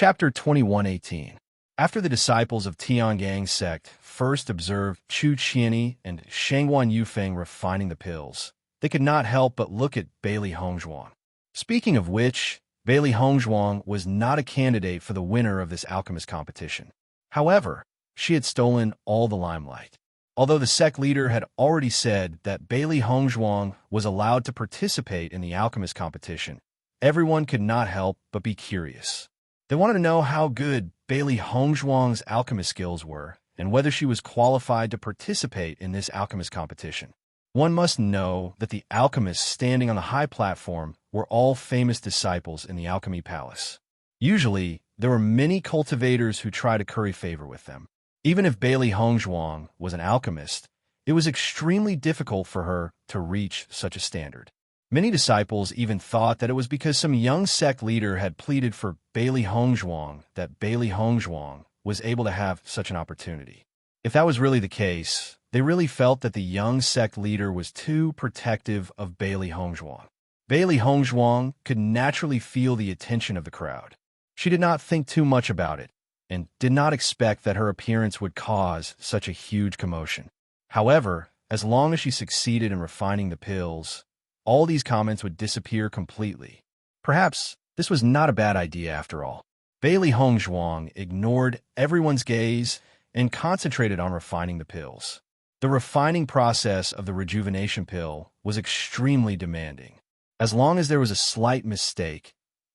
Chapter 2118. After the disciples of Tiangang's sect first observed Chu Qianyi and Shangguan Yufeng refining the pills, they could not help but look at Bailey Hongzhuang. Speaking of which, Bailey Hongzhuang was not a candidate for the winner of this alchemist competition. However, she had stolen all the limelight. Although the sect leader had already said that Bailey Hongzhuang was allowed to participate in the alchemist competition, everyone could not help but be curious. They wanted to know how good Bailey Hongzhuang's alchemist skills were and whether she was qualified to participate in this alchemist competition. One must know that the alchemists standing on the high platform were all famous disciples in the alchemy palace. Usually, there were many cultivators who tried to curry favor with them. Even if Bailey Hongzhuang was an alchemist, it was extremely difficult for her to reach such a standard. Many disciples even thought that it was because some young sect leader had pleaded for Bailey Hongzhuang that Bailey Hongzhuang was able to have such an opportunity. If that was really the case, they really felt that the young sect leader was too protective of Bailey Hongzhuang. Bailey Hongzhuang could naturally feel the attention of the crowd. She did not think too much about it and did not expect that her appearance would cause such a huge commotion. However, as long as she succeeded in refining the pills, all these comments would disappear completely. Perhaps this was not a bad idea after all. Bailey Hongzhuang ignored everyone's gaze and concentrated on refining the pills. The refining process of the rejuvenation pill was extremely demanding. As long as there was a slight mistake,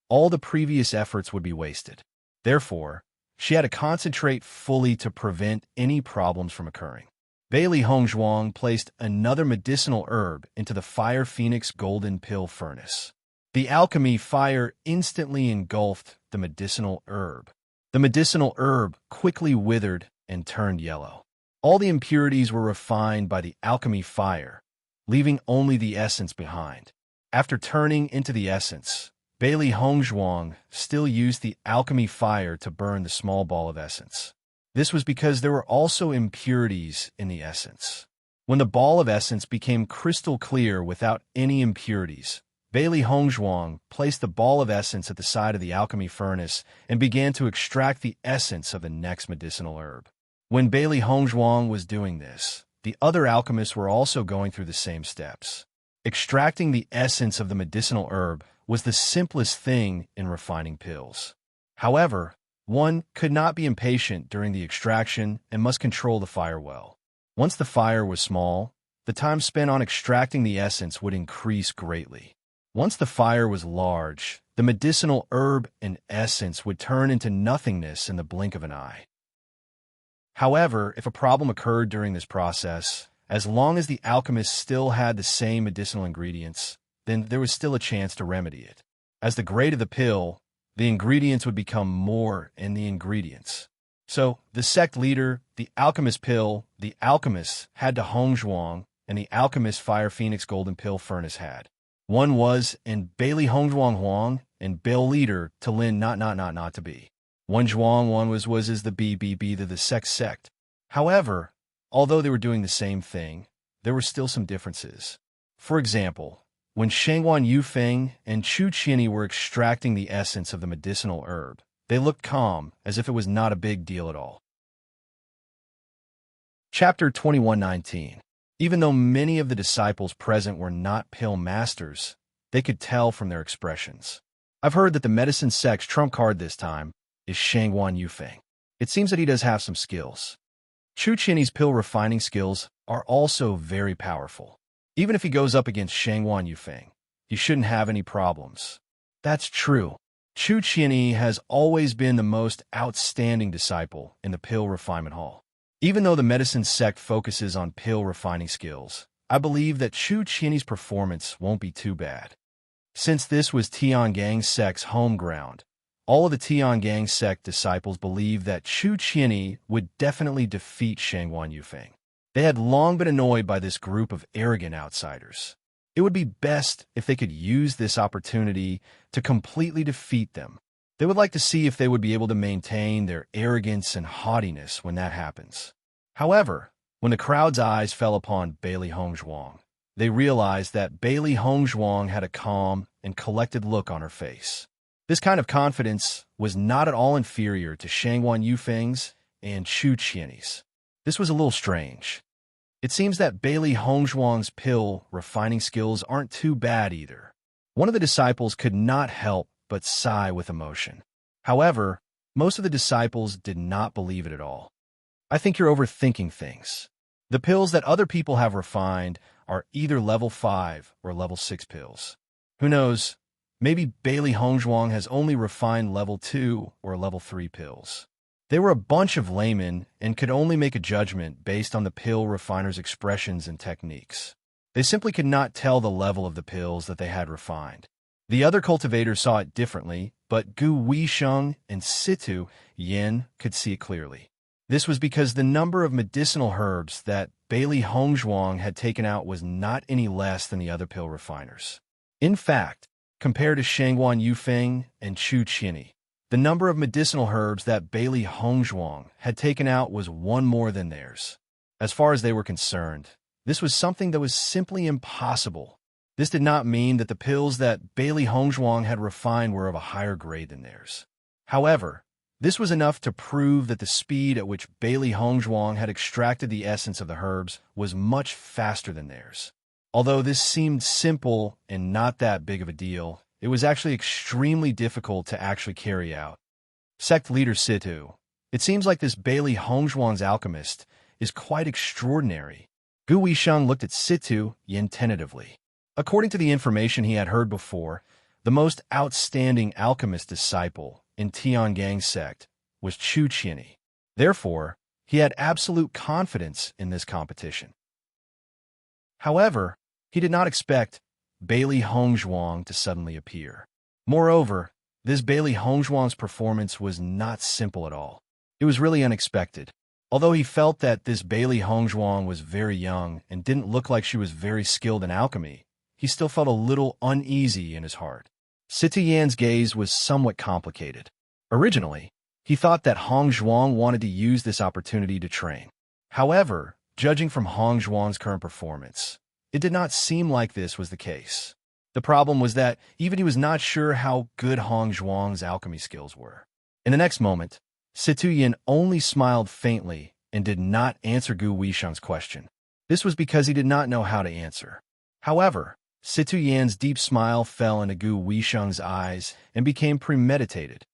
all the previous efforts would be wasted. Therefore, she had to concentrate fully to prevent any problems from occurring. Bailey Hongzhuang placed another medicinal herb into the Fire Phoenix Golden Pill Furnace. The alchemy fire instantly engulfed the medicinal herb. The medicinal herb quickly withered and turned yellow. All the impurities were refined by the alchemy fire, leaving only the essence behind. After turning into the essence, Bailey Hongzhuang still used the alchemy fire to burn the small ball of essence. This was because there were also impurities in the essence. When the ball of essence became crystal clear without any impurities, Bailey Hongzhuang placed the ball of essence at the side of the alchemy furnace and began to extract the essence of the next medicinal herb. When Bailey Hongzhuang was doing this, the other alchemists were also going through the same steps. Extracting the essence of the medicinal herb was the simplest thing in refining pills. However, one could not be impatient during the extraction and must control the fire well. Once the fire was small, the time spent on extracting the essence would increase greatly. Once the fire was large, the medicinal herb and essence would turn into nothingness in the blink of an eye. However, if a problem occurred during this process, as long as the alchemist still had the same medicinal ingredients, then there was still a chance to remedy it. As the grade of the pill, the ingredients would become more in the ingredients. So, the sect leader, the alchemist pill, the alchemist had to Hongzhuang, and the alchemist Fire Phoenix Golden Pill Furnace had. One was in Bailey Hongzhuang Huang, and Bill leader to Lin not to be. One Zhuang one was as the BBB to the sect. However, although they were doing the same thing, there were still some differences. For example, when Shangguan Yufeng and Chu Qianyi were extracting the essence of the medicinal herb, they looked calm, as if it was not a big deal at all. Chapter 2119. Even though many of the disciples present were not pill masters, they could tell from their expressions. I've heard that the medicine sect's trump card this time is Shangguan Yufeng. It seems that he does have some skills. Chu Qianyi's pill refining skills are also very powerful. Even if he goes up against Shangguan Yufeng, he shouldn't have any problems. That's true. Chu Qianyi has always been the most outstanding disciple in the pill refinement hall. Even though the medicine sect focuses on pill refining skills, I believe that Chu Qianyi's performance won't be too bad. Since this was Tiangang sect's home ground, all of the Tiangang sect disciples believed that Chu Qianyi would definitely defeat Shangguan Yufeng. They had long been annoyed by this group of arrogant outsiders. It would be best if they could use this opportunity to completely defeat them. They would like to see if they would be able to maintain their arrogance and haughtiness when that happens. However, when the crowd's eyes fell upon Bailey Hongzhuang, they realized that Bailey Hongzhuang had a calm and collected look on her face. This kind of confidence was not at all inferior to Shangguan Yufeng's and Chu Qian's. This was a little strange. It seems that Bailey Hongzhuang's pill refining skills aren't too bad either. One of the disciples could not help but sigh with emotion. However, most of the disciples did not believe it at all. I think you're overthinking things. The pills that other people have refined are either level 5 or level 6 pills. Who knows? Maybe Bailey Hongzhuang has only refined level 2 or level 3 pills. They were a bunch of laymen and could only make a judgment based on the pill refiner's expressions and techniques. They simply could not tell the level of the pills that they had refined. The other cultivators saw it differently, but Gu Weisheng and Situ Yin could see it clearly. This was because the number of medicinal herbs that Bailey Hongzhuang had taken out was not any less than the other pill refiners. In fact, compared to Shangguan Yufeng and Chu Qiani, the number of medicinal herbs that Bailey Hongzhuang had taken out was one more than theirs. As far as they were concerned, this was something that was simply impossible. This did not mean that the pills that Bailey Hongzhuang had refined were of a higher grade than theirs. However, this was enough to prove that the speed at which Bailey Hongzhuang had extracted the essence of the herbs was much faster than theirs. Although this seemed simple and not that big of a deal, it was actually extremely difficult to actually carry out. Sect leader Situ, it seems like this Bailey Hongzhuang's alchemist is quite extraordinary. Gu Weisheng looked at Situ Yin tentatively. According to the information he had heard before, the most outstanding alchemist disciple in Tiangang's sect was Chu Qiani. Therefore, he had absolute confidence in this competition. However, he did not expect Bailey Hongzhuang to suddenly appear. Moreover, this Bailey Hongzhuang's performance was not simple at all. It was really unexpected. Although he felt that this Bailey Hongzhuang was very young and didn't look like she was very skilled in alchemy, he still felt a little uneasy in his heart. Situ Yan's gaze was somewhat complicated. Originally, he thought that Hongzhuang wanted to use this opportunity to train. However, judging from Hongzhuang's current performance, it did not seem like this was the case. The problem was that even he was not sure how good Hongzhuang's alchemy skills were. In the next moment, Situ Yin only smiled faintly and did not answer Gu Weisheng's question. This was because he did not know how to answer. However, Situ Yan's deep smile fell into Gu Weisheng's eyes and became premeditated.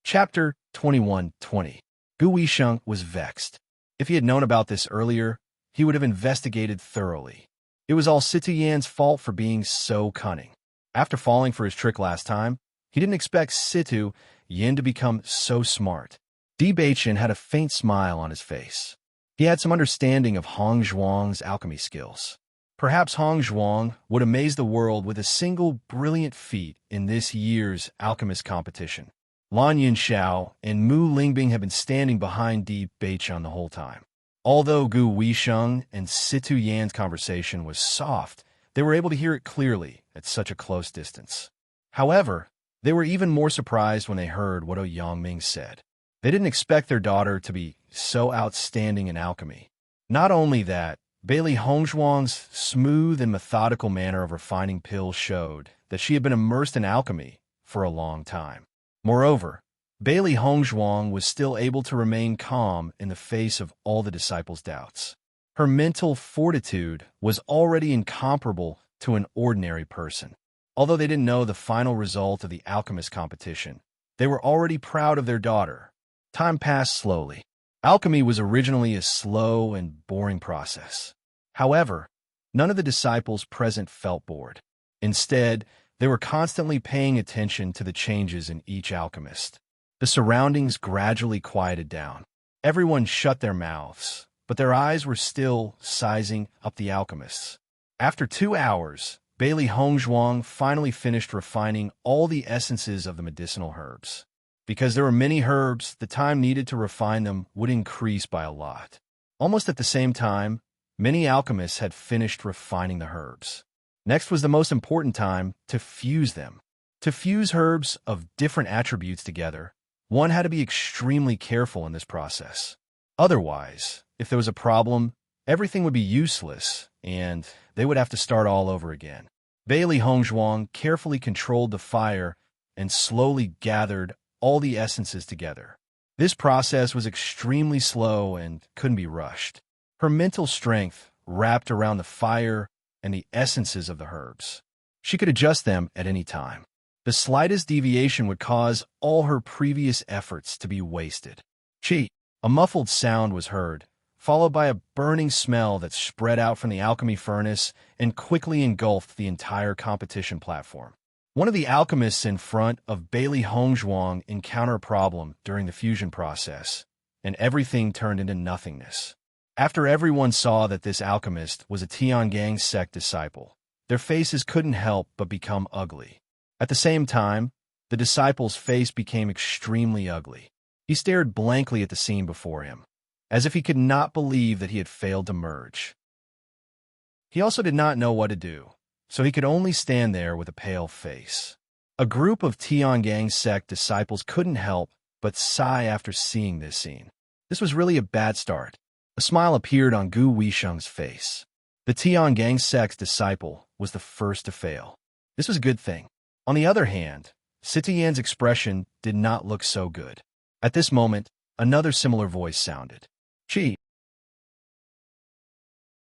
Chapter 21:20. Gu Weisheng was vexed. If he had known about this earlier, he would have investigated thoroughly. It was all Situ Yan's fault for being so cunning. After falling for his trick last time, he didn't expect Situ Yin to become so smart. Di Baichen had a faint smile on his face. He had some understanding of Hongzhuang's alchemy skills. Perhaps Hongzhuang would amaze the world with a single brilliant feat in this year's alchemist competition. Lan Yunxiao and Mu Lingbing had been standing behind Di Baichen the whole time. Although Gu Weisheng and Situ Yan's conversation was soft, they were able to hear it clearly at such a close distance. However, they were even more surprised when they heard what Yangming said. They didn't expect their daughter to be so outstanding in alchemy. Not only that, Bailey Hongzhuang's smooth and methodical manner of refining pills showed that she had been immersed in alchemy for a long time. Moreover, Bailey Hongzhuang was still able to remain calm in the face of all the disciples' doubts. Her mental fortitude was already incomparable to an ordinary person. Although they didn't know the final result of the alchemist competition, they were already proud of their daughter. Time passed slowly. Alchemy was originally a slow and boring process. However, none of the disciples present felt bored. Instead, they were constantly paying attention to the changes in each alchemist. The surroundings gradually quieted down. Everyone shut their mouths, but their eyes were still sizing up the alchemists. After 2 hours, Bailey Hongzhuang finally finished refining all the essences of the medicinal herbs. Because there were many herbs, the time needed to refine them would increase by a lot. Almost at the same time, many alchemists had finished refining the herbs. Next was the most important time to fuse them. To fuse herbs of different attributes together, one had to be extremely careful in this process. Otherwise, if there was a problem, everything would be useless, and they would have to start all over again. Bailey Hongzhuang carefully controlled the fire and slowly gathered all the essences together. This process was extremely slow and couldn't be rushed. Her mental strength wrapped around the fire and the essences of the herbs. She could adjust them at any time. The slightest deviation would cause all her previous efforts to be wasted. Cheat! A muffled sound was heard, followed by a burning smell that spread out from the alchemy furnace and quickly engulfed the entire competition platform. One of the alchemists in front of Bailey Hongzhuang encountered a problem during the fusion process, and everything turned into nothingness. After everyone saw that this alchemist was a Tiangang sect disciple, their faces couldn't help but become ugly. At the same time, the disciple's face became extremely ugly. He stared blankly at the scene before him, as if he could not believe that he had failed to merge. He also did not know what to do, so he could only stand there with a pale face. A group of Tiangang sect disciples couldn't help but sigh after seeing this scene. This was really a bad start. A smile appeared on Gu Weisheng's face. The Tiangang sect's disciple was the first to fail. This was a good thing. On the other hand, Sitian's expression did not look so good. At this moment, another similar voice sounded. Chi.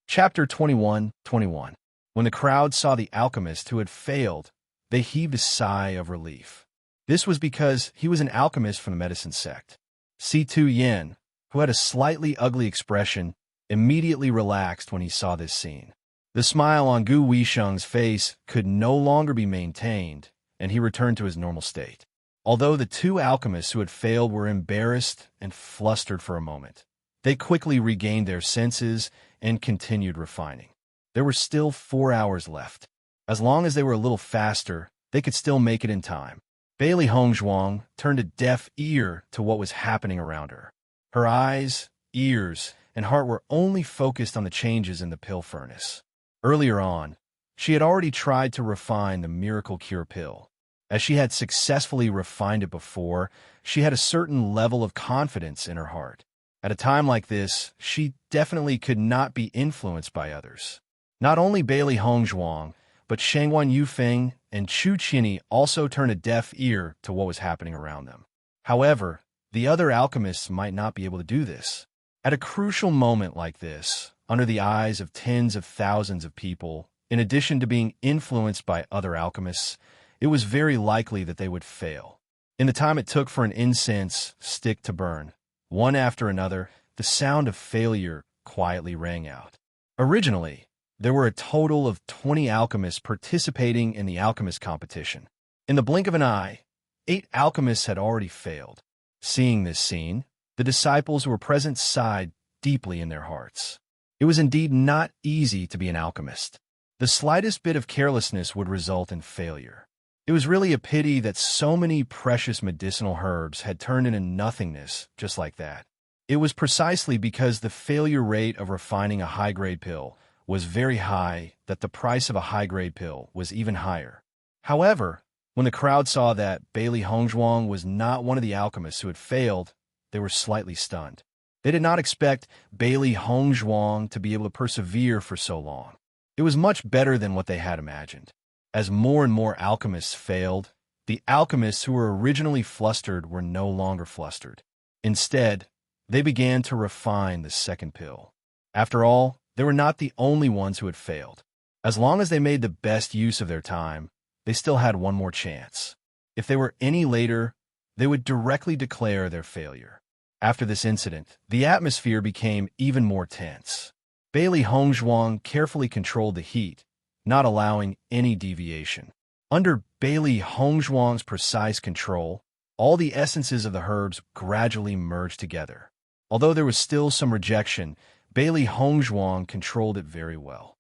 Chapter 21:21. When the crowd saw the alchemist who had failed, they heaved a sigh of relief. This was because he was an alchemist from the medicine sect. Si Tu Yen, who had a slightly ugly expression, immediately relaxed when he saw this scene. The smile on Gu Weisheng's face could no longer be maintained, and he returned to his normal state. Although the two alchemists who had failed were embarrassed and flustered for a moment, they quickly regained their senses and continued refining. There were still 4 hours left. As long as they were a little faster, they could still make it in time. Bailey Hongzhuang turned a deaf ear to what was happening around her. Her eyes, ears, and heart were only focused on the changes in the pill furnace. Earlier on, she had already tried to refine the miracle cure pill. As she had successfully refined it before, she had a certain level of confidence in her heart. At a time like this, she definitely could not be influenced by others. Not only Bailey Hongzhuang, but Shangguan Yufeng and Chu Qinyi also turned a deaf ear to what was happening around them. However, the other alchemists might not be able to do this. At a crucial moment like this, under the eyes of tens of thousands of people, in addition to being influenced by other alchemists, it was very likely that they would fail. In the time it took for an incense stick to burn, one after another, the sound of failure quietly rang out. Originally, there were a total of 20 alchemists participating in the alchemist competition. In the blink of an eye, 8 alchemists had already failed. Seeing this scene, the disciples who were present sighed deeply in their hearts. It was indeed not easy to be an alchemist. The slightest bit of carelessness would result in failure. It was really a pity that so many precious medicinal herbs had turned into nothingness just like that. It was precisely because the failure rate of refining a high-grade pill was very high that the price of a high-grade pill was even higher. However, when the crowd saw that Bailey Hongzhuang was not one of the alchemists who had failed, they were slightly stunned. They did not expect Bailey Hongzhuang to be able to persevere for so long. It was much better than what they had imagined. As more and more alchemists failed, the alchemists who were originally flustered were no longer flustered. Instead, they began to refine the second pill. After all, they were not the only ones who had failed. As long as they made the best use of their time, they still had one more chance. If they were any later, they would directly declare their failure. After this incident, the atmosphere became even more tense. Bailey Hongzhuang carefully controlled the heat, not allowing any deviation. Under Bailey Hongzhuang's precise control, all the essences of the herbs gradually merged together. Although there was still some rejection, Bailey Hongzhuang controlled it very well.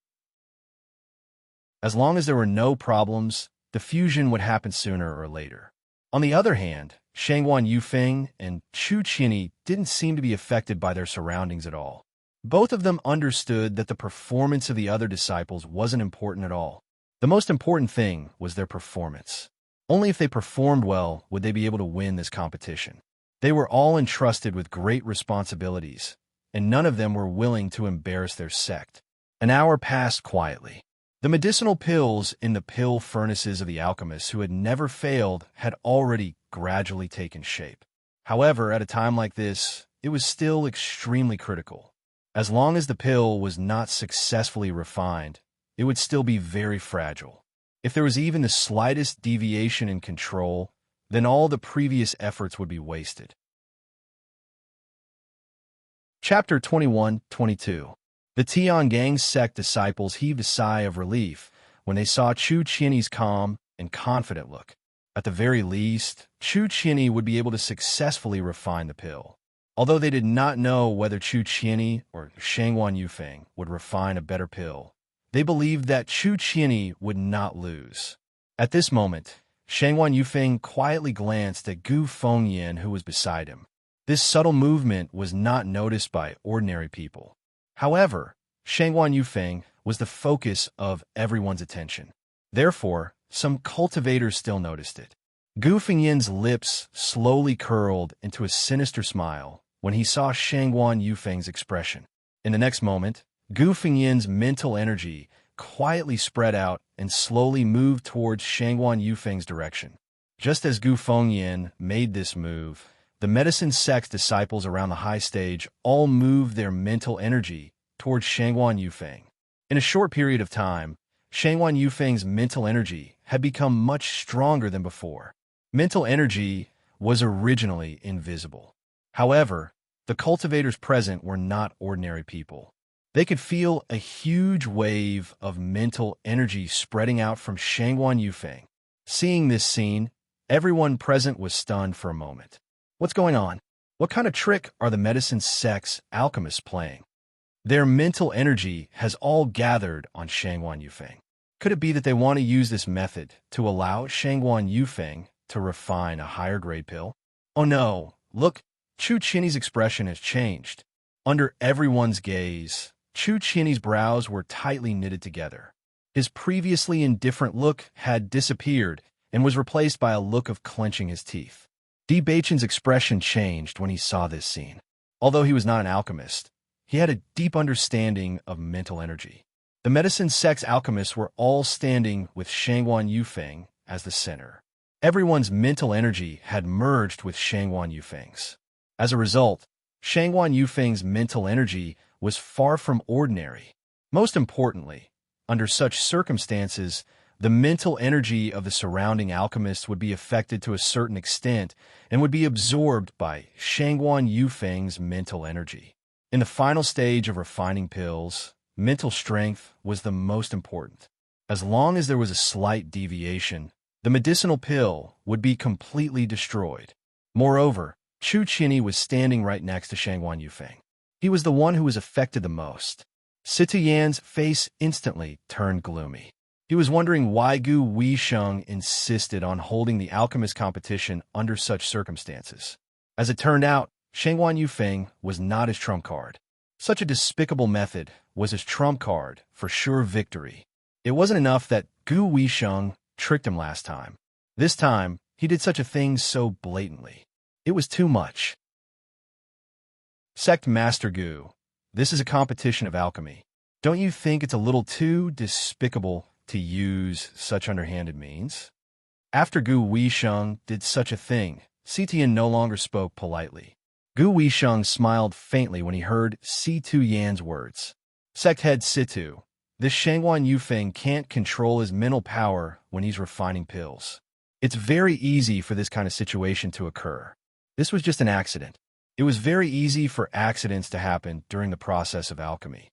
As long as there were no problems, the fusion would happen sooner or later. On the other hand, Shangguan Yufeng and Chu Qinyi didn't seem to be affected by their surroundings at all. Both of them understood that the performance of the other disciples wasn't important at all. The most important thing was their performance. Only if they performed well would they be able to win this competition. They were all entrusted with great responsibilities, and none of them were willing to embarrass their sect. An hour passed quietly. The medicinal pills in the pill furnaces of the alchemists who had never failed had already gradually taken shape. However, at a time like this, it was still extremely critical. As long as the pill was not successfully refined, it would still be very fragile. If there was even the slightest deviation in control, then all the previous efforts would be wasted. Chapter 21-22. The Tian sect disciples heaved a sigh of relief when they saw Chu Qianyi's calm and confident look. At the very least, Chu Qianyi would be able to successfully refine the pill. Although they did not know whether Chu Qianyi or Shangguan Yufeng would refine a better pill, they believed that Chu Qianyi would not lose. At this moment, Shangguan Yufeng quietly glanced at Gu Fengyan, who was beside him. This subtle movement was not noticed by ordinary people. However, Shangguan Yufeng was the focus of everyone's attention. Therefore, some cultivators still noticed it. Gu Fengyan's lips slowly curled into a sinister smile when he saw Shangguan Yufeng's expression. In the next moment, Gu Fengyan's mental energy quietly spread out and slowly moved towards Shangguan Yufeng's direction. Just as Gu Fengyan made this move, the medicine sect's disciples around the high stage all moved their mental energy towards Shangguan Yufeng. In a short period of time, Shangguan Yufeng's mental energy had become much stronger than before. Mental energy was originally invisible. However, the cultivators present were not ordinary people. They could feel a huge wave of mental energy spreading out from Shangguan Yufeng. Seeing this scene, everyone present was stunned for a moment. What's going on? What kind of trick are the medicine sect's alchemists playing? Their mental energy has all gathered on Shangguan Yufeng. Could it be that they want to use this method to allow Shangguan Yufeng to refine a higher grade pill? Oh no, look, Chu Qianyi's expression has changed. Under everyone's gaze, Chu Qianyi's brows were tightly knitted together. His previously indifferent look had disappeared and was replaced by a look of clenching his teeth. Di Beichen's expression changed when he saw this scene. Although he was not an alchemist, he had a deep understanding of mental energy. The medicine sect's alchemists were all standing with Shangguan Yufeng as the center. Everyone's mental energy had merged with Shangguan Yufeng's. As a result, Shangguan Yufeng's mental energy was far from ordinary. Most importantly, under such circumstances, the mental energy of the surrounding alchemists would be affected to a certain extent and would be absorbed by Shangguan Yufeng's mental energy. In the final stage of refining pills, mental strength was the most important. As long as there was a slight deviation, the medicinal pill would be completely destroyed. Moreover, Chu Qianyi was standing right next to Shangguan Yufeng. He was the one who was affected the most. Situyan's face instantly turned gloomy. He was wondering why Gu Weisheng insisted on holding the alchemist competition under such circumstances. As it turned out, Shangguan Yufeng was not his trump card. Such a despicable method was his trump card for sure victory. It wasn't enough that Gu Weisheng tricked him last time. This time, he did such a thing so blatantly. It was too much. Sect Master Gu, this is a competition of alchemy. Don't you think it's a little too despicable to use such underhanded means? After Gu Weisheng did such a thing, Sitian no longer spoke politely. Gu Weisheng smiled faintly when he heard Situyan's words. Sect head Situ, this Shangguan Yufeng can't control his mental power when he's refining pills. It's very easy for this kind of situation to occur. This was just an accident. It was very easy for accidents to happen during the process of alchemy.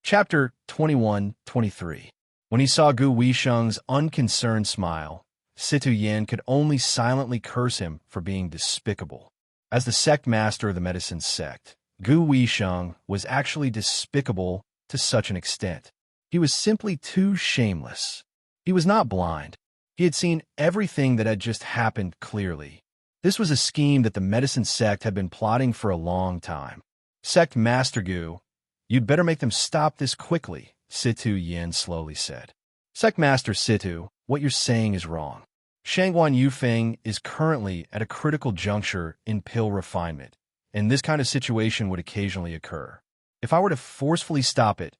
Chapter 21-23. When he saw Gu Weisheng's unconcerned smile, Situyan could only silently curse him for being despicable. As the sect master of the medicine sect, Gu Weisheng was actually despicable to such an extent. He was simply too shameless. He was not blind. He had seen everything that had just happened clearly. This was a scheme that the medicine sect had been plotting for a long time. Sect Master Gu, you'd better make them stop this quickly, Situyan slowly said. Sect Master Situ, what you're saying is wrong. Shangguan Yufeng is currently at a critical juncture in pill refinement, and this kind of situation would occasionally occur. If I were to forcefully stop it,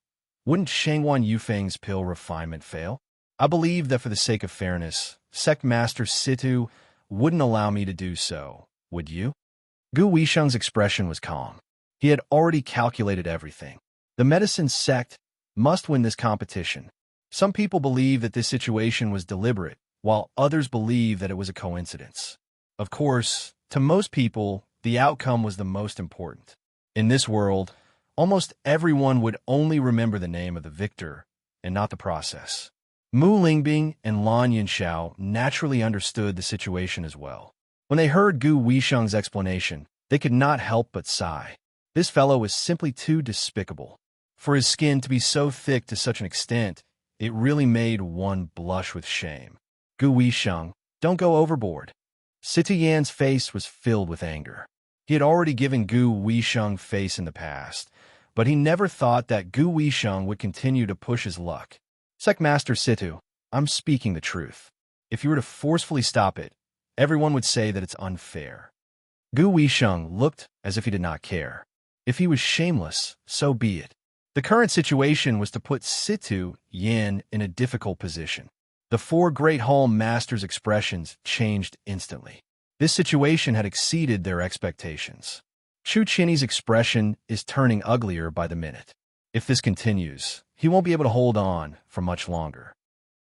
Wouldn't Shangwan Yufeng's pill refinement fail? I believe that for the sake of fairness, Sect Master Situ wouldn't allow me to do so, would you? Gu Weisheng's expression was calm. He had already calculated everything. The medicine sect must win this competition. Some people believe that this situation was deliberate, while others believe that it was a coincidence. Of course, to most people, the outcome was the most important. In this world, almost everyone would only remember the name of the victor and not the process. Mu Lingbing and Lan Yinxiao naturally understood the situation as well. When they heard Gu Weisheng's explanation, they could not help but sigh. This fellow was simply too despicable. For his skin to be so thick to such an extent, it really made one blush with shame. Gu Weisheng, don't go overboard. Situ Yan's face was filled with anger. He had already given Gu Weisheng face in the past, but he never thought that Gu Weisheng would continue to push his luck. Sect Master Situ, I'm speaking the truth. If you were to forcefully stop it, everyone would say that it's unfair. Gu Weisheng looked as if he did not care. If he was shameless, so be it. The current situation was to put Situ Yan in a difficult position. The four Great Hall Masters' expressions changed instantly. This situation had exceeded their expectations. Chu Qinny's expression is turning uglier by the minute. If this continues, he won't be able to hold on for much longer.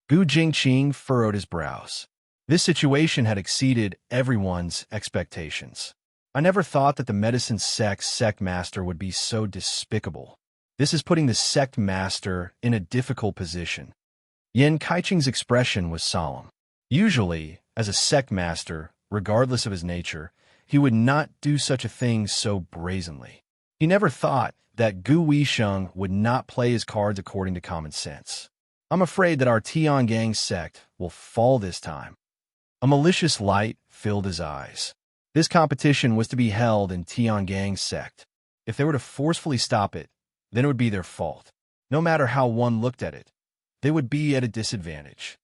Gu Jingqing furrowed his brows. This situation had exceeded everyone's expectations. I never thought that the medicine sect master would be so despicable. This is putting the sect master in a difficult position. Yin Kaiqing's expression was solemn. Usually, as a sect master, regardless of his nature, he would not do such a thing so brazenly. He never thought that Gu Weisheng would not play his cards according to common sense. I'm afraid that our Tiangang sect will fall this time. A malicious light filled his eyes. This competition was to be held in Tiangang sect. If they were to forcefully stop it, then it would be their fault. No matter how one looked at it, they would be at a disadvantage.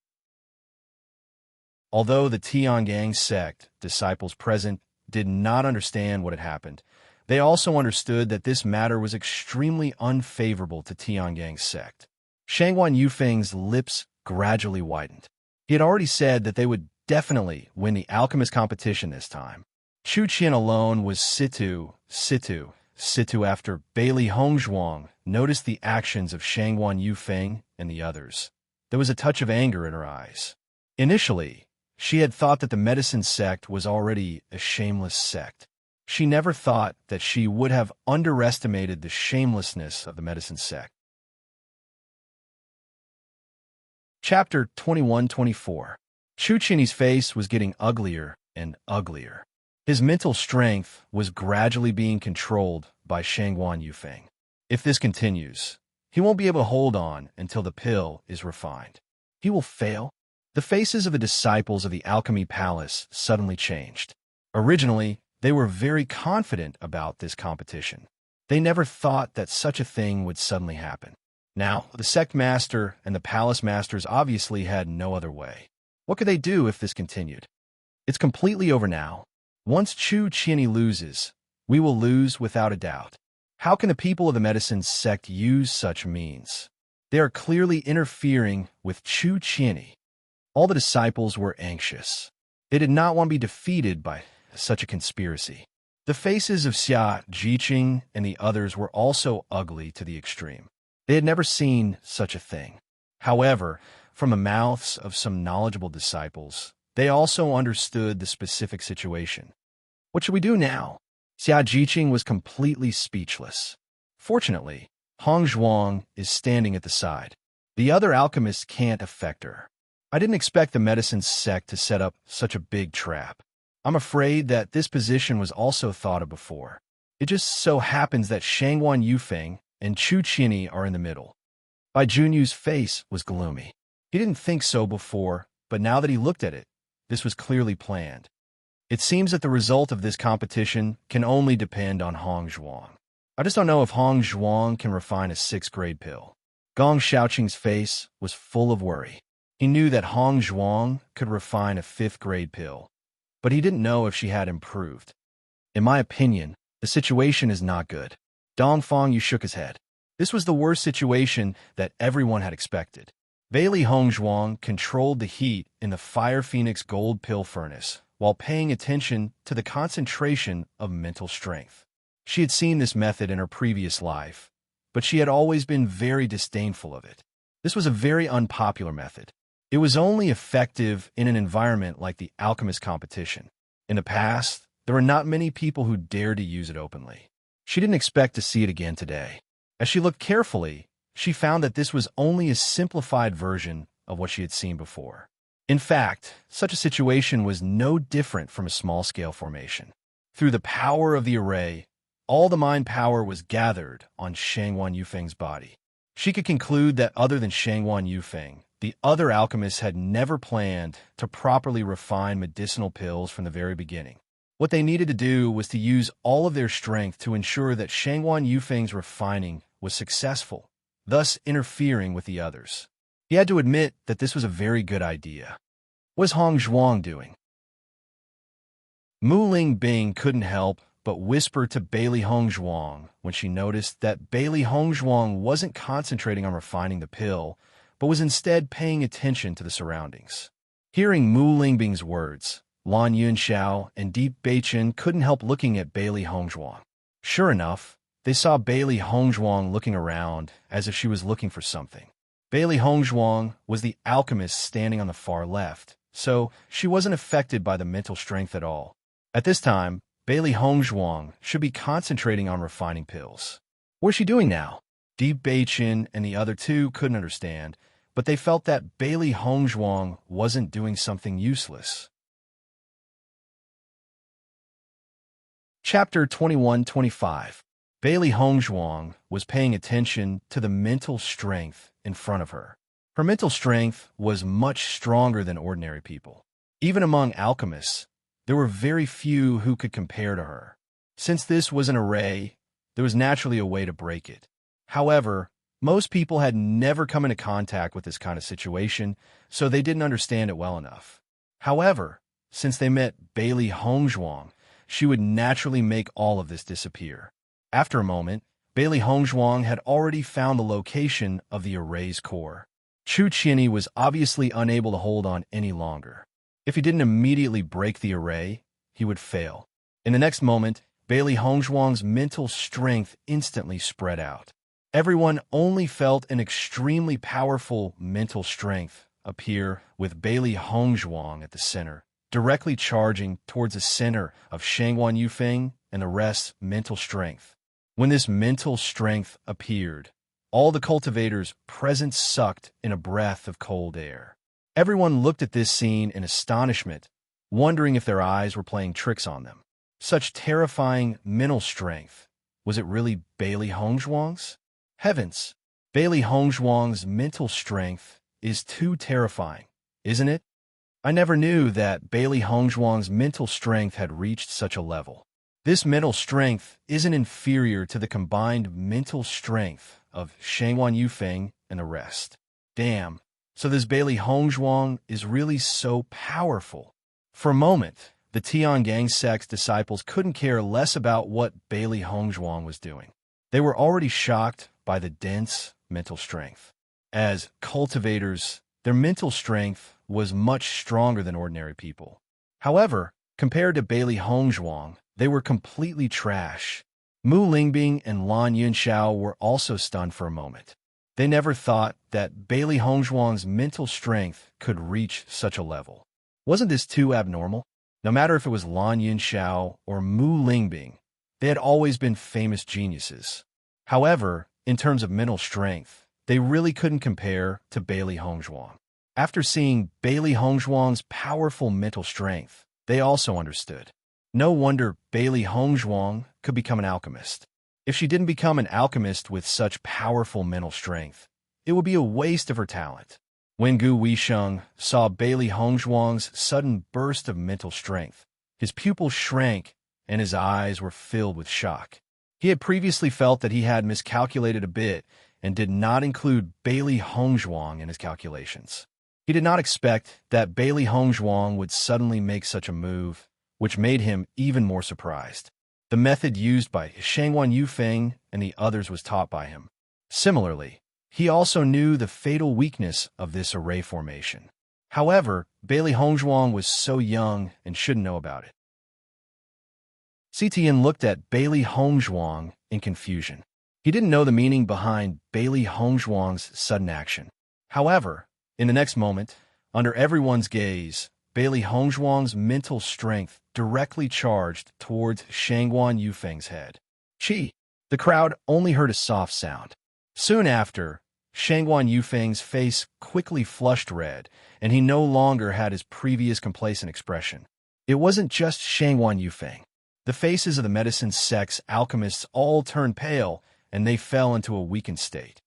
Although the Tiangang sect disciples present did not understand what had happened, they also understood that this matter was extremely unfavorable to Tiangang sect. Shangwan Yufeng's lips gradually widened. He had already said that they would definitely win the alchemist competition this time. Chu Qian alone was Situ after Bailey Hongzhuang noticed the actions of Shangwan Yufeng and the others. There was a touch of anger in her eyes. Initially, she had thought that the medicine sect was already a shameless sect. She never thought that she would have underestimated the shamelessness of the medicine sect. Chapter 21-24. Chu Qinny's face was getting uglier and uglier. His mental strength was gradually being controlled by Shangwan Yufeng. If this continues, he won't be able to hold on until the pill is refined. He will fail. The faces of the disciples of the Alchemy Palace suddenly changed. Originally, they were very confident about this competition. They never thought that such a thing would suddenly happen. Now, the sect master and the palace masters obviously had no other way. What could they do if this continued? It's completely over now. Once Chu Qinny loses, we will lose without a doubt. How can the people of the medicine sect use such means? They are clearly interfering with Chu Qinny. All the disciples were anxious. They did not want to be defeated by such a conspiracy. The faces of Xia Jiqing and the others were also ugly to the extreme. They had never seen such a thing. However, from the mouths of some knowledgeable disciples, they also understood the specific situation. What should we do now? Xia Jiqing was completely speechless. Fortunately, Hongzhuang is standing at the side. The other alchemists can't affect her. I didn't expect the medicine sect to set up such a big trap. I'm afraid that this position was also thought of before. It just so happens that Shangwan Yufeng and Chu Qinny are in the middle. Bai Junyu's face was gloomy. He didn't think so before, but now that he looked at it, this was clearly planned. It seems that the result of this competition can only depend on Hongzhuang. I just don't know if Hongzhuang can refine a 6th-grade pill. Gong Shaoqing's face was full of worry. He knew that Hongzhuang could refine a 5th-grade pill, but he didn't know if she had improved. In my opinion, the situation is not good. Dongfang Yu shook his head. This was the worst situation that everyone had expected. Bailey Hongzhuang controlled the heat in the Fire Phoenix gold pill furnace while paying attention to the concentration of mental strength. She had seen this method in her previous life, but she had always been very disdainful of it. This was a very unpopular method. It was only effective in an environment like the alchemist competition. In the past, there were not many people who dared to use it openly. She didn't expect to see it again today. As she looked carefully, she found that this was only a simplified version of what she had seen before. In fact, such a situation was no different from a small-scale formation. Through the power of the array, all the mind power was gathered on Shangguan Yufeng's body. She could conclude that other than Shangguan Yufeng, the other alchemists had never planned to properly refine medicinal pills from the very beginning. What they needed to do was to use all of their strength to ensure that Shangguan Yufeng's refining was successful, thus interfering with the others. He had to admit that this was a very good idea. What was Hongzhuang doing? Mu Lingbing couldn't help but whisper to Bailey Hongzhuang when she noticed that Bailey Hongzhuang wasn't concentrating on refining the pill, but was instead paying attention to the surroundings. Hearing Mu Lingbing's words, Lan Yunxiao and Deep Beichen couldn't help looking at Bailey Hongzhuang. Sure enough, they saw Bailey Hongzhuang looking around as if she was looking for something. Bailey Hongzhuang was the alchemist standing on the far left, so she wasn't affected by the mental strength at all. At this time, Bailey Hongzhuang should be concentrating on refining pills. What is she doing now? Deep Beichen and the other two couldn't understand, but they felt that Bailey Hongzhuang wasn't doing something useless. Chapter 21-25. Bailey Hongzhuang was paying attention to the mental strength in front of her. Her mental strength was much stronger than ordinary people. Even among alchemists, there were very few who could compare to her. Since this was an array, there was naturally a way to break it. However, most people had never come into contact with this kind of situation, so they didn't understand it well enough. However, since they met Bailey Hongzhuang, she would naturally make all of this disappear. After a moment, Bailey Hongzhuang had already found the location of the array's core. Chu Qianyi was obviously unable to hold on any longer. If he didn't immediately break the array, he would fail. In the next moment, Bailey Hongzhuang's mental strength instantly spread out. Everyone only felt an extremely powerful mental strength appear with Bailey Hongzhuang at the center, directly charging towards the center of Shangguan Yufeng and the rest's mental strength. When this mental strength appeared, all the cultivators present sucked in a breath of cold air. Everyone looked at this scene in astonishment, wondering if their eyes were playing tricks on them. Such terrifying mental strength. Was it really Bailey Hongzhuang's? Heavens! Bailey Hongzhuang's mental strength is too terrifying, isn't it? I never knew that Bailey Hongzhuang's mental strength had reached such a level. This mental strength isn't inferior to the combined mental strength of Shangguan Yufeng and the rest. Damn, so this Bailey Hongzhuang is really so powerful. For a moment, the Tiangang sect's disciples couldn't care less about what Bailey Hongzhuang was doing. They were already shocked by the dense mental strength. As cultivators, their mental strength was much stronger than ordinary people. However, compared to Bailey Hongzhuang, they were completely trash. Mu Lingbing and Lan Yunxiao were also stunned for a moment. They never thought that Bailey Hongzhuang's mental strength could reach such a level. Wasn't this too abnormal? No matter if it was Lan Yunxiao or Mu Lingbing, they had always been famous geniuses. However, in terms of mental strength, they really couldn't compare to Bailey Hongzhuang. After seeing Bailey Hongzhuang's powerful mental strength, they also understood. No wonder Bailey Hongzhuang could become an alchemist. If she didn't become an alchemist with such powerful mental strength, it would be a waste of her talent. When Gu Weisheng saw Bailey Hongzhuang's sudden burst of mental strength, his pupils shrank and his eyes were filled with shock. He had previously felt that he had miscalculated a bit and did not include Bailey Hongzhuang in his calculations. He did not expect that Bailey Hongzhuang would suddenly make such a move, which made him even more surprised. The method used by Shangguan Yufeng and the others was taught by him. Similarly, he also knew the fatal weakness of this array formation. However, Bailey Hongzhuang was so young and shouldn't know about it. CTN looked at Bailey Hongzhuang in confusion. He didn't know the meaning behind Bailey Hongzhuang's sudden action. However, in the next moment, under everyone's gaze, Bailey Hongzhuang's mental strength directly charged towards Shangguan Yufeng's head. Chi! The crowd only heard a soft sound. Soon after, Shangguan Yufeng's face quickly flushed red, and he no longer had his previous complacent expression. It wasn't just Shangguan Yufeng. The faces of the medicine sect's alchemists all turned pale, and they fell into a weakened state.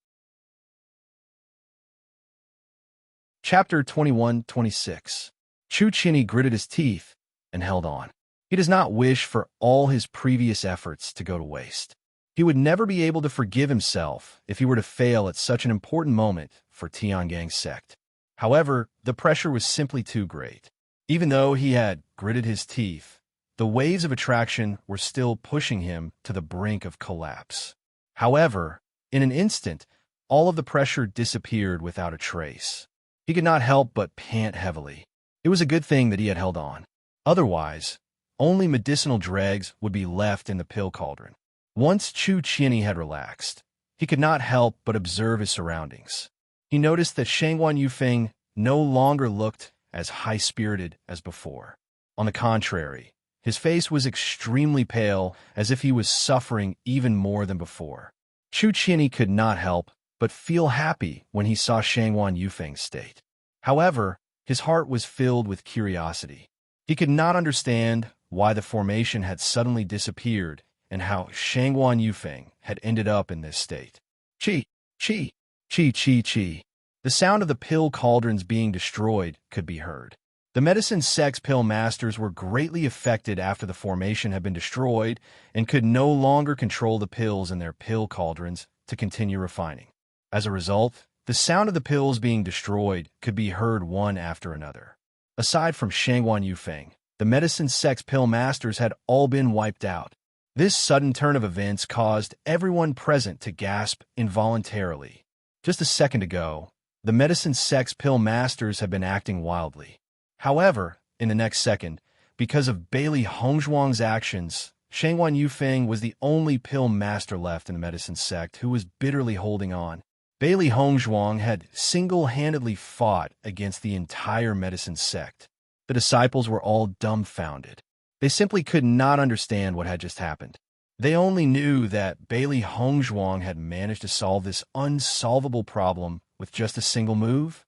Chapter 21-26. Chu Qinyi gritted his teeth and held on. He does not wish for all his previous efforts to go to waste. He would never be able to forgive himself if he were to fail at such an important moment for Tiangang's sect. However, the pressure was simply too great. Even though he had gritted his teeth, the waves of attraction were still pushing him to the brink of collapse. However, in an instant, all of the pressure disappeared without a trace. He could not help but pant heavily. It was a good thing that he had held on. Otherwise, only medicinal dregs would be left in the pill cauldron. Once Chu Qinyi had relaxed, he could not help but observe his surroundings. He noticed that Shangguan Yufeng no longer looked as high-spirited as before. On the contrary, his face was extremely pale, as if he was suffering even more than before. Chu Qinyi could not help but feel happy when he saw Shangguan Yufeng's state. However, his heart was filled with curiosity. He could not understand why the formation had suddenly disappeared and how Shangguan Yufeng had ended up in this state. Chi, chi, chi, chi, chi. The sound of the pill cauldrons being destroyed could be heard. The medicine sect's pill masters were greatly affected after the formation had been destroyed and could no longer control the pills in their pill cauldrons to continue refining. As a result, the sound of the pills being destroyed could be heard one after another. Aside from Shangguan Yufeng, the medicine sect's pill masters had all been wiped out. This sudden turn of events caused everyone present to gasp involuntarily. Just a second ago, the medicine sect's pill masters had been acting wildly. However, in the next second, because of Bailey Hongzhuang's actions, Shangguan Yufeng was the only pill master left in the medicine sect who was bitterly holding on. Bailey Hongzhuang had single-handedly fought against the entire medicine sect. The disciples were all dumbfounded. They simply could not understand what had just happened. They only knew that Bailey Hongzhuang had managed to solve this unsolvable problem with just a single move.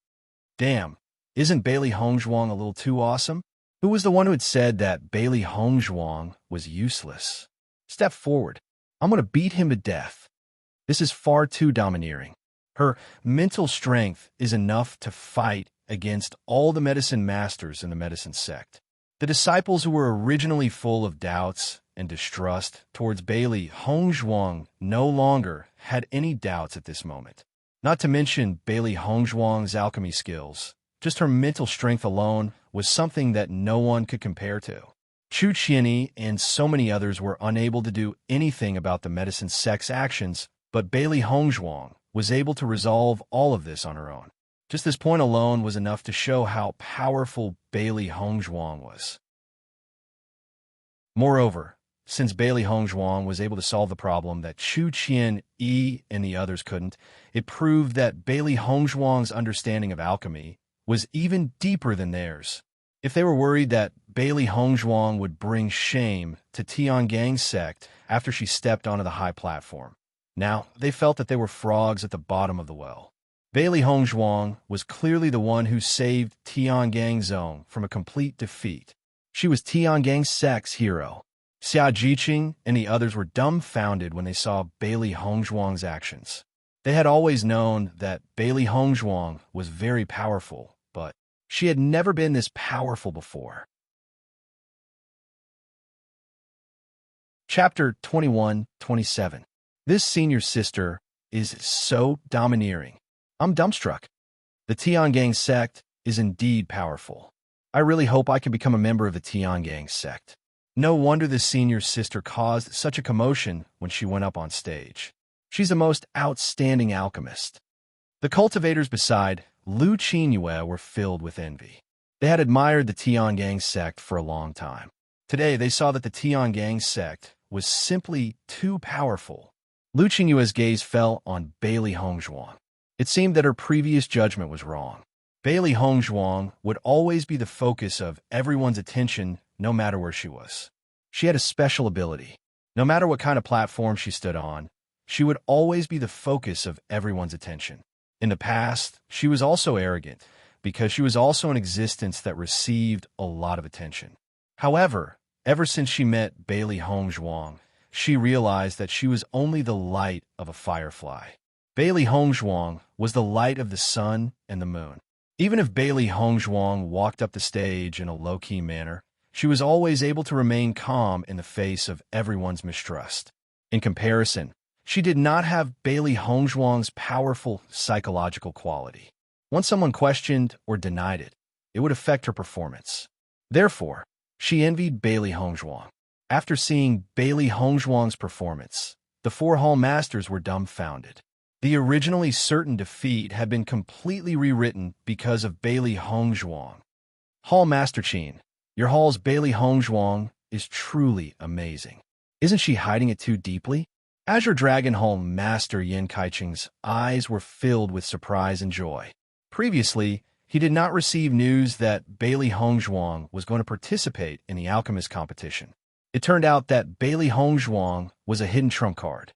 Damn. Isn't Bailey Hongzhuang a little too awesome? Who was the one who had said that Bailey Hongzhuang was useless? Step forward. I'm going to beat him to death. This is far too domineering. Her mental strength is enough to fight against all the medicine masters in the medicine sect. The disciples who were originally full of doubts and distrust towards Bailey Hongzhuang no longer had any doubts at this moment. Not to mention Bailey Hongzhuang's alchemy skills. Just her mental strength alone was something that no one could compare to. Chu Qinyi and so many others were unable to do anything about the medicine sect's actions, but Bailey Hongzhuang was able to resolve all of this on her own. Just this point alone was enough to show how powerful Bailey Hongzhuang was. Moreover, since Bailey Hongzhuang was able to solve the problem that Chu Qinyi and the others couldn't, it proved that Bailey Hongzhuang's understanding of alchemy was even deeper than theirs. If they were worried that Bailey Hongzhuang would bring shame to Tiangang's sect after she stepped onto the high platform, now they felt that they were frogs at the bottom of the well. Bailey Hongzhuang was clearly the one who saved Tiangang's zone from a complete defeat. She was Tiangang's sect's hero. Xia Jiqing and the others were dumbfounded when they saw Bailey Hongzhuang's actions. They had always known that Bailey Hongzhuang was very powerful, but she had never been this powerful before. Chapter 21-27. This senior sister is so domineering. I'm dumbstruck. The Tiangang sect is indeed powerful. I really hope I can become a member of the Tiangang sect. No wonder the senior sister caused such a commotion when she went up on stage. She's the most outstanding alchemist. The cultivators beside Lu Qinyue were filled with envy. They had admired the Tiangang sect for a long time. Today, they saw that the Tiangang sect was simply too powerful. Lu Qinyue's gaze fell on Bailey Hongzhuang. It seemed that her previous judgment was wrong. Bailey Hongzhuang would always be the focus of everyone's attention, no matter where she was. She had a special ability. No matter what kind of platform she stood on, she would always be the focus of everyone's attention. In the past, she was also arrogant, because she was also an existence that received a lot of attention. However, ever since she met Bailey Hongzhuang, she realized that she was only the light of a firefly. Bailey Hongzhuang was the light of the sun and the moon. Even if Bailey Hongzhuang walked up the stage in a low-key manner, she was always able to remain calm in the face of everyone's mistrust. In comparison, she did not have Bailey Hongzhuang's powerful psychological quality. Once someone questioned or denied it, it would affect her performance. Therefore, she envied Bailey Hongzhuang. After seeing Bailey Hongzhuang's performance, the four hall masters were dumbfounded. The originally certain defeat had been completely rewritten because of Bailey Hongzhuang. Hall Master Qin, your hall's Bailey Hongzhuang is truly amazing. Isn't she hiding it too deeply? Azure Dragon Hall Master Yin Kaicheng's eyes were filled with surprise and joy. Previously, he did not receive news that Bailey Hongzhuang was going to participate in the alchemist competition. It turned out that Bailey Hongzhuang was a hidden trump card.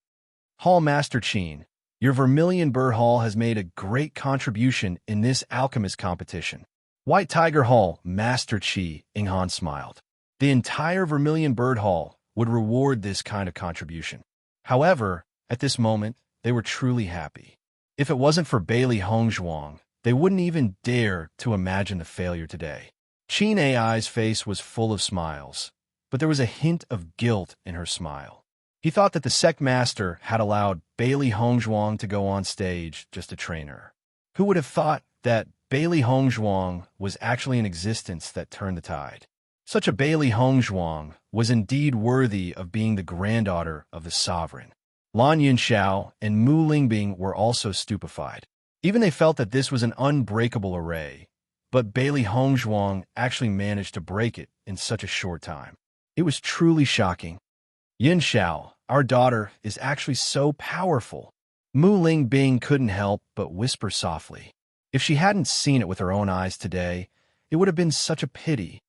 Hall Master Qin, your Vermilion Bird Hall has made a great contribution in this alchemist competition. White Tiger Hall Master Qi Inghan smiled. The entire Vermilion Bird Hall would reward this kind of contribution. However, at this moment, they were truly happy. If it wasn't for Bailey Hongzhuang, they wouldn't even dare to imagine the failure today. Qin Ai's face was full of smiles, but there was a hint of guilt in her smile. He thought that the sect master had allowed Bailey Hongzhuang to go on stage just to train her. Who would have thought that Bailey Hongzhuang was actually an existence that turned the tide? Such a Bailey Hongzhuang was indeed worthy of being the granddaughter of the sovereign. Lan Yunxiao and Mu Lingbing were also stupefied. Even they felt that this was an unbreakable array, but Bailey Hongzhuang actually managed to break it in such a short time. It was truly shocking. Yin Xiao, our daughter, is actually so powerful. Mu Lingbing couldn't help but whisper softly. If she hadn't seen it with her own eyes today, it would have been such a pity.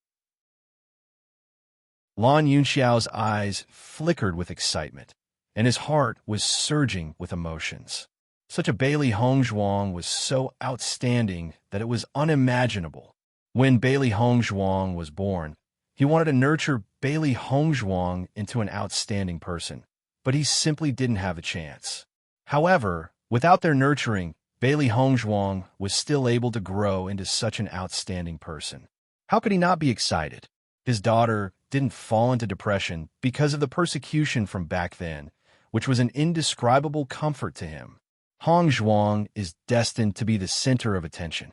Lan Yunxiao's eyes flickered with excitement, and his heart was surging with emotions. Such a Bailey Hongzhuang was so outstanding that it was unimaginable. When Bailey Hongzhuang was born, he wanted to nurture Bailey Hongzhuang into an outstanding person, but he simply didn't have a chance. However, without their nurturing, Bailey Hongzhuang was still able to grow into such an outstanding person. How could he not be excited? His daughter didn't fall into depression because of the persecution from back then, which was an indescribable comfort to him. Hongzhuang is destined to be the center of attention.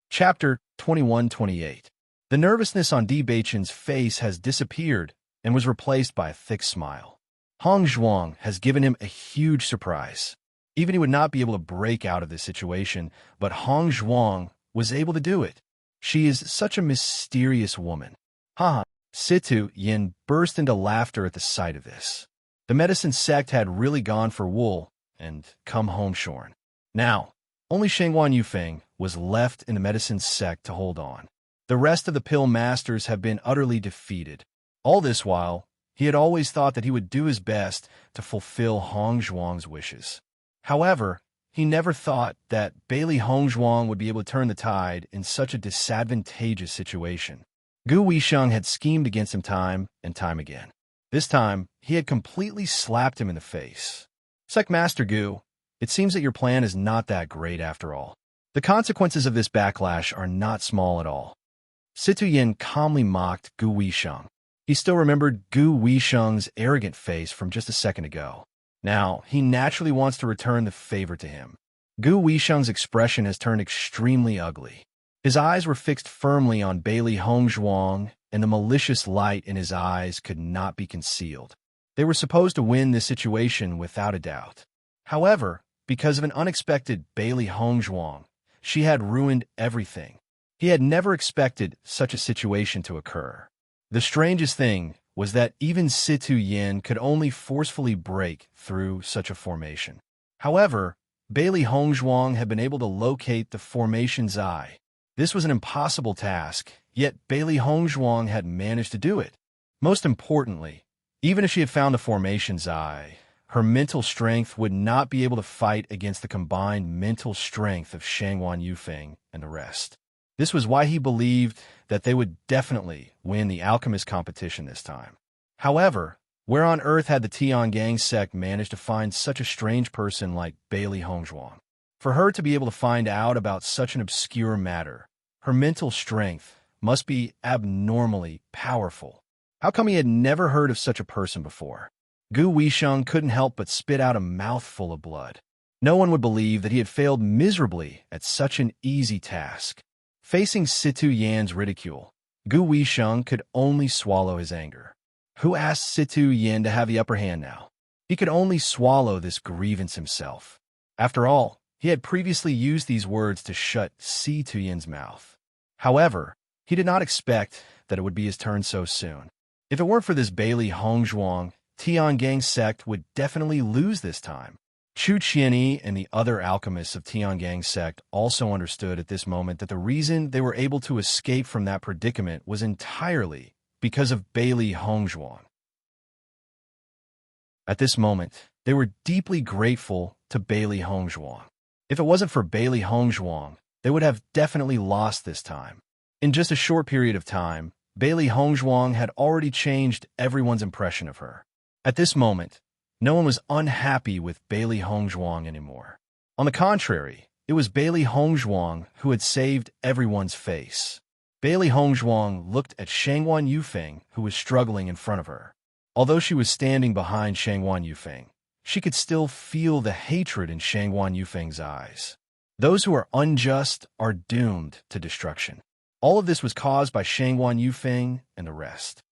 Chapter 21-28. The nervousness on Di Beichen's face has disappeared and was replaced by a thick smile. Hongzhuang has given him a huge surprise. Even he would not be able to break out of this situation, but Hongzhuang was able to do it. She is such a mysterious woman. Ha! Situ Yin burst into laughter at the sight of this. The medicine sect had really gone for wool and come home shorn. Now, only Shengguan Yufeng was left in the medicine sect to hold on. The rest of the pill masters have been utterly defeated. All this while, he had always thought that he would do his best to fulfill Hongzhuang's wishes. However, he never thought that Bailey Hongzhuang would be able to turn the tide in such a disadvantageous situation. Gu Weisheng had schemed against him time and time again. This time, he had completely slapped him in the face. Sect Master Gu, it seems that your plan is not that great after all. The consequences of this backlash are not small at all. Situ Yin calmly mocked Gu Weisheng. He still remembered Gu Weisheng's arrogant face from just a second ago. Now, he naturally wants to return the favor to him. Gu Weisheng's expression has turned extremely ugly. His eyes were fixed firmly on Bailey Hongzhuang, and the malicious light in his eyes could not be concealed. They were supposed to win this situation without a doubt. However, because of an unexpected Bailey Hongzhuang, she had ruined everything. He had never expected such a situation to occur. The strangest thing was that even Situ Yin could only forcefully break through such a formation. However, Bailey Hongzhuang had been able to locate the formation's eye. This was an impossible task, yet Bailey Hongzhuang had managed to do it. Most importantly, even if she had found the formation's eye, her mental strength would not be able to fight against the combined mental strength of Shangguan Yufeng and the rest. This was why he believed that they would definitely win the alchemist competition this time. However, where on earth had the Tiangang sect managed to find such a strange person like Bailey Hongzhuang? For her to be able to find out about such an obscure matter, her mental strength must be abnormally powerful. How come he had never heard of such a person before? Gu Weisheng couldn't help but spit out a mouthful of blood. No one would believe that he had failed miserably at such an easy task. Facing Situ Yan's ridicule, Gu Weisheng could only swallow his anger. Who asked Situ Yan to have the upper hand now? He could only swallow this grievance himself. After all, he had previously used these words to shut Situ Yan's mouth. However, he did not expect that it would be his turn so soon. If it weren't for this Bailey Hongzhuang, Tiangang sect would definitely lose this time. Chu Qianyi and the other alchemists of Tiangang sect also understood at this moment that the reason they were able to escape from that predicament was entirely because of Bailey Hongzhuang. At this moment, they were deeply grateful to Bailey Hongzhuang. If it wasn't for Bailey Hongzhuang, they would have definitely lost this time. In just a short period of time, Bailey Hongzhuang had already changed everyone's impression of her. At this moment, no one was unhappy with Bailey Hongzhuang anymore. On the contrary, it was Bailey Hongzhuang who had saved everyone's face. Bailey Hongzhuang looked at Shangguan Yufeng, who was struggling in front of her. Although she was standing behind Shangguan Yufeng, she could still feel the hatred in Shangguan Yufeng's eyes. Those who are unjust are doomed to destruction. All of this was caused by Shangguan Yufeng and the rest.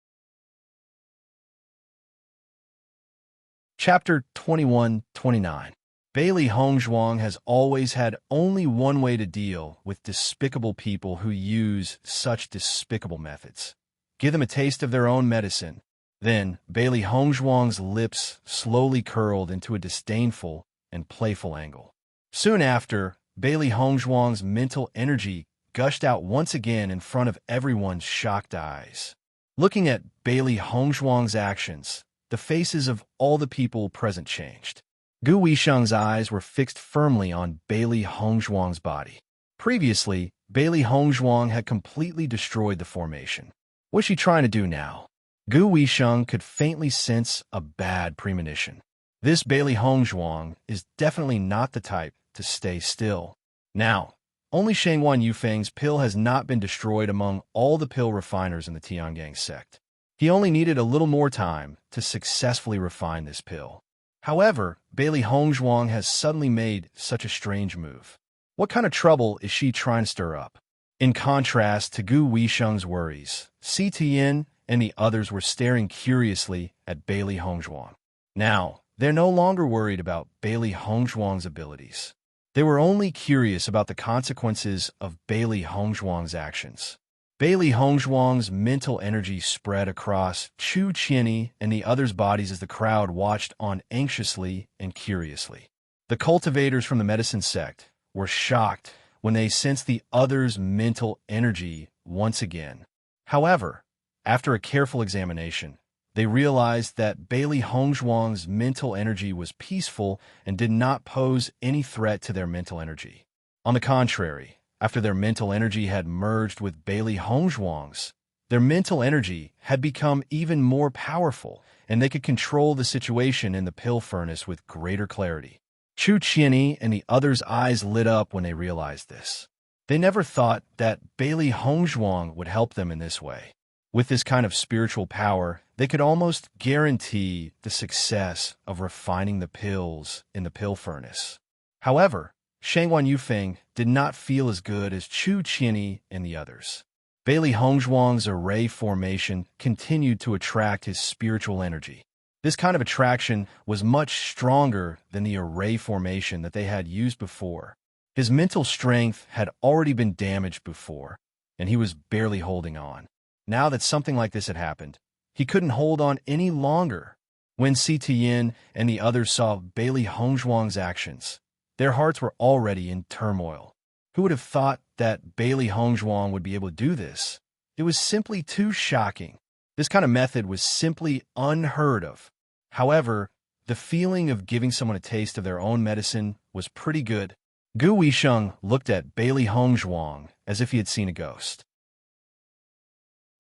Chapter 21-29. Bailey Hongzhuang has always had only one way to deal with despicable people who use such despicable methods. Give them a taste of their own medicine. Then, Bailey Hongzhuang's lips slowly curled into a disdainful and playful angle. Soon after, Bailey Hongzhuang's mental energy gushed out once again in front of everyone's shocked eyes. Looking at Bailey Hongzhuang's actions, the faces of all the people present changed. Gu Weisheng's eyes were fixed firmly on Bailey Hongzhuang's body. Previously, Bailey Hongzhuang had completely destroyed the formation. What was she trying to do now? Gu Weisheng could faintly sense a bad premonition. This Bailey Hongzhuang is definitely not the type to stay still. Now, only Shangguan Yufeng's pill has not been destroyed among all the pill refiners in the Tiangang sect. He only needed a little more time to successfully refine this pill. However, Bailey Hongzhuang has suddenly made such a strange move. What kind of trouble is she trying to stir up? In contrast to Gu Weisheng's worries, Si Tian and the others were staring curiously at Bailey Hongzhuang. Now, they're no longer worried about Bailey Hongzhuang's abilities. They were only curious about the consequences of Bailey Hongzhuang's actions. Bailey Hongzhuang's mental energy spread across Chu Qianyi and the others' bodies as the crowd watched on anxiously and curiously. The cultivators from the medicine sect were shocked when they sensed the others' mental energy once again. However, after a careful examination, they realized that Bailey Hongzhuang's mental energy was peaceful and did not pose any threat to their mental energy. On the contrary, after their mental energy had merged with Bailey Hongzhuang's, their mental energy had become even more powerful, and they could control the situation in the pill furnace with greater clarity. Chu Qianyi and the others' eyes lit up when they realized this. They never thought that Bailey Hongzhuang would help them in this way. With this kind of spiritual power, they could almost guarantee the success of refining the pills in the pill furnace. However, Shangguan Yufeng did not feel as good as Chu Qianyi and the others. Bailey Hongzhuang's array formation continued to attract his spiritual energy. This kind of attraction was much stronger than the array formation that they had used before. His mental strength had already been damaged before, and he was barely holding on. Now that something like this had happened, he couldn't hold on any longer. When Si Tian and the others saw Bailey Hongzhuang's actions, their hearts were already in turmoil. Who would have thought that Bailey Hongzhuang would be able to do this? It was simply too shocking. This kind of method was simply unheard of. However, the feeling of giving someone a taste of their own medicine was pretty good. Gu Weisheng looked at Bailey Hongzhuang as if he had seen a ghost.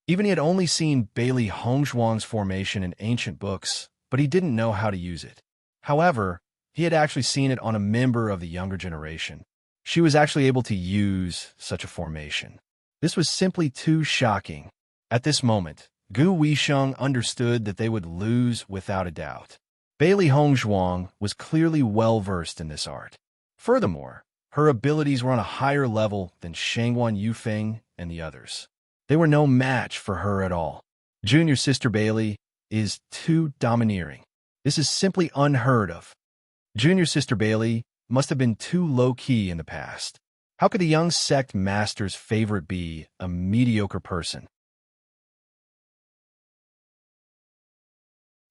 Even he had only seen Bailey Hongzhuang's formation in ancient books, but he didn't know how to use it. However, he had actually seen it on a member of the younger generation. She was actually able to use such a formation. This was simply too shocking. At this moment, Gu Weisheng understood that they would lose without a doubt. Bailey Hongzhuang was clearly well-versed in this art. Furthermore, her abilities were on a higher level than Shangguan Yufeng and the others. They were no match for her at all. Junior sister Bailey is too domineering. This is simply unheard of. Junior sister Bailey must have been too low-key in the past. How could the young sect master's favorite be a mediocre person?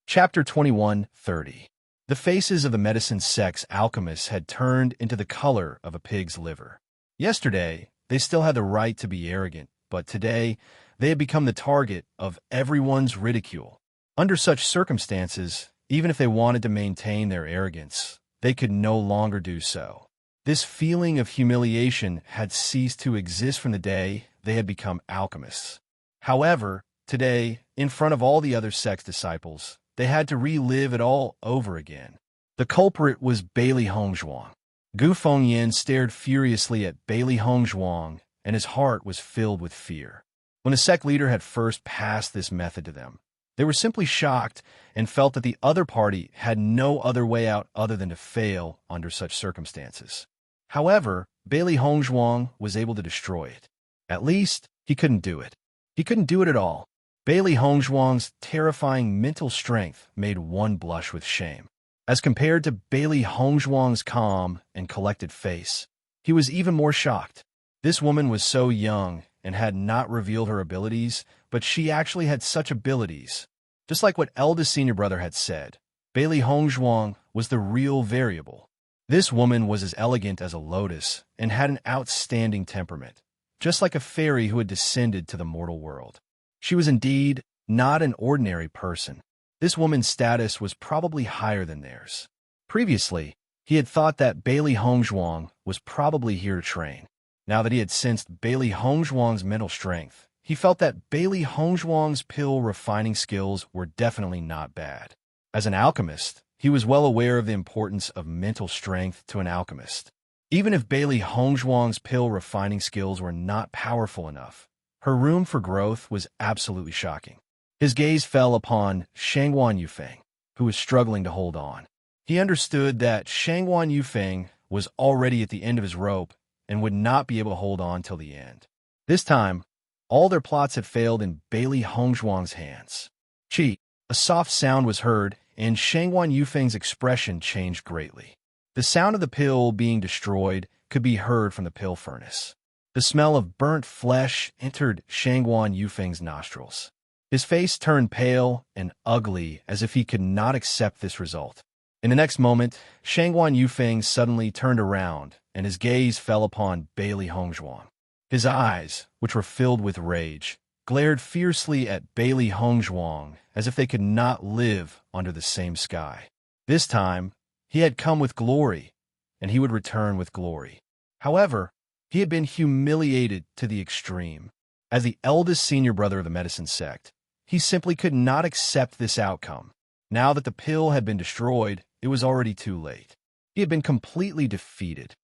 Chapter 21:30. The faces of the medicine sect's alchemists had turned into the color of a pig's liver. Yesterday, they still had the right to be arrogant, but today, they had become the target of everyone's ridicule. Under such circumstances, even if they wanted to maintain their arrogance, they could no longer do so. This feeling of humiliation had ceased to exist from the day they had become alchemists. However, today, in front of all the other sect's disciples, they had to relive it all over again. The culprit was Bailey Hongzhuang. Gu Fengyan stared furiously at Bailey Hongzhuang, and his heart was filled with fear. When the sect leader had first passed this method to them, they were simply shocked and felt that the other party had no other way out other than to fail under such circumstances. However, Bailey Hongzhuang was able to destroy it. At least, he couldn't do it. He couldn't do it at all. Bailey Hongzhuang's terrifying mental strength made one blush with shame. As compared to Bailey Hongzhuang's calm and collected face, he was even more shocked. This woman was so young and had not revealed her abilities, but she actually had such abilities. Just like what eldest senior brother had said, Bailey Hongzhuang was the real variable. This woman was as elegant as a lotus and had an outstanding temperament, just like a fairy who had descended to the mortal world. She was indeed not an ordinary person. This woman's status was probably higher than theirs. Previously, he had thought that Bailey Hongzhuang was probably here to train. Now that he had sensed Bailey Hongzhuang's mental strength, he felt that Bailey Hongzhuang's pill refining skills were definitely not bad. As an alchemist, he was well aware of the importance of mental strength to an alchemist. Even if Bailey Hongzhuang's pill refining skills were not powerful enough, her room for growth was absolutely shocking. His gaze fell upon Shangguan Yufeng, who was struggling to hold on. He understood that Shangguan Yufeng was already at the end of his rope and would not be able to hold on till the end. This time, all their plots had failed in Bailey Hongzhuang's hands. Chi, a soft sound was heard, and Shangguan Yufeng's expression changed greatly. The sound of the pill being destroyed could be heard from the pill furnace. The smell of burnt flesh entered Shangguan Yufeng's nostrils. His face turned pale and ugly as if he could not accept this result. In the next moment, Shangguan Yufeng suddenly turned around, and his gaze fell upon Bailey Hongzhuang. His eyes, which were filled with rage, glared fiercely at Bailey Hongzhuang as if they could not live under the same sky. This time, he had come with glory, and he would return with glory. However, he had been humiliated to the extreme. As the eldest senior brother of the medicine sect, he simply could not accept this outcome. Now that the pill had been destroyed, it was already too late. He had been completely defeated.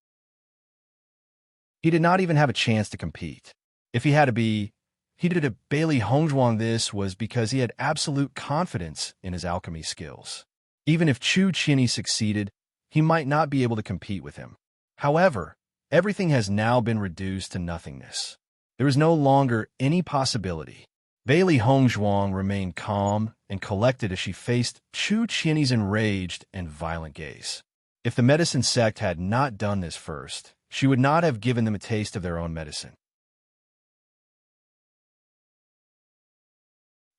He did not even have a chance to compete. If he had to be, he did to Bailey Hongzhuang this was because he had absolute confidence in his alchemy skills. Even if Chu Qinyi succeeded, he might not be able to compete with him. However, everything has now been reduced to nothingness. There is no longer any possibility. Bailey Hongzhuang remained calm and collected as she faced Chu Qianyi's enraged and violent gaze. If the medicine sect had not done this first, she would not have given them a taste of their own medicine.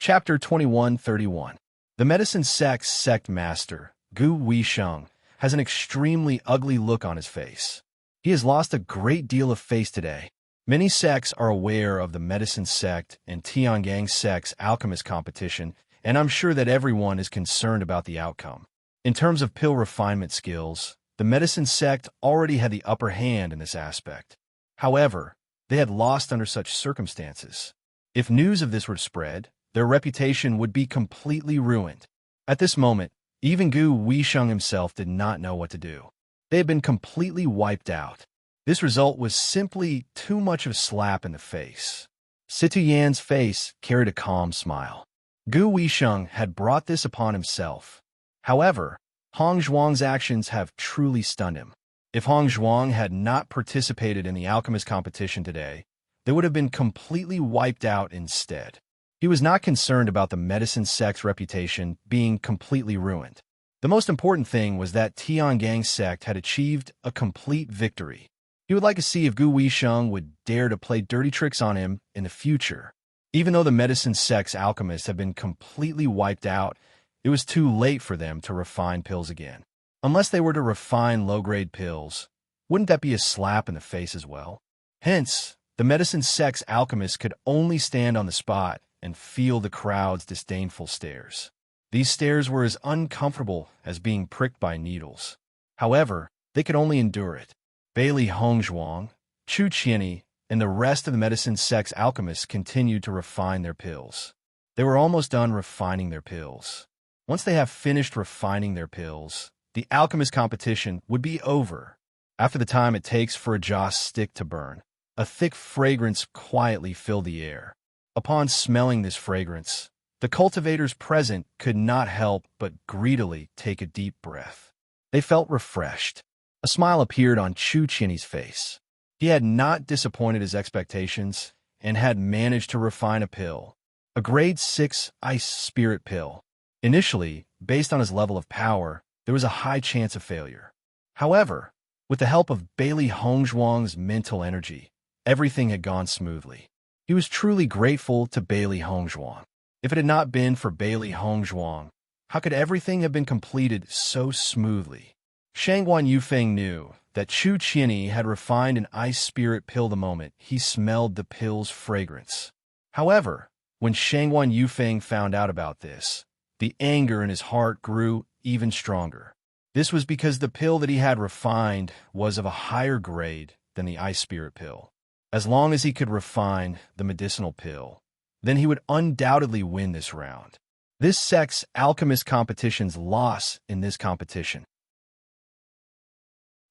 Chapter 2131. The medicine sect's sect master, Gu Weisheng, has an extremely ugly look on his face. He has lost a great deal of face today. Many sects are aware of the medicine sect and Tiangang sect's alchemist competition, and I'm sure that everyone is concerned about the outcome. In terms of pill refinement skills, the medicine sect already had the upper hand in this aspect. However, they had lost under such circumstances. If news of this were to spread, their reputation would be completely ruined. At this moment, even Gu Weisheng himself did not know what to do. They had been completely wiped out. This result was simply too much of a slap in the face. Situ Yan's face carried a calm smile. Gu Weisheng had brought this upon himself. However, Hongzhuang's actions have truly stunned him. If Hongzhuang had not participated in the alchemist competition today, they would have been completely wiped out instead. He was not concerned about the medicine sect's reputation being completely ruined. The most important thing was that Tiangang sect had achieved a complete victory. He would like to see if Gu Weisheng would dare to play dirty tricks on him in the future. Even though the medicine sect's alchemists have been completely wiped out, it was too late for them to refine pills again. Unless they were to refine low-grade pills, wouldn't that be a slap in the face as well? Hence, the medicine sect's alchemists could only stand on the spot and feel the crowd's disdainful stares. These stares were as uncomfortable as being pricked by needles. However, they could only endure it. Bailey Hongzhuang, Chu Qianyi, and the rest of the medicine sect's alchemists continued to refine their pills. They were almost done refining their pills. Once they have finished refining their pills, the alchemist competition would be over. After the time it takes for a joss stick to burn, a thick fragrance quietly filled the air. Upon smelling this fragrance, the cultivators present could not help but greedily take a deep breath. They felt refreshed. A smile appeared on Chu Qianyi's face. He had not disappointed his expectations and had managed to refine a pill, a grade 6 ice spirit pill. Initially, based on his level of power, there was a high chance of failure. However, with the help of Bailey Hongzhuang's mental energy, everything had gone smoothly. He was truly grateful to Bailey Hongzhuang. If it had not been for Bailey Hongzhuang, how could everything have been completed so smoothly? Shangguan Yufeng knew that Chu Qianyi had refined an ice spirit pill the moment he smelled the pill's fragrance. However, when Shangguan Yufeng found out about this, the anger in his heart grew even stronger. This was because the pill that he had refined was of a higher grade than the ice spirit pill. As long as he could refine the medicinal pill, then he would undoubtedly win this round. This sect's alchemist competition's loss in this competition.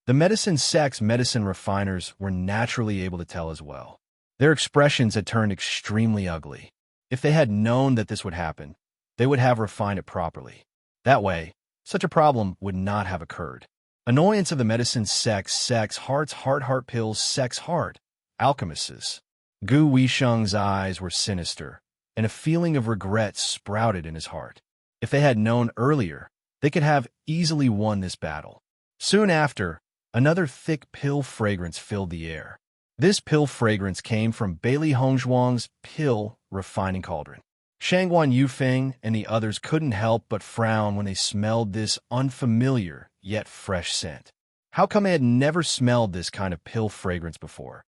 The medicine sect's medicine refiners were naturally able to tell as well. Their expressions had turned extremely ugly. If they had known that this would happen, they would have refined it properly. That way, such a problem would not have occurred. Annoyance of the medicine sect's heart pills sex heart, alchemists. Gu Weisheng's eyes were sinister, and a feeling of regret sprouted in his heart. If they had known earlier, they could have easily won this battle. Soon after, another thick pill fragrance filled the air. This pill fragrance came from Bailey Hongzhuang's pill refining cauldron. Shangguan Yufeng and the others couldn't help but frown when they smelled this unfamiliar yet fresh scent. How come they had never smelled this kind of pill fragrance before?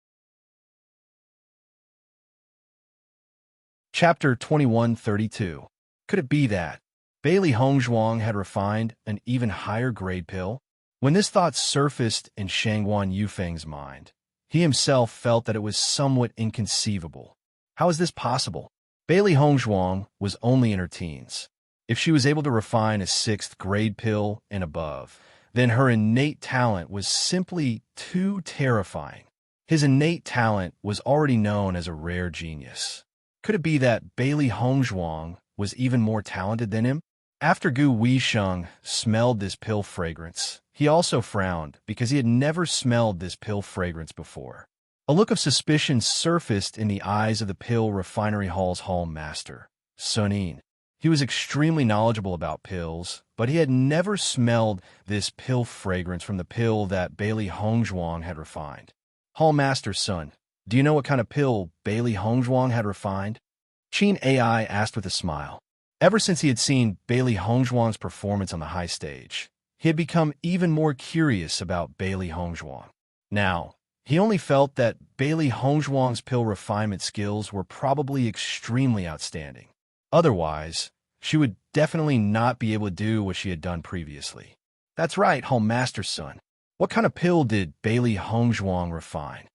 Chapter 2132. Could it be that Bailey Hongzhuang had refined an even higher grade pill? When this thought surfaced in Shangguan Yufeng's mind, he himself felt that it was somewhat inconceivable. How is this possible? Bailey Hongzhuang was only in her teens. If she was able to refine a 6th grade pill and above, then her innate talent was simply too terrifying. His innate talent was already known as a rare genius. Could it be that Bailey Hongzhuang was even more talented than him? After Gu Weisheng smelled this pill fragrance, he also frowned because he had never smelled this pill fragrance before. A look of suspicion surfaced in the eyes of the pill refinery hall's hall master, Sun In. He was extremely knowledgeable about pills, but he had never smelled this pill fragrance from the pill that Bailey Hongzhuang had refined. Hall Master Sun, do you know what kind of pill Bailey Hongzhuang had refined? Qin AI asked with a smile. Ever since he had seen Bailey Hongzhuang's performance on the high stage, he had become even more curious about Bailey Hongzhuang. Now, he only felt that Bailey Hongzhuang's pill refinement skills were probably extremely outstanding. Otherwise, she would definitely not be able to do what she had done previously. That's right, Hall Master Sun. What kind of pill did Bailey Hongzhuang refine?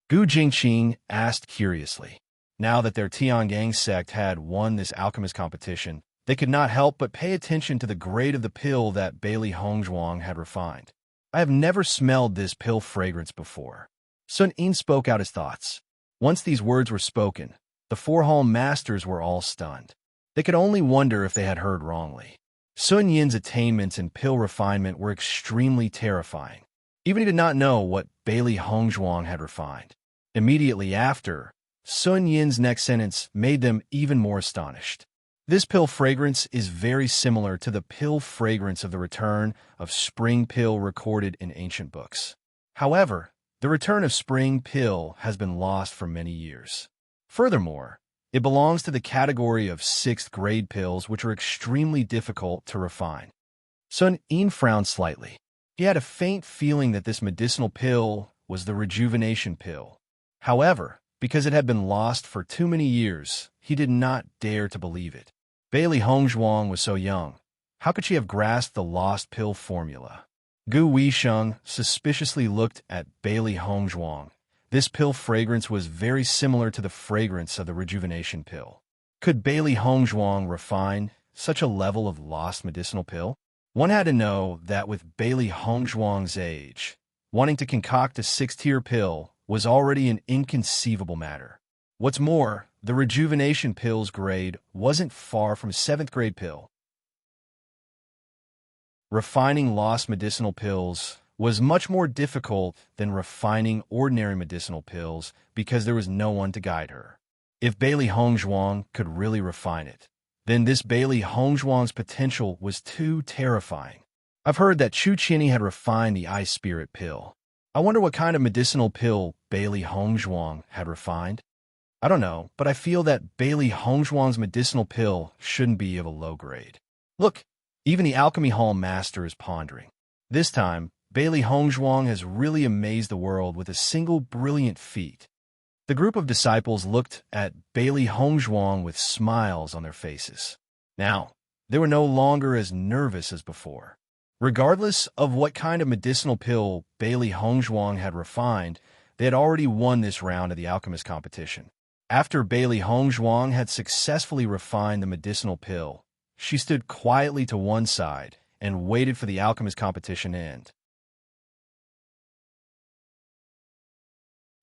Gu Jingqing asked curiously. Now that their Tiangang sect had won this alchemist competition, they could not help but pay attention to the grade of the pill that Bailey Hongzhuang had refined. I have never smelled this pill fragrance before. Sun In spoke out his thoughts. Once these words were spoken, the four hall masters were all stunned. They could only wonder if they had heard wrongly. Sun Yin's attainments in pill refinement were extremely terrifying. Even he did not know what Bailey Hongzhuang had refined. Immediately after, Sun Yin's next sentence made them even more astonished. This pill fragrance is very similar to the pill fragrance of the return of spring pill recorded in ancient books. However, the return of spring pill has been lost for many years. Furthermore, it belongs to the category of 6th grade pills, which are extremely difficult to refine. Sun In frowned slightly. He had a faint feeling that this medicinal pill was the rejuvenation pill. However, because it had been lost for too many years, he did not dare to believe it. Bailey Hongzhuang was so young. How could she have grasped the lost pill formula? Gu Weisheng suspiciously looked at Bailey Hongzhuang. This pill fragrance was very similar to the fragrance of the rejuvenation pill. Could Bailey Hongzhuang refine such a level of lost medicinal pill? One had to know that with Bailey Hongzhuang's age, wanting to concoct a 6th-tier pill was already an inconceivable matter. What's more, the rejuvenation pill's grade wasn't far from a 7th-grade pill. Refining lost medicinal pills was much more difficult than refining ordinary medicinal pills because there was no one to guide her. If Bailey Hongzhuang could really refine it, then this Bailey Hongzhuang's potential was too terrifying. I've heard that Chu Qianni had refined the Ice Spirit pill. I wonder what kind of medicinal pill Bailey Hongzhuang had refined. I don't know, but I feel that Bailey Hongzhuang's medicinal pill shouldn't be of a low grade. Look, even the Alchemy Hall Master is pondering. This time, Bailey Hongzhuang has really amazed the world with a single brilliant feat. The group of disciples looked at Bailey Hongzhuang with smiles on their faces. Now, they were no longer as nervous as before. Regardless of what kind of medicinal pill Bailey Hongzhuang had refined, they had already won this round of the alchemist competition. After Bailey Hongzhuang had successfully refined the medicinal pill, she stood quietly to one side and waited for the alchemist competition to end.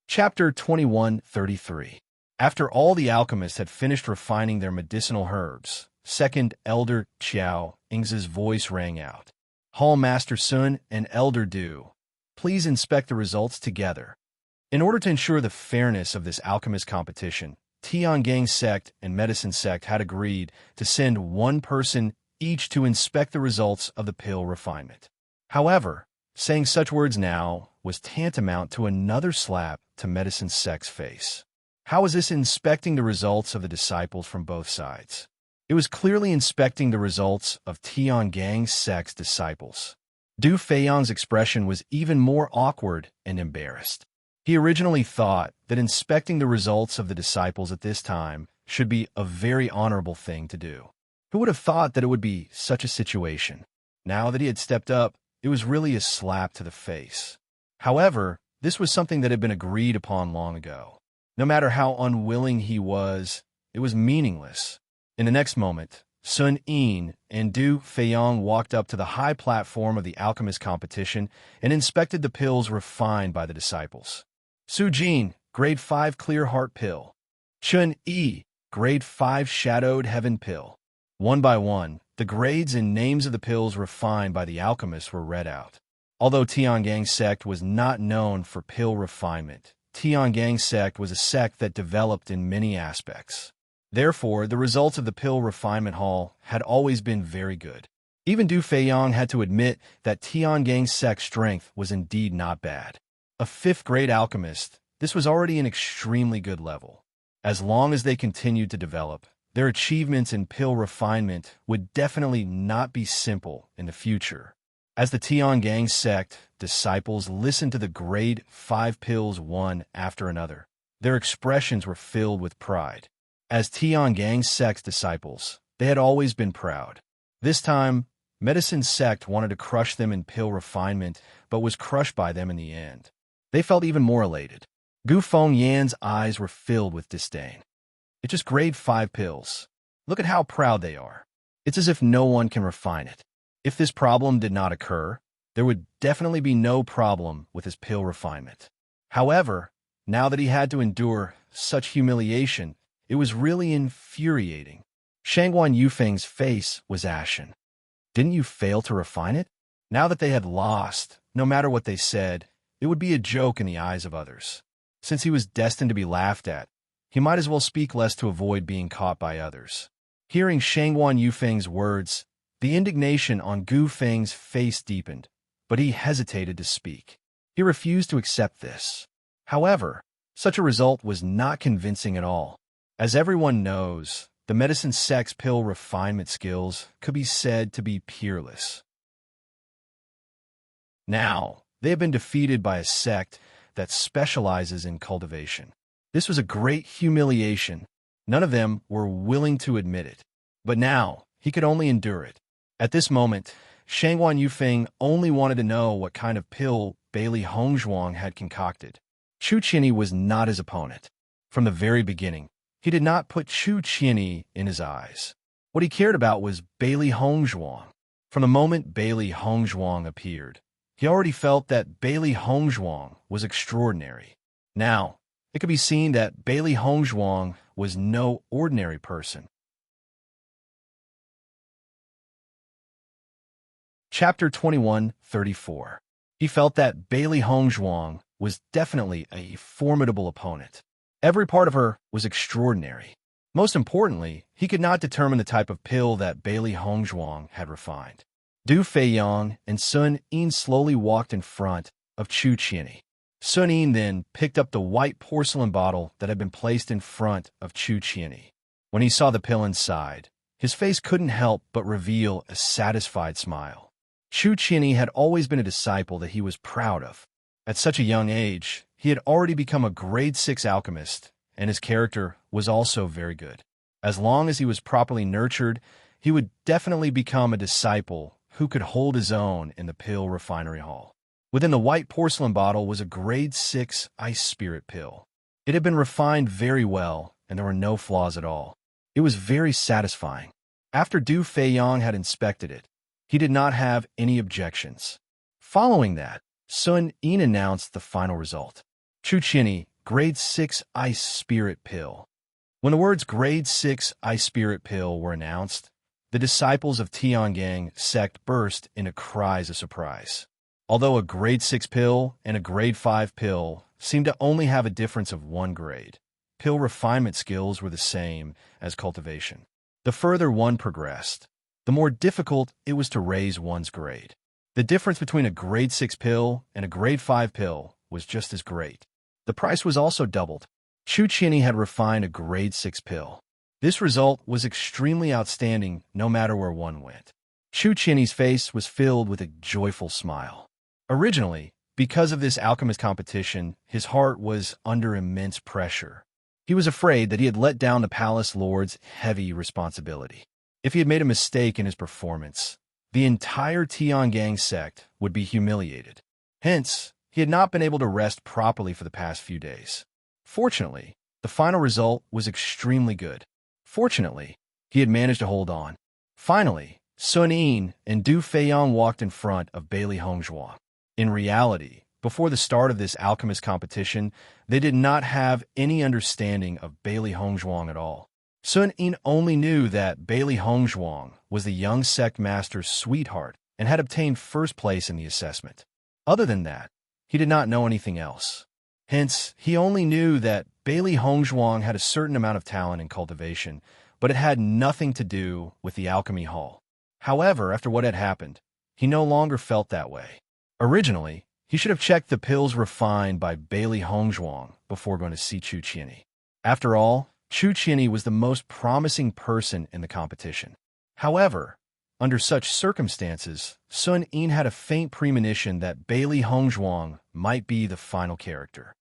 Chapter 21:33. After all the alchemists had finished refining their medicinal herbs, Second Elder Qiao Ing's voice rang out. Hall Master Sun and Elder Du, please inspect the results together. In order to ensure the fairness of this alchemist competition, Tiangang sect and Medicine sect had agreed to send one person each to inspect the results of the pill refinement. However, saying such words now was tantamount to another slap to Medicine sect's face. How was this inspecting the results of the disciples from both sides? It was clearly inspecting the results of Tiangang sect's disciples. Du Feiyang's expression was even more awkward and embarrassed. He originally thought that inspecting the results of the disciples at this time should be a very honorable thing to do. Who would have thought that it would be such a situation? Now that he had stepped up, it was really a slap to the face. However, this was something that had been agreed upon long ago. No matter how unwilling he was, it was meaningless. In the next moment, Sun In and Du Feiyang walked up to the high platform of the alchemist competition and inspected the pills refined by the disciples. Su Jin, Grade 5 Clear Heart Pill. Chun Yi, Grade 5 Shadowed Heaven Pill. One by one, the grades and names of the pills refined by the alchemists were read out. Although Tiangang sect was not known for pill refinement, Tiangang sect was a sect that developed in many aspects. Therefore, the results of the Pill Refinement Hall had always been very good. Even Du Feiyang had to admit that Tiangang's sect's strength was indeed not bad. A fifth-grade alchemist, this was already an extremely good level. As long as they continued to develop, their achievements in pill refinement would definitely not be simple in the future. As the Tiangang sect disciples listened to the grade 5 pills one after another, their expressions were filled with pride. As Tiangang sect's disciples, they had always been proud. This time, Medicine sect wanted to crush them in pill refinement, but was crushed by them in the end. They felt even more elated. Gu Fengyan's eyes were filled with disdain. It's just grade 5 pills. Look at how proud they are. It's as if no one can refine it. If this problem did not occur, there would definitely be no problem with his pill refinement. However, now that he had to endure such humiliation, it was really infuriating. Shangguan Yufeng's face was ashen. Didn't you fail to refine it? Now that they had lost, no matter what they said, it would be a joke in the eyes of others. Since he was destined to be laughed at, he might as well speak less to avoid being caught by others. Hearing Shangguan Yufeng's words, the indignation on Gu Feng's face deepened, but he hesitated to speak. He refused to accept this. However, such a result was not convincing at all. As everyone knows, the medicine sect's pill refinement skills could be said to be peerless. Now, they have been defeated by a sect that specializes in cultivation. This was a great humiliation. None of them were willing to admit it. But now, he could only endure it. At this moment, Shangguan Yufeng only wanted to know what kind of pill Bailey Hongzhuang had concocted. Chu Qianyi was not his opponent. From the very beginning, he did not put Chu Qianyi in his eyes. What he cared about was Bailey Hongzhuang. From the moment Bailey Hongzhuang appeared, he already felt that Bailey Hongzhuang was extraordinary. Now, it could be seen that Bailey Hongzhuang was no ordinary person. Chapter 21:34. He felt that Bailey Hongzhuang was definitely a formidable opponent. Every part of her was extraordinary. Most importantly, he could not determine the type of pill that Bailey Hongzhuang had refined. Du Feiyang and Sun Yin slowly walked in front of Chu Qianyi. Sun Yin then picked up the white porcelain bottle that had been placed in front of Chu Qianyi. When he saw the pill inside, his face couldn't help but reveal a satisfied smile. Chu Qianyi had always been a disciple that he was proud of. At such a young age, he had already become a grade 6 alchemist, and his character was also very good. As long as he was properly nurtured, he would definitely become a disciple who could hold his own in the pill refinery hall. Within the white porcelain bottle was a grade 6 ice spirit pill. It had been refined very well, and there were no flaws at all. It was very satisfying. After Du Feiyang had inspected it, he did not have any objections. Following that, Sun Yin announced the final result. Chu Qianyi, grade 6 ice spirit pill. When the words grade 6 ice spirit pill were announced, the disciples of Tiangang sect burst into cries of surprise. Although a grade 6 pill and a grade 5 pill seemed to only have a difference of 1 grade, pill refinement skills were the same as cultivation. The further one progressed, the more difficult it was to raise one's grade. The difference between a grade 6 pill and a grade 5 pill was just as great. The price was also doubled. Chu Qianyi had refined a grade 6 pill. This result was extremely outstanding no matter where one went. Chu Qianyi's face was filled with a joyful smile. Originally, because of this alchemist competition, his heart was under immense pressure. He was afraid that he had let down the palace lord's heavy responsibility. If he had made a mistake in his performance, the entire Tiangang sect would be humiliated. Hence, he had not been able to rest properly for the past few days. Fortunately, the final result was extremely good. Fortunately, he had managed to hold on. Finally, Sun Yin and Du Feiyang walked in front of Bailey Hongzhuang. In reality, before the start of this alchemist competition, they did not have any understanding of Bailey Hongzhuang at all. Sun Yin only knew that Bailey Hongzhuang was the young sect master's sweetheart and had obtained first place in the assessment. Other than that, he did not know anything else. Hence, he only knew that Bailey Hongzhuang had a certain amount of talent in cultivation, but it had nothing to do with the alchemy hall. However, after what had happened, he no longer felt that way. Originally, he should have checked the pills refined by Bailey Hongzhuang before going to see Chu Qianyi. After all, Chu Qianyi was the most promising person in the competition. However, under such circumstances, Sun Yin had a faint premonition that Bailey Hongzhuang might be the final character.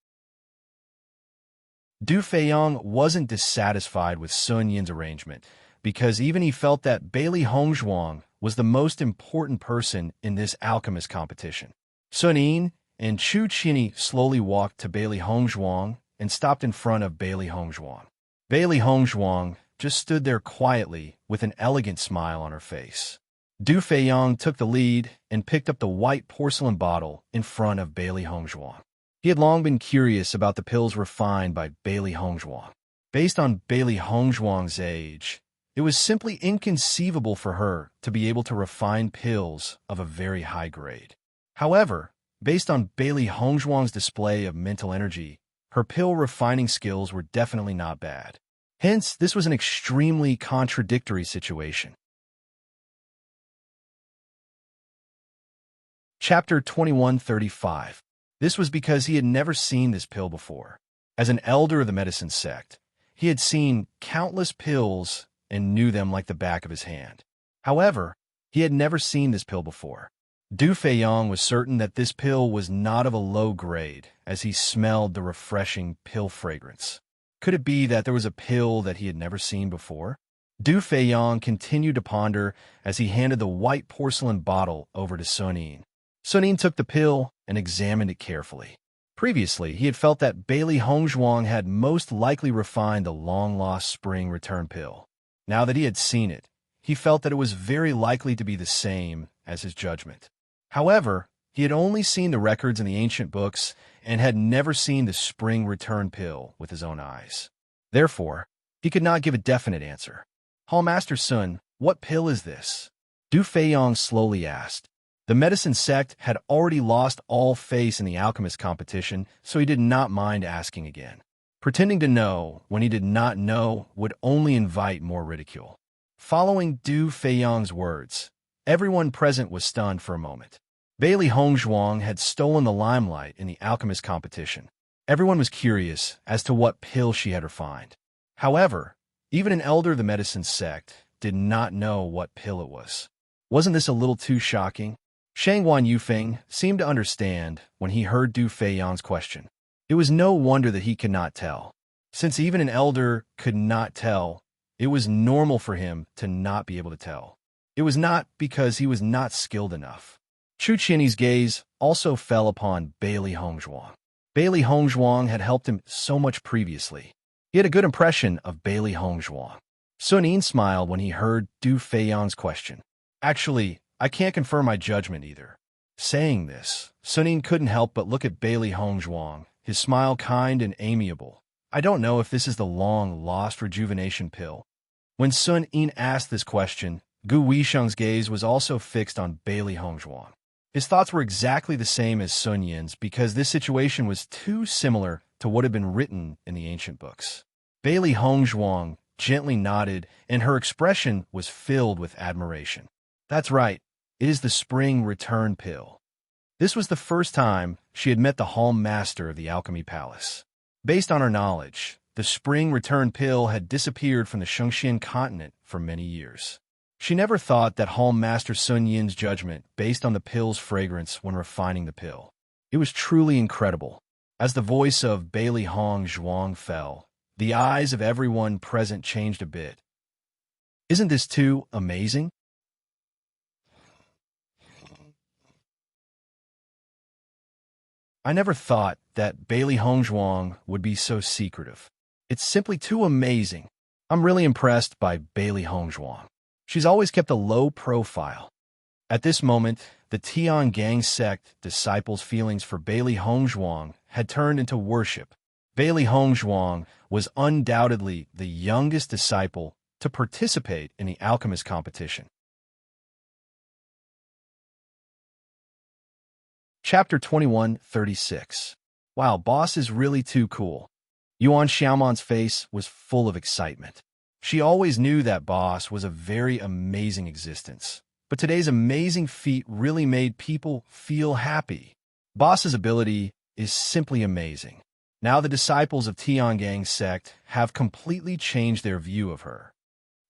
Du Feiyang wasn't dissatisfied with Sun Yin's arrangement, because even he felt that Bailey Hongzhuang was the most important person in this alchemist competition. Sun Yin and Chu Qianyi slowly walked to Bailey Hongzhuang and stopped in front of Bailey Hongzhuang. Bailey Hongzhuang just stood there quietly with an elegant smile on her face. Du Feiyang took the lead and picked up the white porcelain bottle in front of Bailey Hongzhuang. He had long been curious about the pills refined by Bailey Hongzhuang. Based on Bailey Hongzhuang's age, it was simply inconceivable for her to be able to refine pills of a very high grade. However, based on Bailey Hongzhuang's display of mental energy, her pill refining skills were definitely not bad. Hence, this was an extremely contradictory situation. Chapter 2135. This was because he had never seen this pill before. As an elder of the medicine sect, he had seen countless pills and knew them like the back of his hand. However, he had never seen this pill before. Du Feiyang was certain that this pill was not of a low grade, as he smelled the refreshing pill fragrance. Could it be that there was a pill that he had never seen before? Du Feiyang continued to ponder as he handed the white porcelain bottle over to Sun Yin. Sun Yin took the pill and examined it carefully. Previously, he had felt that Bailey Hongzhuang had most likely refined the long-lost spring return pill. Now that he had seen it, he felt that it was very likely to be the same as his judgment. However, he had only seen the records in the ancient books and had never seen the spring return pill with his own eyes. Therefore, he could not give a definite answer. Hallmaster Sun, what pill is this? Du Feiyang slowly asked. The medicine sect had already lost all faith in the alchemist competition, so he did not mind asking again. Pretending to know when he did not know would only invite more ridicule. Following Du Feiyang's words, everyone present was stunned for a moment. Bailey Hongzhuang had stolen the limelight in the alchemist competition. Everyone was curious as to what pill she had refined. However, even an elder of the medicine sect did not know what pill it was. Wasn't this a little too shocking? Shangguan Yufeng seemed to understand when he heard Du Feiyang's question. It was no wonder that he could not tell. Since even an elder could not tell, it was normal for him to not be able to tell. It was not because he was not skilled enough. Chu Qianyi's gaze also fell upon Bailey Hongzhuang. Bailey Hongzhuang had helped him so much previously. He had a good impression of Bailey Hongzhuang. Sun Yin smiled when he heard Du Feiyang's question. Actually, I can't confirm my judgment either. Saying this, Sun Yin couldn't help but look at Bailey Hongzhuang, his smile kind and amiable. I don't know if this is the long-lost rejuvenation pill. When Sun Yin asked this question, Gu Weisheng's gaze was also fixed on Bailey Hongzhuang. His thoughts were exactly the same as Sun Yin's because this situation was too similar to what had been written in the ancient books. Bailey Hongzhuang gently nodded, and her expression was filled with admiration. That's right, it is the spring return pill. This was the first time she had met the Hall Master of the Alchemy Palace. Based on her knowledge, the spring return pill had disappeared from the Shengxian continent for many years. She never thought that Hall Master Sun Yin's judgment based on the pill's fragrance when refining the pill. It was truly incredible. As the voice of Bailey Hongzhuang fell, the eyes of everyone present changed a bit. Isn't this too amazing? I never thought that Bailey Hongzhuang would be so secretive. It's simply too amazing. I'm really impressed by Bailey Hongzhuang. She's always kept a low profile. At this moment, the Tian Gang sect disciples' feelings for Bailey Hongzhuang had turned into worship. Bailey Hongzhuang was undoubtedly the youngest disciple to participate in the alchemist competition. Chapter 2136. Wow, boss is really too cool. Yuan Xiaoman's face was full of excitement. She always knew that boss was a very amazing existence. But today's amazing feat really made people feel happy. Boss's ability is simply amazing. Now the disciples of Tiangang's sect have completely changed their view of her.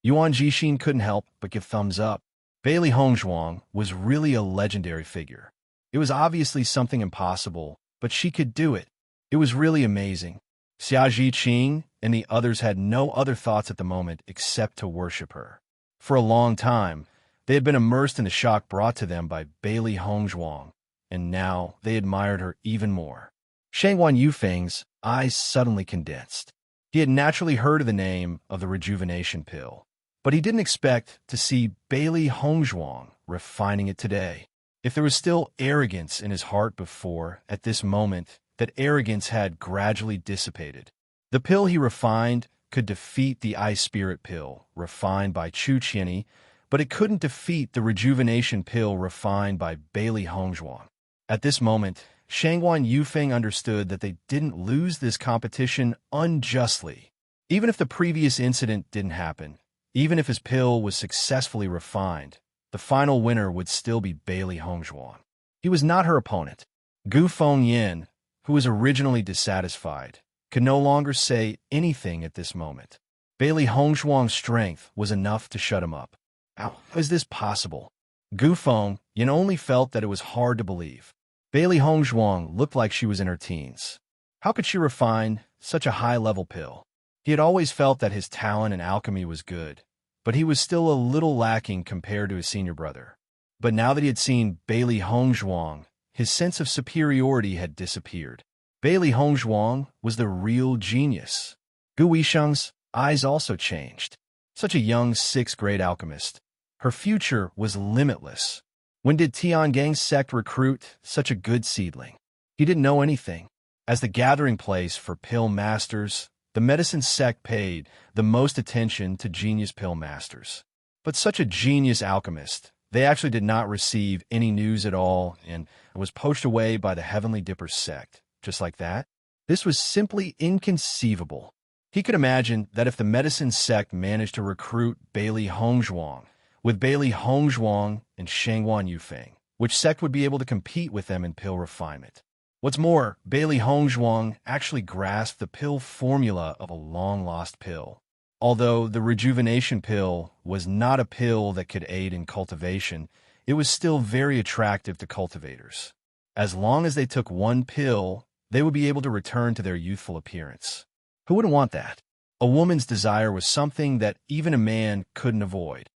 Yuan Jixin couldn't help but give thumbs up. Bailey Hongzhuang was really a legendary figure. It was obviously something impossible, but she could do it. It was really amazing. Xia Zhiqing and the others had no other thoughts at the moment except to worship her. For a long time, they had been immersed in the shock brought to them by Bailey Hongzhuang, and now they admired her even more. Shangguan Yufeng's eyes suddenly condensed. He had naturally heard of the name of the rejuvenation pill, but he didn't expect to see Bailey Hongzhuang refining it today. If there was still arrogance in his heart before, at this moment, that arrogance had gradually dissipated. The pill he refined could defeat the ice spirit pill refined by Chu Qianyi, but it couldn't defeat the rejuvenation pill refined by Bailey Hongzhuang. At this moment, Shangguan Yufeng understood that they didn't lose this competition unjustly. Even if the previous incident didn't happen, even if his pill was successfully refined, the final winner would still be Bailey Hongzhuang. He was not her opponent. Gu Fengyan, who was originally dissatisfied, could no longer say anything at this moment. Bailey Hongzhuang's strength was enough to shut him up. How is this possible? Gu Fengyan only felt that it was hard to believe. Bailey Hongzhuang looked like she was in her teens. How could she refine such a high-level pill? He had always felt that his talent in alchemy was good, but he was still a little lacking compared to his senior brother. But now that he had seen Bailey Hongzhuang, his sense of superiority had disappeared. Bailey Hongzhuang was the real genius. Gu Weisheng's eyes also changed. Such a young sixth-grade alchemist. Her future was limitless. When did Tiangang's sect recruit such a good seedling? He didn't know anything. As the gathering place for pill masters, the medicine sect paid the most attention to genius pill masters. But such a genius alchemist, they actually did not receive any news at all and was poached away by the Heavenly Dipper sect, just like that. This was simply inconceivable. He could imagine that if the medicine sect managed to recruit Bailey Hongzhuang, with Bailey Hongzhuang and Shangguan Yufeng, which sect would be able to compete with them in pill refinement? What's more, Bailey Hongzhuang actually grasped the pill formula of a long-lost pill. Although the rejuvenation pill was not a pill that could aid in cultivation, it was still very attractive to cultivators. As long as they took one pill, they would be able to return to their youthful appearance. Who wouldn't want that? A woman's desire was something that even a man couldn't avoid.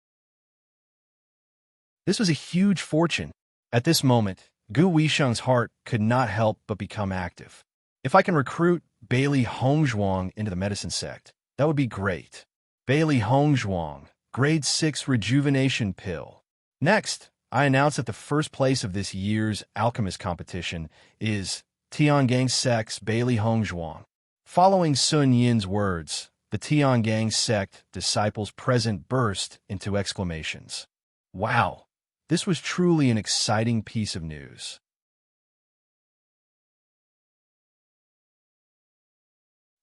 This was a huge fortune. At this moment, Gu Weisheng's heart could not help but become active. If I can recruit Bailey Hongzhuang into the medicine sect, that would be great. Bailey Hongzhuang, grade 6 rejuvenation pill. Next, I announce that the first place of this year's alchemist competition is Tiangang sect's Bailey Hongzhuang. Following Sun Yin's words, the Tiangang sect disciples present burst into exclamations. Wow! This was truly an exciting piece of news.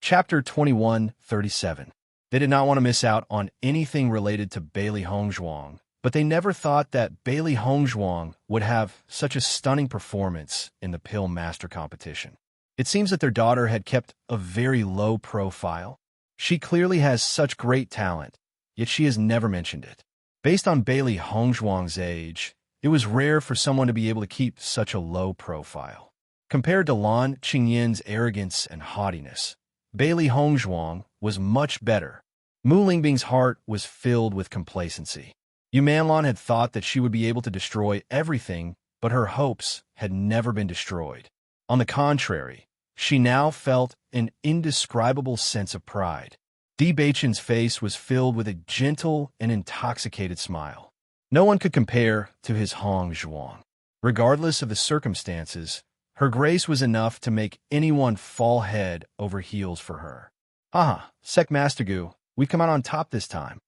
Chapter 21:37. They did not want to miss out on anything related to Bailey Hongzhuang, but they never thought that Bailey Hongzhuang would have such a stunning performance in the Pill Master competition. It seems that their daughter had kept a very low profile. She clearly has such great talent, yet she has never mentioned it. Based on Bailey Hongzhuang's age, it was rare for someone to be able to keep such a low profile. Compared to Lan Qingyin's arrogance and haughtiness, Bailey Hongzhuang was much better. Mu Lingbing's heart was filled with complacency. Yu Manlan had thought that she would be able to destroy everything, but her hopes had never been destroyed. On the contrary, she now felt an indescribable sense of pride. Di Beichen's face was filled with a gentle and intoxicated smile. No one could compare to his Hongzhuang. Regardless of the circumstances, her grace was enough to make anyone fall head over heels for her. Haha, Sect Master Gu, we come out on top this time.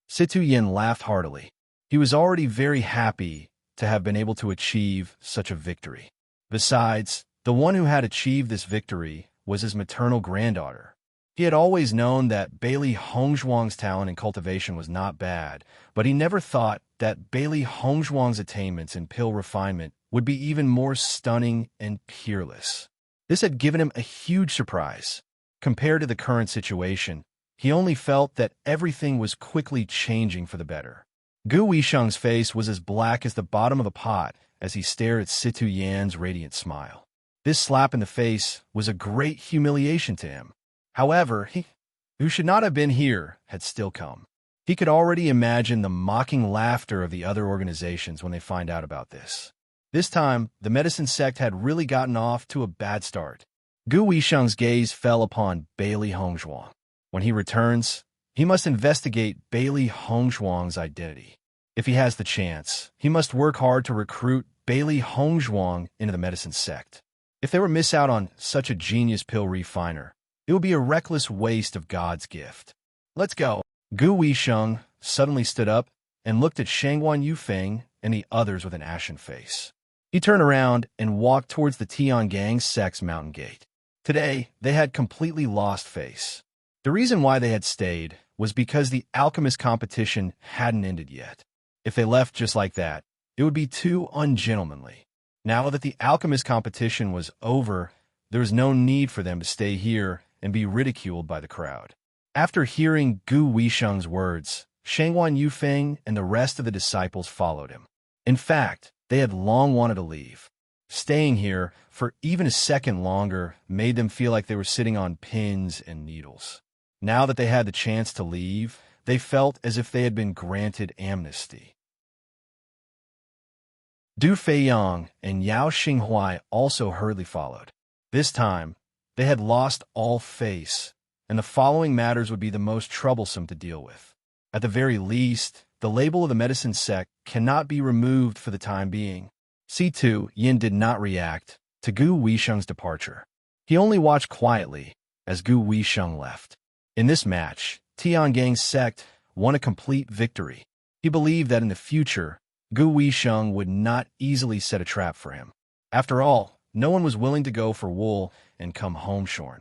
Situ Yin laughed heartily. He was already very happy to have been able to achieve such a victory. Besides, The one who had achieved this victory was his maternal granddaughter. He had always known that Bailey Hongzhuang's talent in cultivation was not bad, but he never thought that Bailey Hongzhuang's attainments in pill refinement would be even more stunning and peerless. This had given him a huge surprise. Compared to the current situation, he only felt that everything was quickly changing for the better. Gu Weisheng's face was as black as the bottom of a pot as he stared at Situ Yan's radiant smile. This slap in the face was a great humiliation to him. However, he, who should not have been here, had still come. He could already imagine the mocking laughter of the other organizations when they find out about this. This time, the medicine sect had really gotten off to a bad start. Gu Weisheng's gaze fell upon Bailey Hongzhuang. When he returns, he must investigate Bailey Hongzhuang's identity. If he has the chance, he must work hard to recruit Bailey Hongzhuang into the medicine sect. If they were miss out on such a genius pill refiner, it would be a reckless waste of God's gift. Let's go. Gu Weisheng suddenly stood up and looked at Shangguan Yufeng and the others with an ashen face. He turned around and walked towards the Tiangang sect's mountain gate. Today, they had completely lost face. The reason why they had stayed was because the alchemist competition hadn't ended yet. If they left just like that, it would be too ungentlemanly. Now that the alchemist competition was over, there was no need for them to stay here and be ridiculed by the crowd. After hearing Gu Weisheng's words, Shangguan Yufeng and the rest of the disciples followed him. In fact, they had long wanted to leave. Staying here for even a second longer made them feel like they were sitting on pins and needles. Now that they had the chance to leave, they felt as if they had been granted amnesty. Du Feiyang and Yao Xinghuai also hurriedly followed. This time, they had lost all face, and the following matters would be the most troublesome to deal with. At the very least, the label of the medicine sect cannot be removed for the time being. Situ Yin did not react to Gu Weisheng's departure. He only watched quietly as Gu Weisheng left. In this match, Tiangang's sect won a complete victory. He believed that in the future, Gu Weisheng would not easily set a trap for him. After all, no one was willing to go for wool and come home shorn.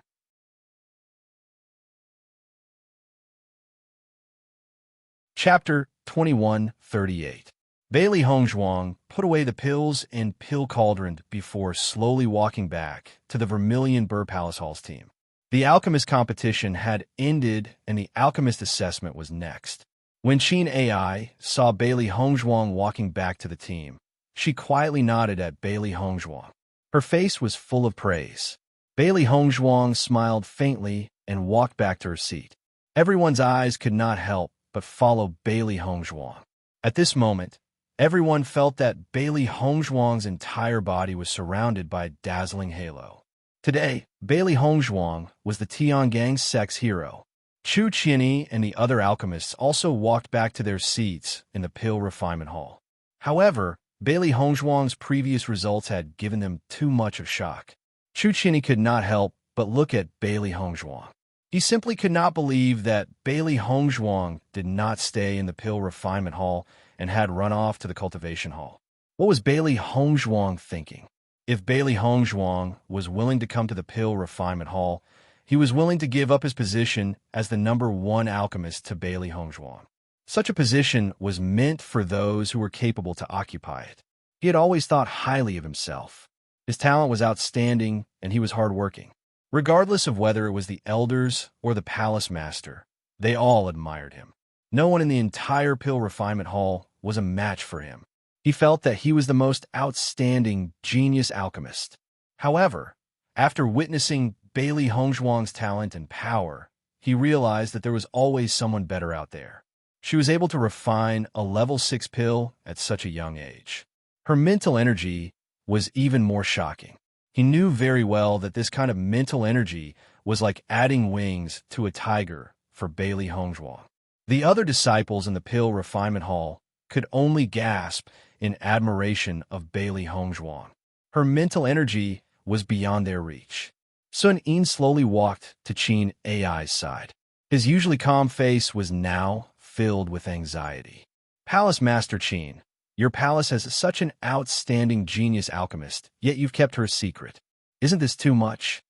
Chapter 2138. Bailey Hongzhuang put away the pills and pill cauldron before slowly walking back to the Vermilion Burr Palace Hall's team. The alchemist competition had ended and the alchemist assessment was next. When Qin AI saw Bailey Hongzhuang walking back to the team, she quietly nodded at Bailey Hongzhuang. Her face was full of praise. Bailey Hongzhuang smiled faintly and walked back to her seat. Everyone's eyes could not help but follow Bailey Hongzhuang. At this moment, everyone felt that Bailey Hongzhuang's entire body was surrounded by a dazzling halo. Today, Bailey Hongzhuang was the Tiangang sect's hero. Chu Qianyi and the other alchemists also walked back to their seats in the pill refinement hall. However, Bailey Hongzhuang's previous results had given them too much of shock. Chu Qianyi could not help but look at Bailey Hongzhuang. He simply could not believe that Bailey Hongzhuang did not stay in the pill refinement hall and had run off to the cultivation hall. What was Bailey Hongzhuang thinking? If Bailey Hongzhuang was willing to come to the pill refinement hall, he was willing to give up his position as the #1 alchemist to Bailey Hongzhuang. Such a position was meant for those who were capable to occupy it. He had always thought highly of himself. His talent was outstanding, and he was hardworking. Regardless of whether it was the elders or the palace master, they all admired him. No one in the entire pill refinement hall was a match for him. He felt that he was the most outstanding genius alchemist. However, after witnessing Bailey Hongzhuang's talent and power, he realized that there was always someone better out there. She was able to refine a level 6 pill at such a young age. Her mental energy was even more shocking. He knew very well that this kind of mental energy was like adding wings to a tiger for Bailey Hongzhuang. The other disciples in the pill refinement hall could only gasp in admiration of Bailey Hongzhuang. Her mental energy was beyond their reach. Sun Yin slowly walked to Qin AI's side. His usually calm face was now filled with anxiety. Palace Master Qin, your palace has such an outstanding genius alchemist, yet you've kept her a secret. Isn't this too much?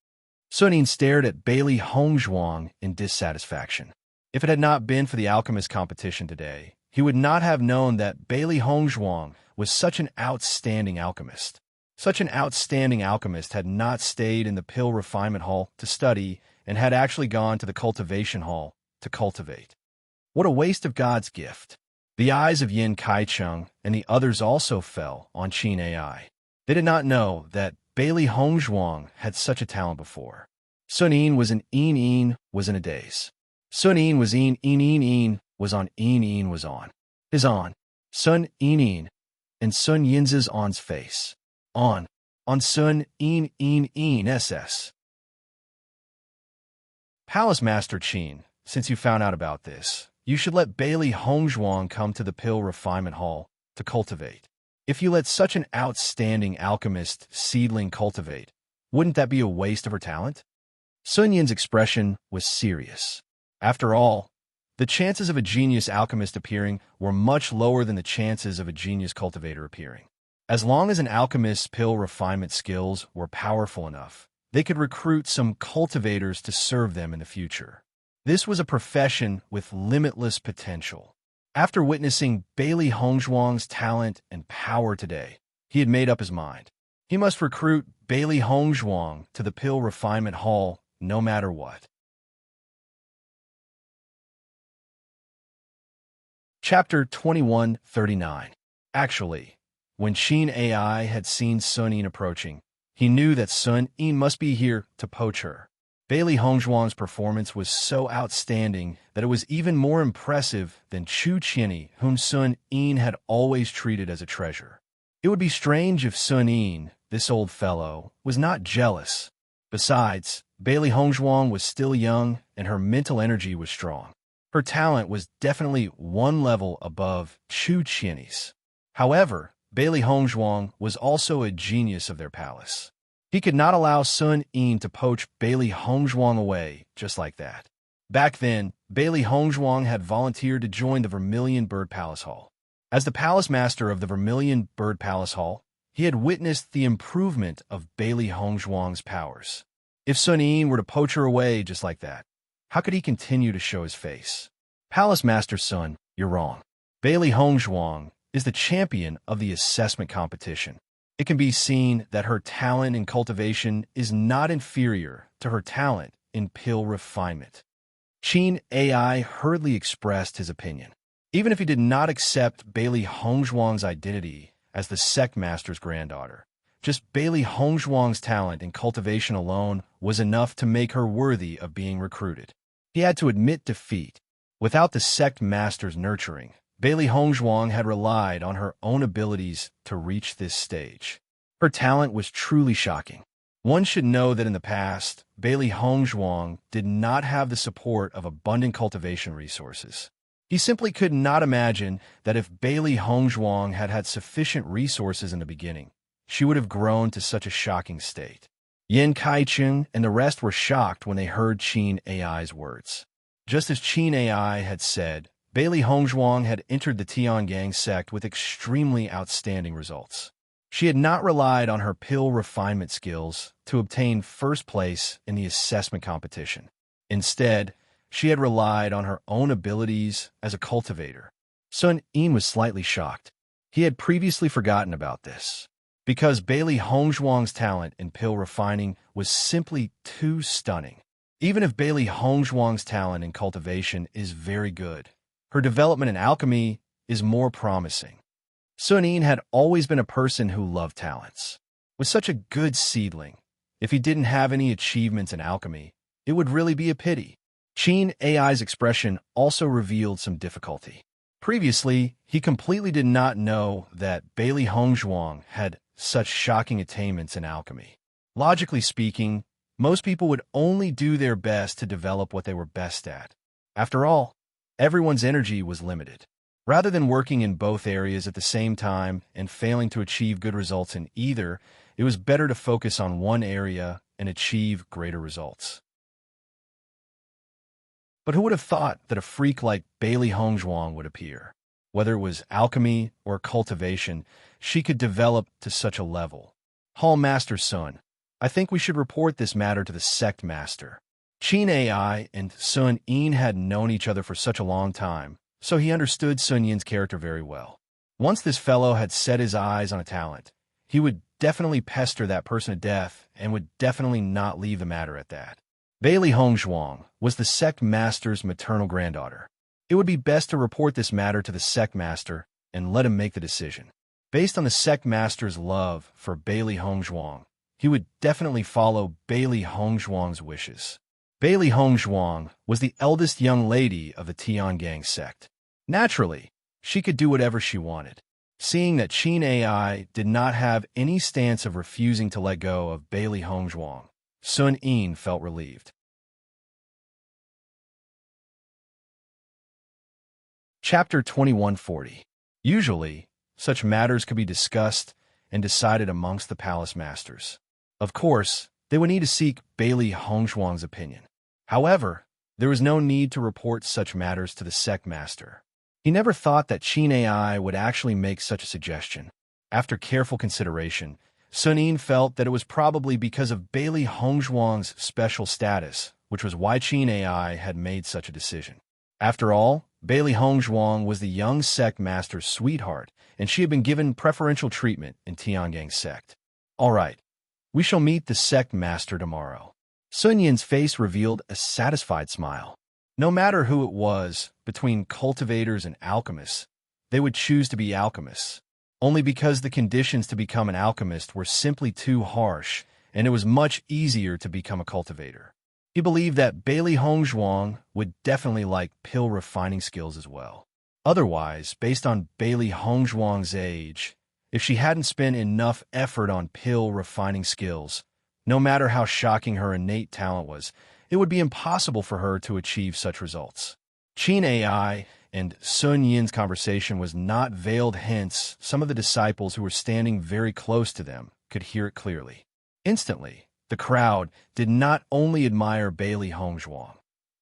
Sun Yin stared at Bailey Hongzhuang in dissatisfaction. If it had not been for the alchemist competition today, he would not have known that Bailey Hongzhuang was such an outstanding alchemist. Such an outstanding alchemist had not stayed in the pill refinement hall to study and had actually gone to the cultivation hall to cultivate. What a waste of God's gift. The eyes of Yin Kaicheng and the others also fell on Qin AI. They did not know that Bailey Hongzhuang had such a talent before. Sun Yin was an Yin was in a daze. Sun Yin was Yin was on Yin was on. His on. Sun Yin and Sun Yin's on's face. On Sun Yin SS. Palace Master Qin, since you found out about this, you should let Bailey Hongzhuang come to the pill refinement hall to cultivate. If you let such an outstanding alchemist seedling cultivate, wouldn't that be a waste of her talent? Sun Yin's expression was serious. After all, the chances of a genius alchemist appearing were much lower than the chances of a genius cultivator appearing. As long as an alchemist's pill refinement skills were powerful enough, they could recruit some cultivators to serve them in the future. This was a profession with limitless potential. After witnessing Bailey Hongzhuang's talent and power today, he had made up his mind. He must recruit Bailey Hongzhuang to the pill refinement hall no matter what. Chapter 2139. Actually, when Qin AI had seen Sun Yin approaching, he knew that Sun Yin must be here to poach her. Bailey Hongzhuang's performance was so outstanding that it was even more impressive than Chu Qianyi, whom Sun Yin had always treated as a treasure. It would be strange if Sun Yin, this old fellow, was not jealous. Besides, Bailey Hongzhuang was still young and her mental energy was strong. Her talent was definitely one level above Chu Qianyi's. However, Bailey Hongzhuang was also a genius of their palace. He could not allow Sun Yin to poach Bailey Hongzhuang away just like that. Back then, Bailey Hongzhuang had volunteered to join the Vermilion Bird Palace Hall. As the palace master of the Vermilion Bird Palace Hall, he had witnessed the improvement of Bailey Hongzhuang's powers. If Sun Yin were to poach her away just like that, how could he continue to show his face? Palace Master Sun, you're wrong. Bailey Hongzhuang is the champion of the assessment competition. It can be seen that her talent in cultivation is not inferior to her talent in pill refinement. Qin AI hurriedly expressed his opinion. Even if he did not accept Bailey Hongzhuang's identity as the sect master's granddaughter, just Bailey Hongzhuang's talent in cultivation alone was enough to make her worthy of being recruited. He had to admit defeat. Without the sect master's nurturing, Bailey Hongzhuang had relied on her own abilities to reach this stage. Her talent was truly shocking. One should know that in the past, Bailey Hongzhuang did not have the support of abundant cultivation resources. He simply could not imagine that if Bailey Hongzhuang had had sufficient resources in the beginning, she would have grown to such a shocking state. Yin Kaicheng and the rest were shocked when they heard Qin AI's words. Just as Qin AI had said, Bailey Hongzhuang had entered the Tiangang sect with extremely outstanding results. She had not relied on her pill refinement skills to obtain first place in the assessment competition. Instead, she had relied on her own abilities as a cultivator. Sun Yin was slightly shocked. He had previously forgotten about this. Because Bailey Hongzhuang's talent in pill refining was simply too stunning. Even if Bailey Hongzhuang's talent in cultivation is very good, her development in alchemy is more promising. Sun Yin had always been a person who loved talents. With such a good seedling, if he didn't have any achievements in alchemy, it would really be a pity. Qin AI's expression also revealed some difficulty. Previously, he completely did not know that Bailey Hongzhuang had such shocking attainments in alchemy. Logically speaking, most people would only do their best to develop what they were best at. After all, everyone's energy was limited. Rather than working in both areas at the same time and failing to achieve good results in either, it was better to focus on one area and achieve greater results. But who would have thought that a freak like Bailey Hongzhuang would appear? Whether it was alchemy or cultivation, she could develop to such a level. Hall Master Sun, I think we should report this matter to the sect master. Qin Ai and Sun Yin had known each other for such a long time, so he understood Sun Yin's character very well. Once this fellow had set his eyes on a talent, he would definitely pester that person to death and would definitely not leave the matter at that. Bailey Hongzhuang was the sect master's maternal granddaughter. It would be best to report this matter to the sect master and let him make the decision. Based on the sect master's love for Bailey Hongzhuang, he would definitely follow Bailey Hongzhuang's wishes. Bailey Hongzhuang was the eldest young lady of the Tiangang sect. Naturally, she could do whatever she wanted. Seeing that Qin Ai did not have any stance of refusing to let go of Bailey Hongzhuang, Sun Yin felt relieved. Chapter 2140. Usually, such matters could be discussed and decided amongst the palace masters. Of course, they would need to seek Bailey Hongzhuang's opinion. However, there was no need to report such matters to the sect master. He never thought that Qin Ai would actually make such a suggestion. After careful consideration, Sun Yin felt that it was probably because of Bailey Hongzhuang's special status, which was why Qin Ai had made such a decision. After all, Bailey Hongzhuang was the young sect master's sweetheart, and she had been given preferential treatment in Tiangang sect. All right, we shall meet the sect master tomorrow. Sun Yin's face revealed a satisfied smile. No matter who it was, between cultivators and alchemists, they would choose to be alchemists, only because the conditions to become an alchemist were simply too harsh, and it was much easier to become a cultivator. He believed that Bailey Hongzhuang would definitely like pill refining skills as well. Otherwise, based on Bailey Hongzhuang's age, if she hadn't spent enough effort on pill refining skills, no matter how shocking her innate talent was, it would be impossible for her to achieve such results. Qin Ai and Sun Yin's conversation was not veiled, hence some of the disciples who were standing very close to them could hear it clearly. Instantly, the crowd did not only admire Bailey Hongzhuang,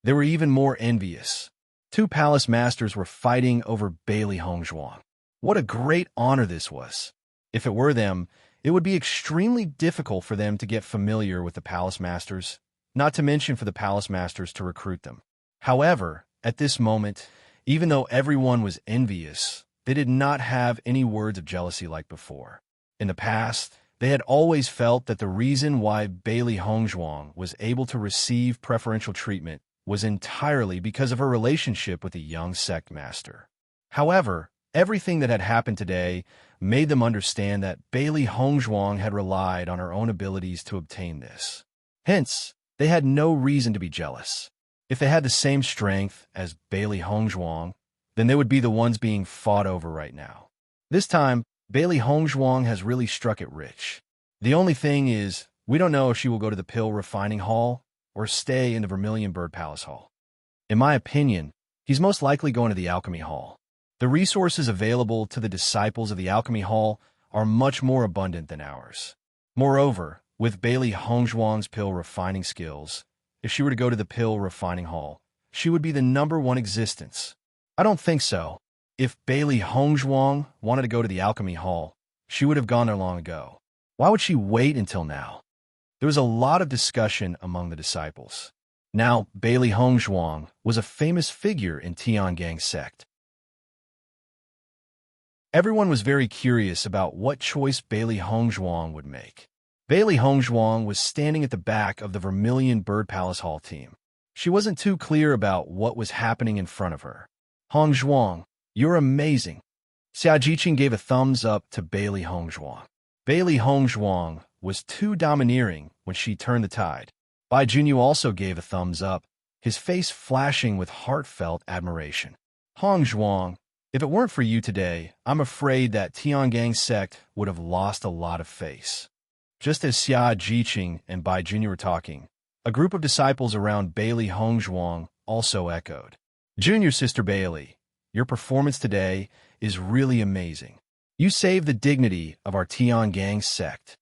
they were even more envious. Two palace masters were fighting over Bailey Hongzhuang. What a great honor this was. If it were them, it would be extremely difficult for them to get familiar with the palace masters, not to mention for the palace masters to recruit them. However, at this moment, even though everyone was envious, they did not have any words of jealousy like before. In the past, they had always felt that the reason why Bailey Hongzhuang was able to receive preferential treatment was entirely because of her relationship with the young sect master. However, everything that had happened today made them understand that Bailey Hongzhuang had relied on her own abilities to obtain this. Hence, they had no reason to be jealous. If they had the same strength as Bailey Hongzhuang, then they would be the ones being fought over right now. This time, Bailey Hongzhuang has really struck it rich. The only thing is, we don't know if she will go to the Pill Refining Hall or stay in the Vermilion Bird Palace Hall. In my opinion, he's most likely going to the Alchemy Hall. The resources available to the disciples of the Alchemy Hall are much more abundant than ours. Moreover, with Bailey Hongzhuang's pill refining skills, if she were to go to the Pill Refining Hall, she would be the #1 existence. I don't think so. If Bailey Hongzhuang wanted to go to the Alchemy Hall, she would have gone there long ago. Why would she wait until now? There was a lot of discussion among the disciples. Now, Bailey Hongzhuang was a famous figure in Tiangang sect. Everyone was very curious about what choice Bailey Hongzhuang would make. Bailey Hongzhuang was standing at the back of the Vermilion Bird Palace Hall team. She wasn't too clear about what was happening in front of her. Hongzhuang, you're amazing. Xia Jiqing gave a thumbs up to Bailey Hongzhuang. Bailey Hongzhuang was too domineering when she turned the tide. Bai Junyu also gave a thumbs up, his face flashing with heartfelt admiration. Hongzhuang, if it weren't for you today, I'm afraid that Tiangang sect would have lost a lot of face. Just as Xia Jiqing and Bai Junyu were talking, a group of disciples around Bailey Hongzhuang also echoed. Junior sister Bailey, your performance today is really amazing. You saved the dignity of our Tiangang sect.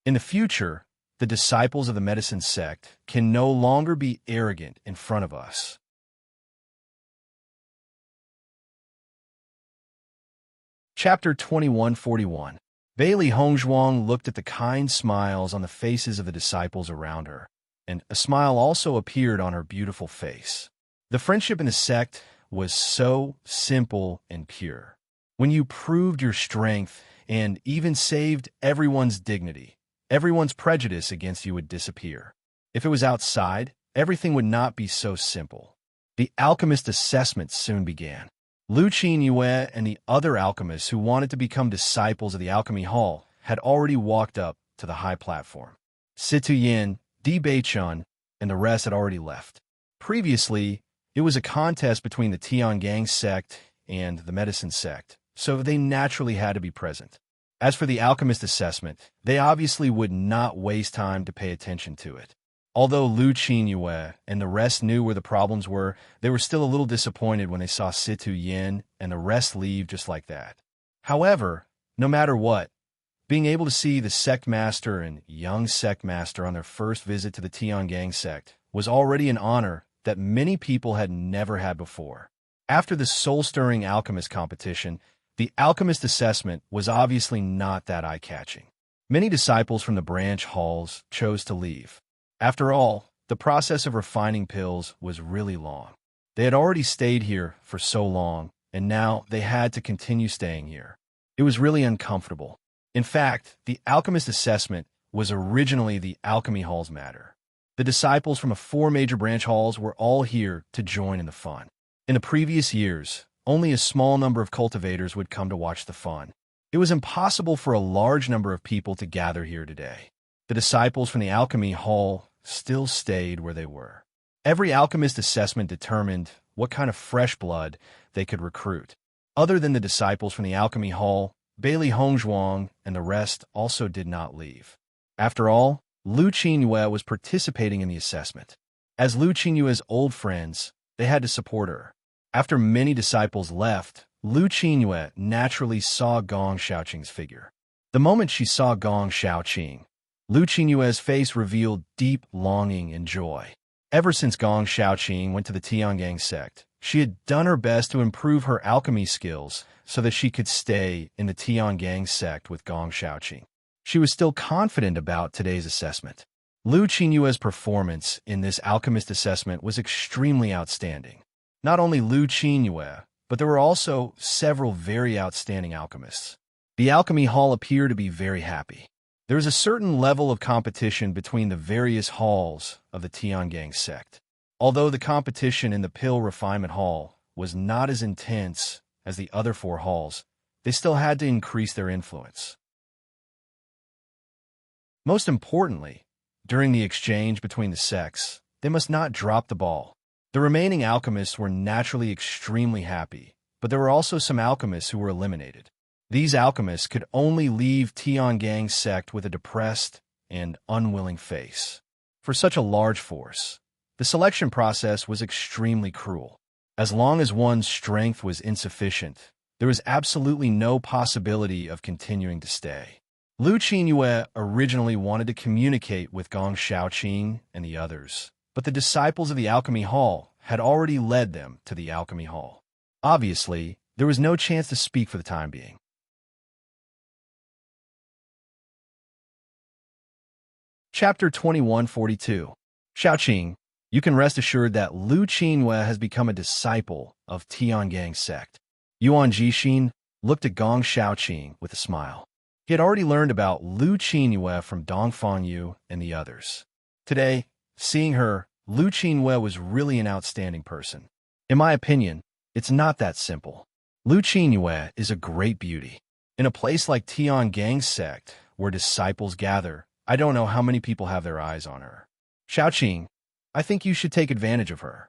In the future, the disciples of the medicine sect can no longer be arrogant in front of us. Chapter 2141. Bailey Hongzhuang looked at the kind smiles on the faces of the disciples around her, and a smile also appeared on her beautiful face. The friendship in the sect was so simple and pure. When you proved your strength and even saved everyone's dignity, everyone's prejudice against you would disappear. If it was outside, everything would not be so simple. The alchemist assessment soon began. Lu Qinyue and the other alchemists who wanted to become disciples of the Alchemy Hall had already walked up to the high platform. Situ Yin, Di Beichun, and the rest had already left. Previously, it was a contest between the Tiangang sect and the medicine sect, so they naturally had to be present. As for the alchemist assessment, they obviously would not waste time to pay attention to it. Although Lu Qinyue and the rest knew where the problems were, they were still a little disappointed when they saw Situ Yin and the rest leave just like that. However, no matter what, being able to see the sect master and young sect master on their first visit to the Tiangang sect was already an honor that many people had never had before. After the soul-stirring alchemist competition, the alchemist assessment was obviously not that eye-catching. Many disciples from the branch halls chose to leave. After all, the process of refining pills was really long. They had already stayed here for so long, and now they had to continue staying here. It was really uncomfortable. In fact, the alchemist assessment was originally the Alchemy Hall's matter. The disciples from 4 major branch halls were all here to join in the fun. In the previous years, only a small number of cultivators would come to watch the fun. It was impossible for a large number of people to gather here today. The disciples from the Alchemy Hall still stayed where they were. Every alchemist assessment determined what kind of fresh blood they could recruit. Other than the disciples from the Alchemy Hall, Bailey Hongzhuang and the rest also did not leave. After all, Lu Qinyue was participating in the assessment. As Lu Qinyue's old friends, they had to support her. After many disciples left, Lu Qinyue naturally saw Gong Xiaoqing's figure. The moment she saw Gong Xiaoqing, Lu Qinyue's face revealed deep longing and joy. Ever since Gong Xiaoqing went to the Tiangang sect, she had done her best to improve her alchemy skills so that she could stay in the Tiangang sect with Gong Xiaoqing. She was still confident about today's assessment. Lu Qinyue's performance in this alchemist assessment was extremely outstanding. Not only Lu Qinyue, but there were also several very outstanding alchemists. The Alchemy Hall appeared to be very happy. There is a certain level of competition between the various halls of the Tiangang sect. Although the competition in the Pill Refinement Hall was not as intense as the other 4 halls, they still had to increase their influence. Most importantly, during the exchange between the sects, they must not drop the ball. The remaining alchemists were naturally extremely happy, but there were also some alchemists who were eliminated. These alchemists could only leave Tiangang's sect with a depressed and unwilling face. For such a large force, the selection process was extremely cruel. As long as one's strength was insufficient, there was absolutely no possibility of continuing to stay. Lu Qinyue originally wanted to communicate with Gong Xiaoqing and the others, but the disciples of the Alchemy Hall had already led them to the Alchemy Hall. Obviously, there was no chance to speak for the time being. Chapter 2142. Xiaoqing, you can rest assured that Lu Qinyue has become a disciple of Tiangang sect. Yuan Jixin looked at Gong Xiaoqing with a smile. He had already learned about Lu Qinyue from Dong Fangyu and the others. Today, seeing her, Lu Qinyue was really an outstanding person. In my opinion, it's not that simple. Lu Qinyue is a great beauty. In a place like Tiangang sect, where disciples gather, I don't know how many people have their eyes on her. Xiaoqing, I think you should take advantage of her.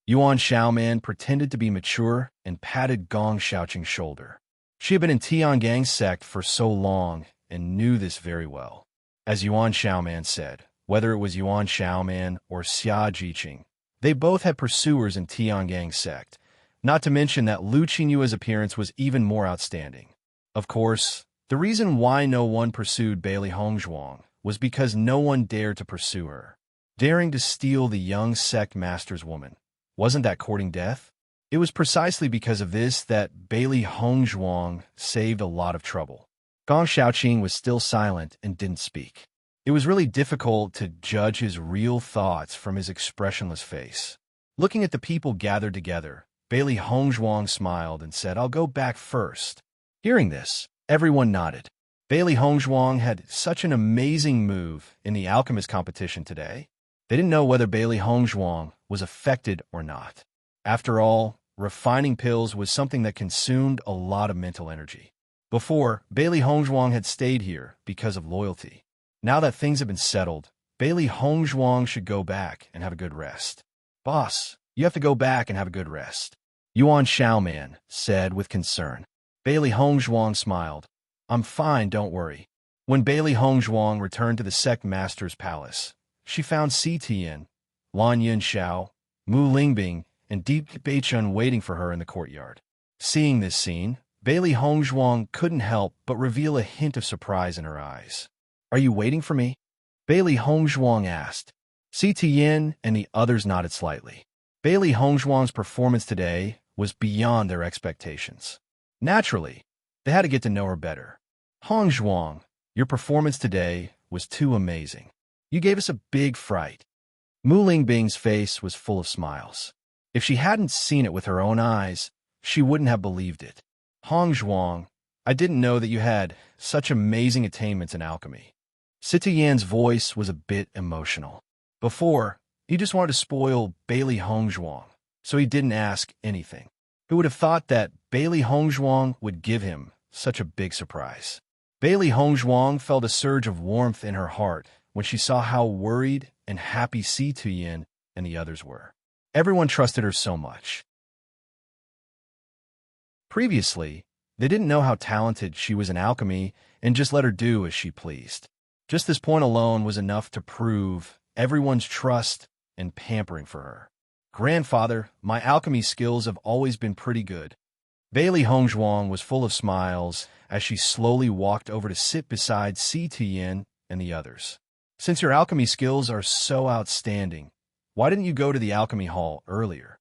Yuan Xiaoman pretended to be mature and patted Gong Xiaoqing's shoulder. She had been in Tiangang's sect for so long and knew this very well. As Yuan Xiaoman said, whether it was Yuan Xiaoman or Xia Jiqing, they both had pursuers in Tiangang's sect, not to mention that Lu Qinyue's appearance was even more outstanding. Of course, the reason why no one pursued Bailey Hongzhuang was because no one dared to pursue her. Daring to steal the young sect master's woman, wasn't that courting death? It was precisely because of this that Bailey Hongzhuang saved a lot of trouble. Gong Xiaoqing was still silent and didn't speak. It was really difficult to judge his real thoughts from his expressionless face. Looking at the people gathered together, Bailey Hongzhuang smiled and said, "I'll go back first." Hearing this, everyone nodded. Bailey Hongzhuang had such an amazing move in the alchemist competition today. They didn't know whether Bailey Hongzhuang was affected or not. After all, refining pills was something that consumed a lot of mental energy. Before, Bailey Hongzhuang had stayed here because of loyalty. Now that things have been settled, Bailey Hongzhuang should go back and have a good rest. "Boss, you have to go back and have a good rest," Yuan Xiaoman said with concern. Bailey Hongzhuang smiled. "I'm fine, don't worry." When Bailey Hongzhuang returned to the sect master's palace, she found Si Tian, Lan Yunxiao, Mu Lingbing, and Deep Beichun waiting for her in the courtyard. Seeing this scene, Bailey Hongzhuang couldn't help but reveal a hint of surprise in her eyes. "Are you waiting for me?" Bailey Hongzhuang asked. Si Tian and the others nodded slightly. Bailey Hongzhuang's performance today was beyond their expectations. Naturally, they had to get to know her better. "Hongzhuang, your performance today was too amazing. You gave us a big fright." Mu Lingbing's face was full of smiles. If she hadn't seen it with her own eyes, she wouldn't have believed it. "Hongzhuang, I didn't know that you had such amazing attainments in alchemy." Si Tian's voice was a bit emotional. Before, he just wanted to spoil Bailey Hongzhuang, so he didn't ask anything. Who would have thought that Bailey Hongzhuang would give him such a big surprise? Bailey Hongzhuang felt a surge of warmth in her heart when she saw how worried and happy Si Tian and the others were. Everyone trusted her so much. Previously, they didn't know how talented she was in alchemy and just let her do as she pleased. Just this point alone was enough to prove everyone's trust and pampering for her. "Grandfather, my alchemy skills have always been pretty good." Bailey Hongzhuang was full of smiles as she slowly walked over to sit beside Si Tian and the others. "Since your alchemy skills are so outstanding, why didn't you go to the alchemy hall earlier?"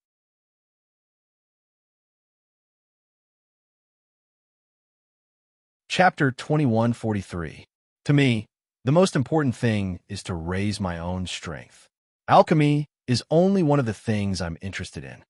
Chapter 2143. To me, the most important thing is to raise my own strength. Alchemy is only one of the things I'm interested in.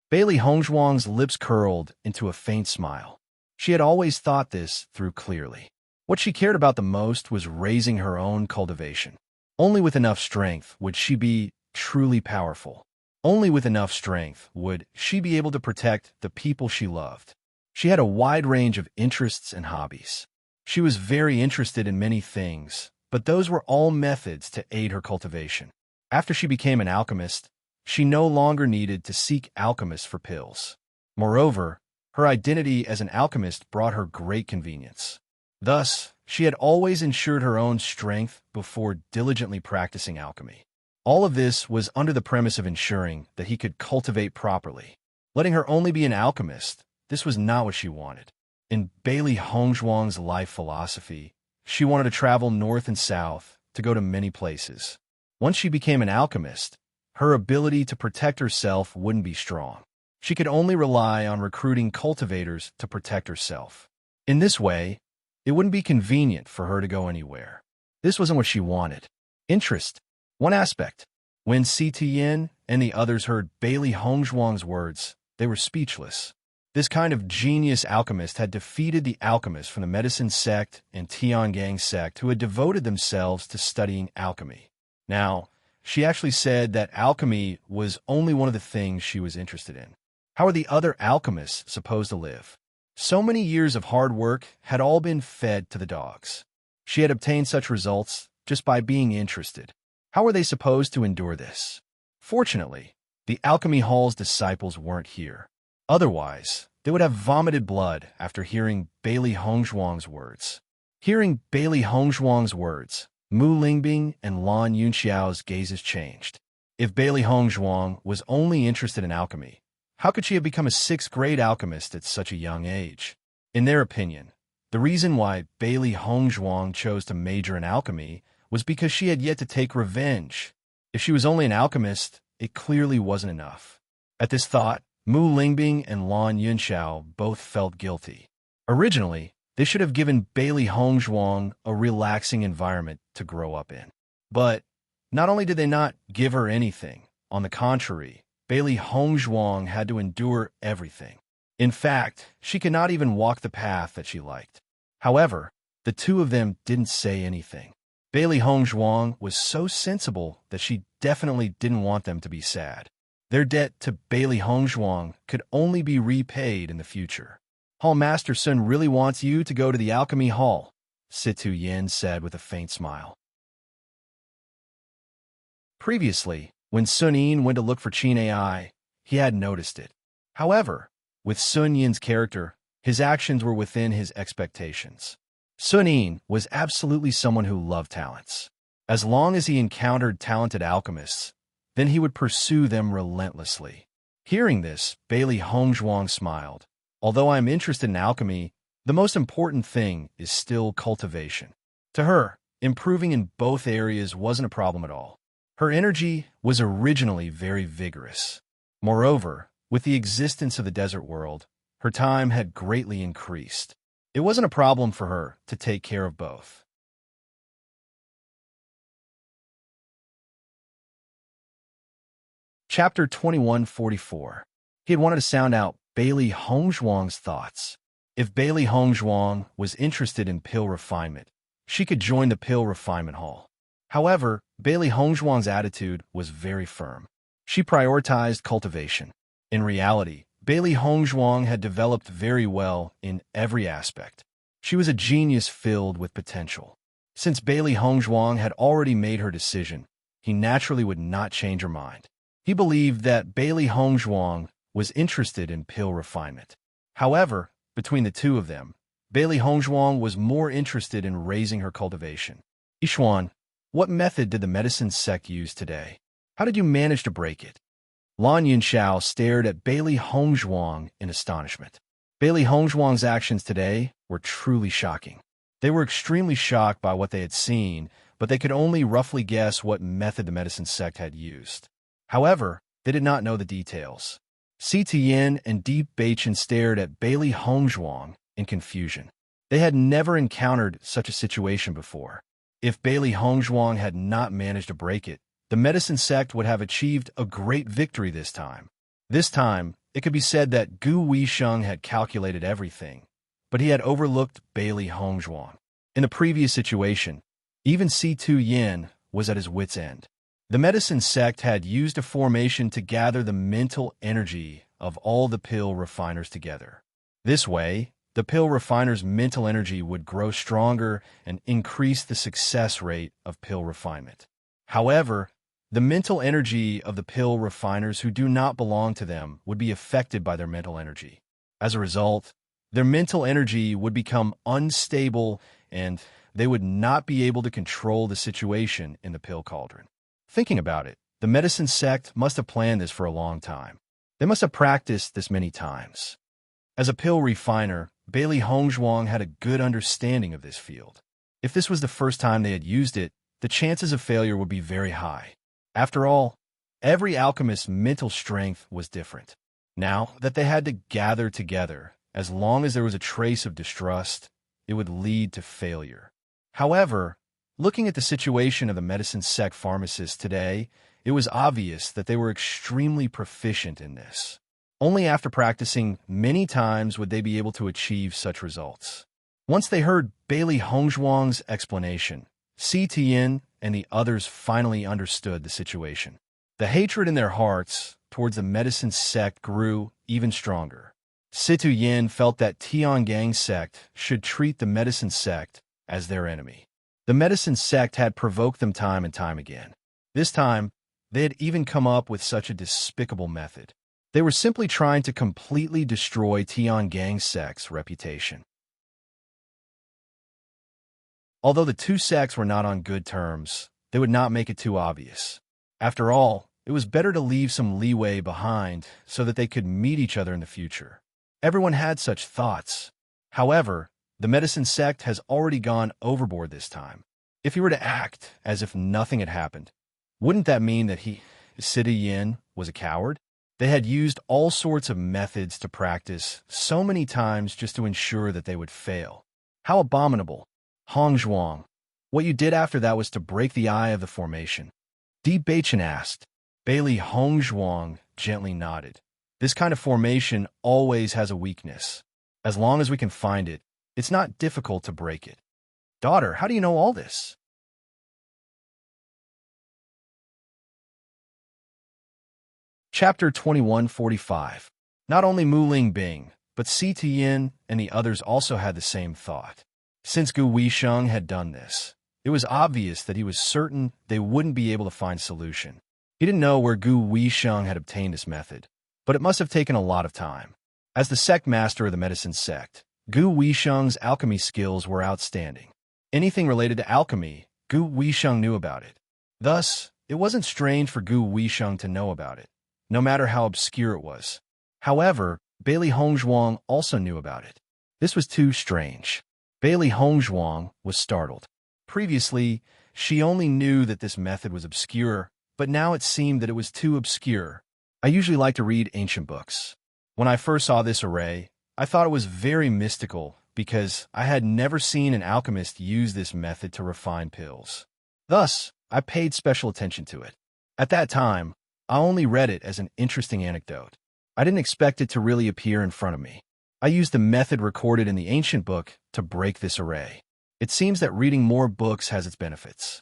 Bailey Hongzhuang's lips curled into a faint smile. She had always thought this through clearly. What she cared about the most was raising her own cultivation. Only with enough strength would she be truly powerful. Only with enough strength would she be able to protect the people she loved. She had a wide range of interests and hobbies. She was very interested in many things, but those were all methods to aid her cultivation. After she became an alchemist, she no longer needed to seek alchemists for pills. Moreover, her identity as an alchemist brought her great convenience. Thus, she had always ensured her own strength before diligently practicing alchemy. All of this was under the premise of ensuring that he could cultivate properly. Letting her only be an alchemist, this was not what she wanted. In Bailey Hongzhuang's life philosophy, she wanted to travel north and south to go to many places. Once she became an alchemist, her ability to protect herself wouldn't be strong. She could only rely on recruiting cultivators to protect herself. In this way, it wouldn't be convenient for her to go anywhere. This wasn't what she wanted. Interest. One aspect. When Si Tian and the others heard Bailey Hongzhuang's words, they were speechless. This kind of genius alchemist had defeated the alchemists from the medicine sect and Tiangang sect who had devoted themselves to studying alchemy. Now, she actually said that alchemy was only one of the things she was interested in. How are the other alchemists supposed to live? So many years of hard work had all been fed to the dogs. She had obtained such results just by being interested. How were they supposed to endure this? Fortunately, the alchemy hall's disciples weren't here. Otherwise, they would have vomited blood after hearing Bailey Hongzhuang's words. Hearing Bailey Hongzhuang's words, Mu Lingbing and Lan Yunxiao's gazes changed. If Bailey Hongzhuang was only interested in alchemy, how could she have become a sixth-grade alchemist at such a young age? In their opinion, the reason why Bailey Hongzhuang chose to major in alchemy was because she had yet to take revenge. If she was only an alchemist, it clearly wasn't enough. At this thought, Mu Lingbing and Lan Yunxiao both felt guilty. Originally, They should have given Bailey Hongzhuang a relaxing environment to grow up in. But not only did they not give her anything, on the contrary, Bailey Hongzhuang had to endure everything. In fact, she could not even walk the path that she liked. However, the two of them didn't say anything. Bailey Hongzhuang was so sensible that she definitely didn't want them to be sad. Their debt to Bailey Hongzhuang could only be repaid in the future. Hall Master Sun really wants you to go to the Alchemy Hall, Situ Yin said with a faint smile. Previously, when Sun Yin went to look for Qin AI, he had noticed it. However, with Sun Yin's character, his actions were within his expectations. Sun Yin was absolutely someone who loved talents. As long as he encountered talented alchemists, then he would pursue them relentlessly. Hearing this, Bailey Hongzhuang smiled. Although I am interested in alchemy, the most important thing is still cultivation. To her, improving in both areas wasn't a problem at all. Her energy was originally very vigorous. Moreover, with the existence of the desert world, her time had greatly increased. It wasn't a problem for her to take care of both. Chapter 2144. He had wanted to sound out Bailey Hongzhuang's thoughts. If Bailey Hongzhuang was interested in pill refinement, she could join the pill refinement hall. However, Bailey Hongzhuang's attitude was very firm. She prioritized cultivation. In reality, Bailey Hongzhuang had developed very well in every aspect. She was a genius filled with potential. Since Bailey Hongzhuang had already made her decision, he naturally would not change her mind. He believed that Bailey Hongzhuang was interested in pill refinement. However, between the two of them, Bailey Hongzhuang was more interested in raising her cultivation. Yishuan, what method did the medicine sect use today? How did you manage to break it? Lan Yunxiao stared at Bailey Hongzhuang in astonishment. Bailey Hongzhuang's actions today were truly shocking. They were extremely shocked by what they had seen, but they could only roughly guess what method the medicine sect had used. However, they did not know the details. Si Tian and Deep Beichen stared at Bailey Hongzhuang in confusion. They had never encountered such a situation before. If Bailey Hongzhuang had not managed to break it, the medicine sect would have achieved a great victory this time. This time, it could be said that Gu Weisheng had calculated everything, but he had overlooked Bailey Hongzhuang. In the previous situation, even Si Tu Yin was at his wit's end. The medicine sect had used a formation to gather the mental energy of all the pill refiners together. This way, the pill refiners' mental energy would grow stronger and increase the success rate of pill refinement. However, the mental energy of the pill refiners who do not belong to them would be affected by their mental energy. As a result, their mental energy would become unstable and they would not be able to control the situation in the pill cauldron. Thinking about it, the medicine sect must have planned this for a long time. They must have practiced this many times. As a pill refiner, Bailey Hongzhuang had a good understanding of this field. If this was the first time they had used it, the chances of failure would be very high. After all, every alchemist's mental strength was different. Now that they had to gather together, as long as there was a trace of distrust, it would lead to failure. However, looking at the situation of the medicine sect pharmacists today, it was obvious that they were extremely proficient in this. Only after practicing many times would they be able to achieve such results. Once they heard Bailey Hongzhuang's explanation, Si Tian and the others finally understood the situation. The hatred in their hearts towards the medicine sect grew even stronger. Situ Yin felt that Tiangang sect should treat the medicine sect as their enemy. The medicine sect had provoked them time and time again. This time, they had even come up with such a despicable method. They were simply trying to completely destroy Tiangang sect's reputation. Although the two sects were not on good terms, they would not make it too obvious. After all, it was better to leave some leeway behind so that they could meet each other in the future. Everyone had such thoughts. However, the medicine sect has already gone overboard this time. If he were to act as if nothing had happened, wouldn't that mean that Sida Yin, was a coward? They had used all sorts of methods to practice so many times just to ensure that they would fail. How abominable. Hong Zhuang. What you did after that was to break the eye of the formation. Di Baichen asked. Bailey Hong Zhuang gently nodded. This kind of formation always has a weakness. As long as we can find it, it's not difficult to break it. Daughter, how do you know all this? Chapter 2145. Not only Mu Lingbing, but Si Tian and the others also had the same thought. Since Gu Weisheng had done this, it was obvious that he was certain they wouldn't be able to find solution. He didn't know where Gu Weisheng had obtained this method, but it must have taken a lot of time. As the sect master of the medicine sect, Gu Weisheng's alchemy skills were outstanding. Anything related to alchemy, Gu Weisheng knew about it. Thus, it wasn't strange for Gu Weisheng to know about it, no matter how obscure it was. However, Bailey Hongzhuang also knew about it. This was too strange. Bailey Hongzhuang was startled. Previously, she only knew that this method was obscure, but now it seemed that it was too obscure. I usually like to read ancient books. When I first saw this array, I thought it was very mystical because I had never seen an alchemist use this method to refine pills. Thus, I paid special attention to it. At that time, I only read it as an interesting anecdote. I didn't expect it to really appear in front of me. I used the method recorded in the ancient book to break this array. It seems that reading more books has its benefits.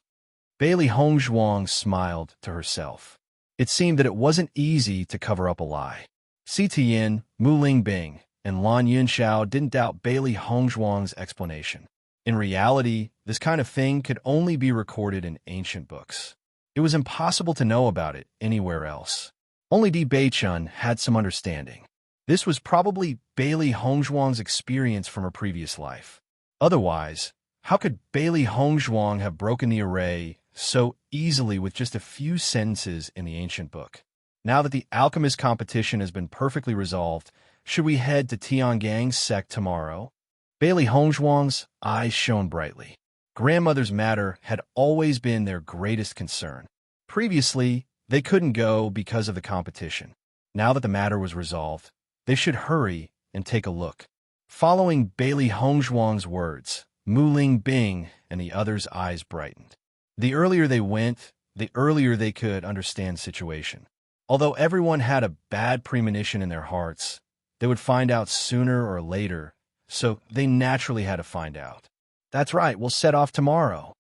Bailey Hongzhuang smiled to herself. It seemed that it wasn't easy to cover up a lie. Si Tian, Mu Lingbing, and Lan Yunxiao didn't doubt Bailey Hongzhuang's explanation. In reality, this kind of thing could only be recorded in ancient books. It was impossible to know about it anywhere else. Only Di Baichen had some understanding. This was probably Bailey Hongzhuang's experience from her previous life. Otherwise, how could Bailey Hongzhuang have broken the array so easily with just a few sentences in the ancient book? Now that the alchemist competition has been perfectly resolved, should we head to Tiangang's sect tomorrow? Bailey Hongzhuang's eyes shone brightly. Grandmother's matter had always been their greatest concern. Previously, they couldn't go because of the competition. Now that the matter was resolved, they should hurry and take a look. Following Bailey Hongzhuang's words, Mu Lingbing and the others' eyes brightened. The earlier they went, the earlier they could understand the situation. Although everyone had a bad premonition in their hearts, they would find out sooner or later, so they naturally had to find out. That's right, we'll set off tomorrow.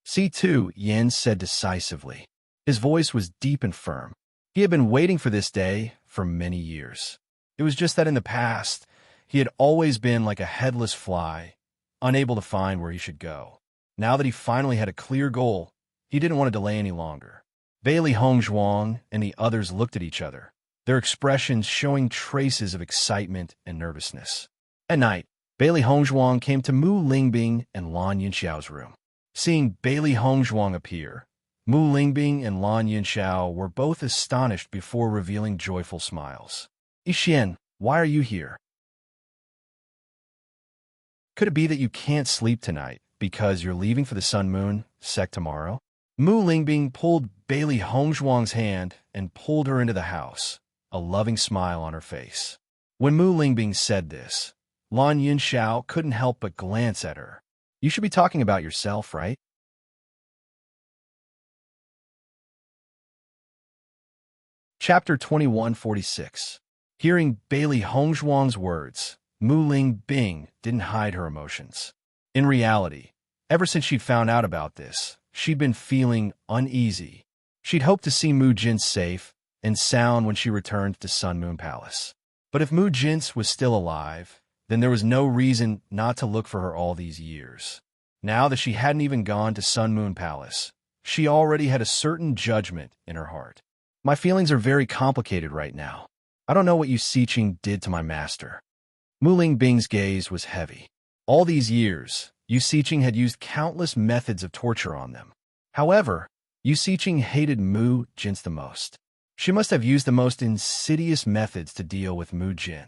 C2, Yin said decisively. His voice was deep and firm. He had been waiting for this day for many years. It was just that in the past, he had always been like a headless fly, unable to find where he should go. Now that he finally had a clear goal, he didn't want to delay any longer. Bailey Hongzhuang and the others looked at each other, their expressions showing traces of excitement and nervousness. At night, Bailey Hongzhuang came to Mu Lingbing and Lan Yunxiao's room. Seeing Bailey Hongzhuang appear, Mu Lingbing and Lan Yunxiao were both astonished before revealing joyful smiles. Yixian, why are you here? Could it be that you can't sleep tonight because you're leaving for the Sun Moon sect tomorrow? Mu Lingbing pulled Bailey Hongzhuang's hand and pulled her into the house, a loving smile on her face. When Mu Lingbing said this, Lan Yunxiao couldn't help but glance at her. You should be talking about yourself, right? Chapter 2146. Hearing Bailey Hongzhuang's words, Mu Lingbing didn't hide her emotions. In reality, ever since she'd found out about this, she'd been feeling uneasy. She'd hoped to see Mu Jin safe and sound when she returned to Sun Moon Palace. But if Mu Jin was still alive, then there was no reason not to look for her all these years. Now that she hadn't even gone to Sun Moon Palace, she already had a certain judgment in her heart. My feelings are very complicated right now. I don't know what Yu Siqing did to my master. Mu Lingbing's gaze was heavy. All these years, Yu Siqing had used countless methods of torture on them. However, Yu Siqing hated Mu Jin the most. She must have used the most insidious methods to deal with Mu Jin.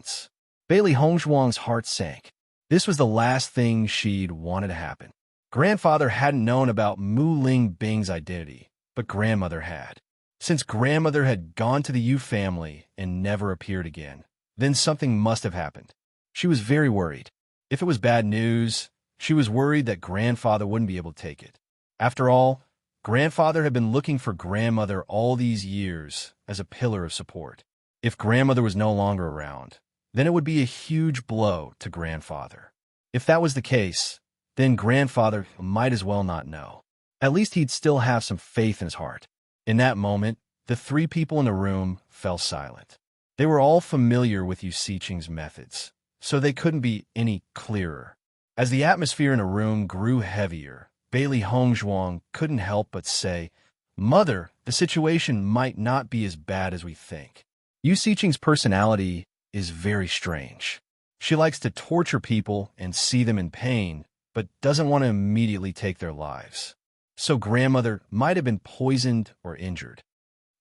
Bailey Hongzhuang's heart sank. This was the last thing she'd wanted to happen. Grandfather hadn't known about Mu Lingbing's identity, but grandmother had. Since grandmother had gone to the Yu family and never appeared again, then something must have happened. She was very worried. If it was bad news, She was worried that grandfather wouldn't be able to take it. After all, grandfather had been looking for grandmother all these years as a pillar of support. If grandmother was no longer around, then it would be a huge blow to grandfather. If that was the case, then grandfather might as well not know. At least he'd still have some faith in his heart. In that moment, the three people in the room fell silent. They were all familiar with Yu Siqing's methods, so they couldn't be any clearer. As the atmosphere in the room grew heavier, Bailey Hongzhuang couldn't help but say, "Mother, the situation might not be as bad as we think." Yu Siqing's personality is very strange. She likes to torture people and see them in pain, but doesn't want to immediately take their lives. So grandmother might have been poisoned or injured.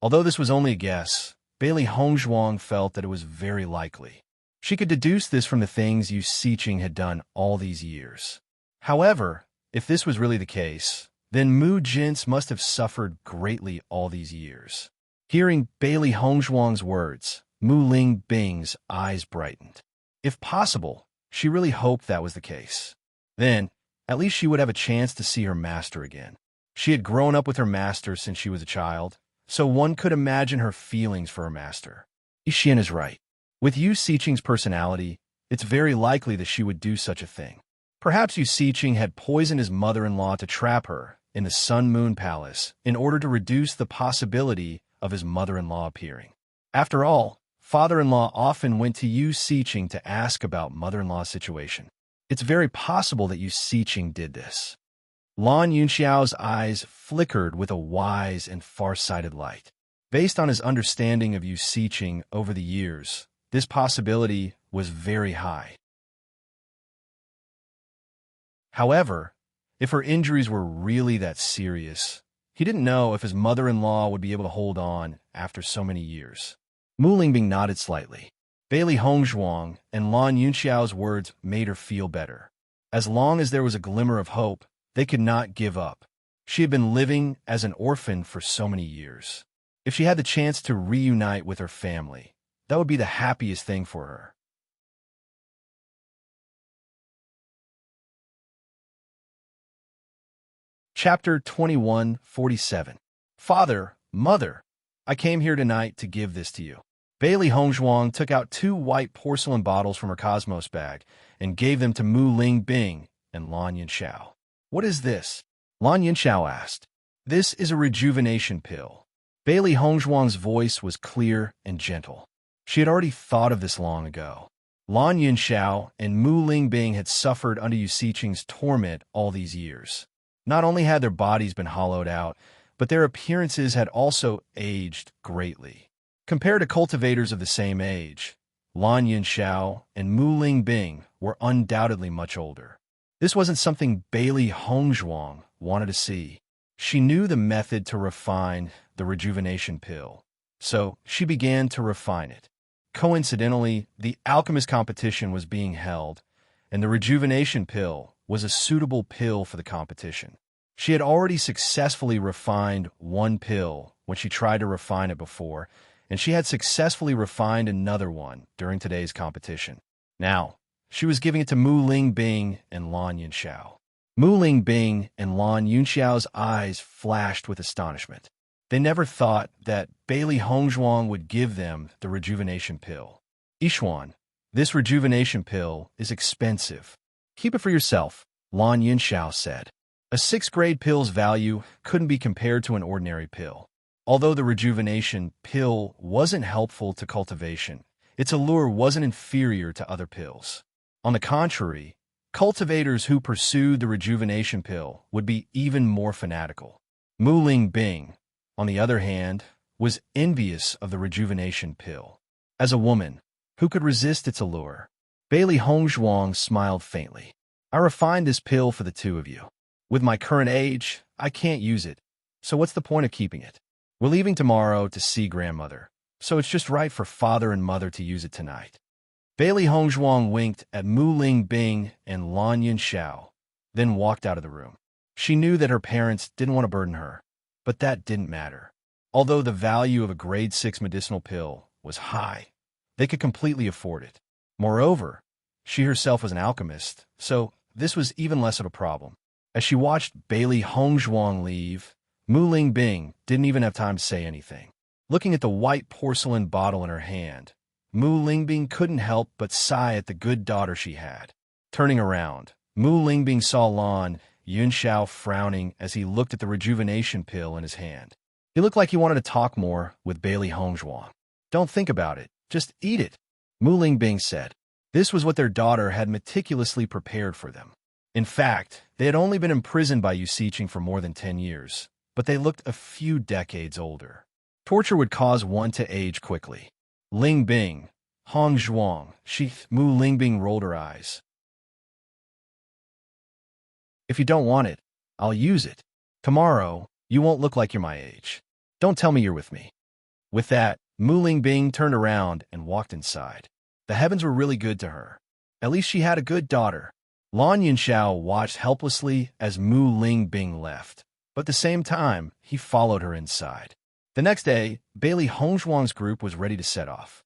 Although this was only a guess, Bailey Hongzhuang felt that it was very likely. She could deduce this from the things Yu Siqing had done all these years. However, if this was really the case, then Mu Jin's must have suffered greatly all these years. Hearing Bailey Hongzhuang's words, Mu Lingbing's eyes brightened. If possible, she really hoped that was the case. Then, at least she would have a chance to see her master again. She had grown up with her master since she was a child, so one could imagine her feelings for her master. Yixian is right. With Yu Siqing's personality, it's very likely that she would do such a thing. Perhaps Yu Siqing had poisoned his mother-in-law to trap her in the Sun Moon Palace in order to reduce the possibility of his mother-in-law appearing. After all, father-in-law often went to Yu Siqing to ask about mother-in-law's situation. It's very possible that Yu Siqing did this. Lan Yunxiao's eyes flickered with a wise and far-sighted light. Based on his understanding of Yu Siqing over the years, this possibility was very high. However, if her injuries were really that serious, he didn't know if his mother-in-law would be able to hold on after so many years. Mu Lingbing nodded slightly. Bailey Hongzhuang and Lan Yunxiao's words made her feel better. As long as there was a glimmer of hope, they could not give up. She had been living as an orphan for so many years. If she had the chance to reunite with her family, that would be the happiest thing for her. Chapter 21:47. Father, Mother, I came here tonight to give this to you. Bailey Hongzhuang took out 2 white porcelain bottles from her Cosmos bag and gave them to Mu Lingbing and Lan Yunxiao. What is this? Lan Yunxiao asked. This is a rejuvenation pill. Bailey Hongzhuang's voice was clear and gentle. She had already thought of this long ago. Lan Yunxiao and Mu Lingbing had suffered under Yu Siqing's torment all these years. Not only had their bodies been hollowed out, but their appearances had also aged greatly. Compared to cultivators of the same age, Lan Yunxiao and Mu Lingbing were undoubtedly much older. This wasn't something Bailey Hongzhuang wanted to see. She knew the method to refine the rejuvenation pill, so she began to refine it. Coincidentally, the alchemist competition was being held, and the rejuvenation pill was a suitable pill for the competition. She had already successfully refined one pill when she tried to refine it before, and she had successfully refined another one during today's competition. Now, she was giving it to Mu Lingbing and Lan Yunxiao. Mu Lingbing and Lan Yunxiao's eyes flashed with astonishment. They never thought that Bailey Hongzhuang would give them the rejuvenation pill. Yixuan, this rejuvenation pill is expensive. Keep it for yourself, Lan Yunxiao said. A 6th grade pill's value couldn't be compared to an ordinary pill. Although the rejuvenation pill wasn't helpful to cultivation, its allure wasn't inferior to other pills. On the contrary, cultivators who pursued the rejuvenation pill would be even more fanatical. Mu Lingbing, on the other hand, was envious of the rejuvenation pill. As a woman, who could resist its allure? Bailey Hongzhuang smiled faintly. I refined this pill for the 2 of you. With my current age, I can't use it, so what's the point of keeping it? We're leaving tomorrow to see grandmother, so it's just right for father and mother to use it tonight. Bailey Hongzhuang winked at Mu Lingbing and Lan Yunxiao, then walked out of the room. She knew that her parents didn't want to burden her, but that didn't matter. Although the value of a grade 6 medicinal pill was high, they could completely afford it. Moreover, she herself was an alchemist, so this was even less of a problem. As she watched Bailey Hongzhuang leave, Mu Lingbing didn't even have time to say anything. Looking at the white porcelain bottle in her hand, Mu Lingbing couldn't help but sigh at the good daughter she had. Turning around, Mu Lingbing saw Lan Yunxiao frowning as he looked at the rejuvenation pill in his hand. He looked like he wanted to talk more with Bailey Hongzhuang. "Don't think about it. Just eat it," Mu Lingbing said. This was what their daughter had meticulously prepared for them. In fact, they had only been imprisoned by Yusiching for more than 10 years, but they looked a few decades older. Torture would cause one to age quickly. Lingbing, Hongzhuang, Mu Lingbing rolled her eyes. "If you don't want it, I'll use it. Tomorrow, you won't look like you're my age. Don't tell me you're with me." With that, Mu Lingbing turned around and walked inside. The heavens were really good to her. At least she had a good daughter. Lan Yunxiao watched helplessly as Mu Lingbing left, but at the same time, he followed her inside. The next day, Bailey Hongzhuang's group was ready to set off.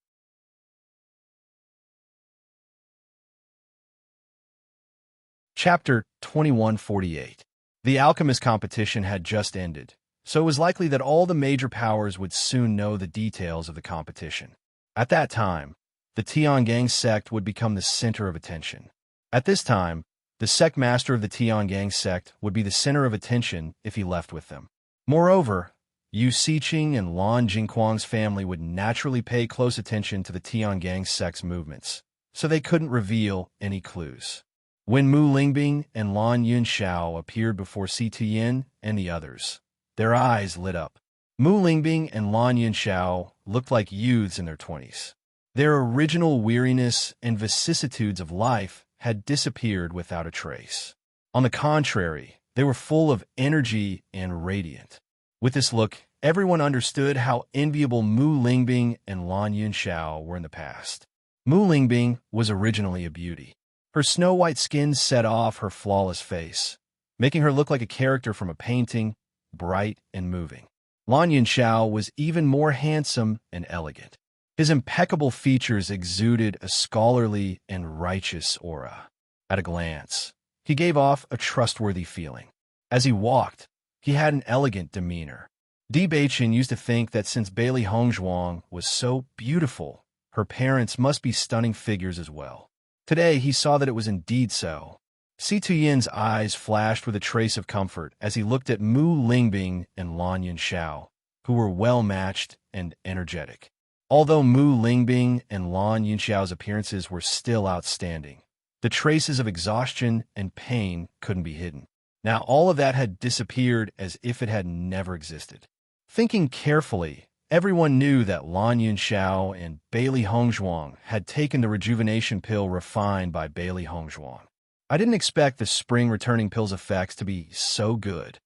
Chapter 2148. The alchemist competition had just ended, so it was likely that all the major powers would soon know the details of the competition. At that time, the Tiangang sect would become the center of attention. At this time, the sect master of the Tiangang sect would be the center of attention if he left with them. Moreover, Yu Siqing and Lan Jingquang's family would naturally pay close attention to the Tiangang sect's movements, so they couldn't reveal any clues. When Mu Lingbing and Lan Yunxiao appeared before Si Tuyin and the others, their eyes lit up. Mu Lingbing and Lan Yunxiao looked like youths in their 20s. Their original weariness and vicissitudes of life had disappeared without a trace. On the contrary, they were full of energy and radiant. With this look, everyone understood how enviable Mu Lingbing and Lan Yunxiao were in the past. Mu Lingbing was originally a beauty. Her snow-white skin set off her flawless face, making her look like a character from a painting, bright and moving. Lan Yunxiao was even more handsome and elegant. His impeccable features exuded a scholarly and righteous aura. At a glance, he gave off a trustworthy feeling. As he walked, he had an elegant demeanor. Di Beichen used to think that since Bailey Hongzhuang was so beautiful, her parents must be stunning figures as well. Today, he saw that it was indeed so. Si Tuyin's eyes flashed with a trace of comfort as he looked at Mu Lingbing and Lan Yunxiao, who were well-matched and energetic. Although Mu Lingbing and Lan Yunxiao's appearances were still outstanding, the traces of exhaustion and pain couldn't be hidden. Now all of that had disappeared as if it had never existed. Thinking carefully, everyone knew that Lan Yunxiao and Bailey Hongzhuang had taken the rejuvenation pill refined by Bailey Hongzhuang. I didn't expect the spring returning pill's effects to be so good.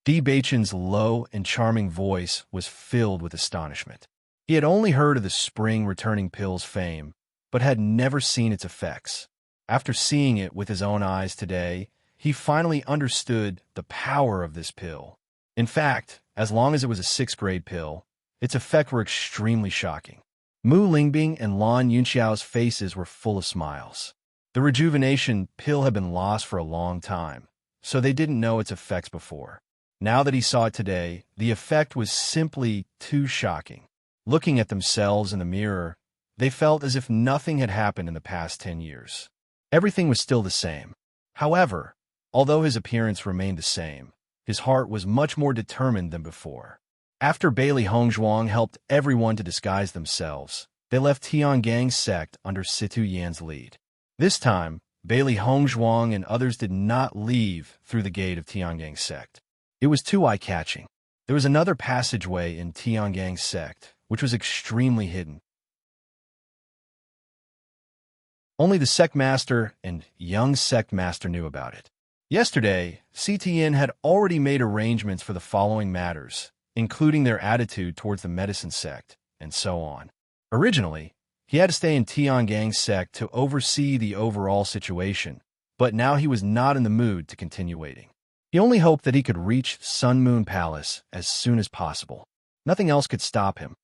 Di Beichen's low and charming voice was filled with astonishment. He had only heard of the spring returning pill's fame, but had never seen its effects. After seeing it with his own eyes today, he finally understood the power of this pill. In fact, as long as it was a 6th-grade pill, its effects were extremely shocking. Mu Lingbing and Lan Yunxiao's faces were full of smiles. The rejuvenation pill had been lost for a long time, so they didn't know its effects before. Now that he saw it today, the effect was simply too shocking. Looking at themselves in the mirror, they felt as if nothing had happened in the past 10 years. Everything was still the same. However, although his appearance remained the same, his heart was much more determined than before. After Bailey Hongzhuang helped everyone to disguise themselves, they left Tiangang's sect under Situ Yan's lead. This time, Bailey Hongzhuang and others did not leave through the gate of Tiangang's sect. It was too eye-catching. There was another passageway in Tiangang's sect, which was extremely hidden. Only the sect master and young sect master knew about it. Yesterday, CTN had already made arrangements for the following matters, including their attitude towards the medicine sect, and so on. Originally, he had to stay in Tiangang's sect to oversee the overall situation, but now he was not in the mood to continue waiting. He only hoped that he could reach Sun Moon Palace as soon as possible. Nothing else could stop him.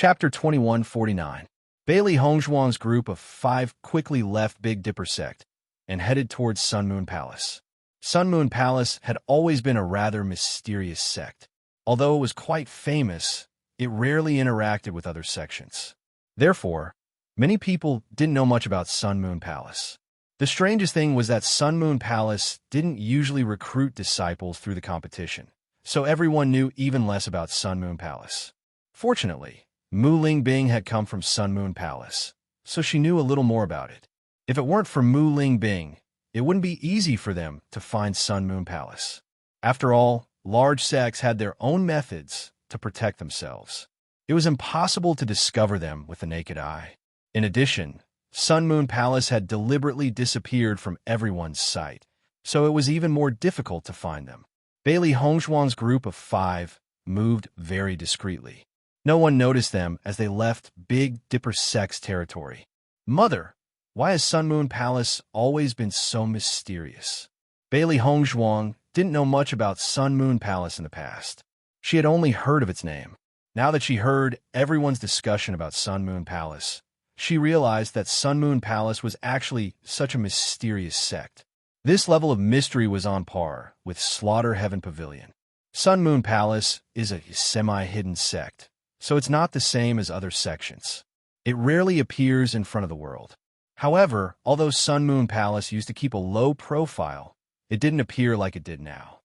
Chapter 2149. Bailey Hongzhuang's group of 5 quickly left Big Dipper sect and headed towards Sun Moon Palace. Sun Moon Palace had always been a rather mysterious sect. Although it was quite famous, it rarely interacted with other sections. Therefore, many people didn't know much about Sun Moon Palace. The strangest thing was that Sun Moon Palace didn't usually recruit disciples through the competition, so everyone knew even less about Sun Moon Palace. Fortunately, Mu Lingbing had come from Sun Moon Palace, so she knew a little more about it. If it weren't for Mu Lingbing, it wouldn't be easy for them to find Sun Moon Palace. After all, large sects had their own methods to protect themselves. It was impossible to discover them with the naked eye. In addition, Sun Moon Palace had deliberately disappeared from everyone's sight, so it was even more difficult to find them. Bailey Hongzhuang's group of 5 moved very discreetly. No one noticed them as they left Big Dipper sect's territory. Mother, why has Sun Moon Palace always been so mysterious? Bailey Hongzhuang didn't know much about Sun Moon Palace in the past. She had only heard of its name. Now that she heard everyone's discussion about Sun Moon Palace, she realized that Sun Moon Palace was actually such a mysterious sect. This level of mystery was on par with Slaughter Heaven Pavilion. Sun Moon Palace is a semi-hidden sect, so it's not the same as other sections. It rarely appears in front of the world. However, although Sun Moon Palace used to keep a low profile, it didn't appear like it did now.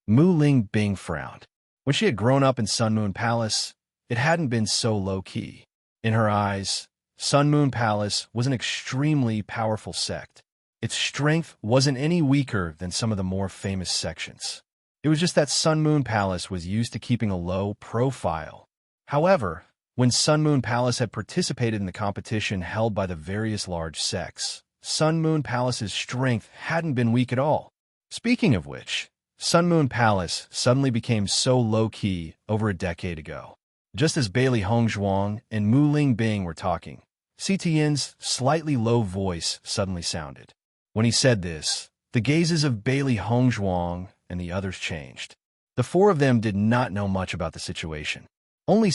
Mu Lingbing frowned. When she had grown up in Sun Moon Palace, it hadn't been so low-key. In her eyes, Sun Moon Palace was an extremely powerful sect. Its strength wasn't any weaker than some of the more famous sections. It was just that Sun Moon Palace was used to keeping a low profile. However, when Sun Moon Palace had participated in the competition held by the various large sects, Sun Moon Palace's strength hadn't been weak at all. Speaking of which, Sun Moon Palace suddenly became so low-key over a decade ago. Just as Bailey Hongzhuang and Mu Lingbing were talking, Tian's slightly low voice suddenly sounded. When he said this, the gazes of Bailey Hongzhuang and the others changed. The 4 of them did not know much about the situation. Only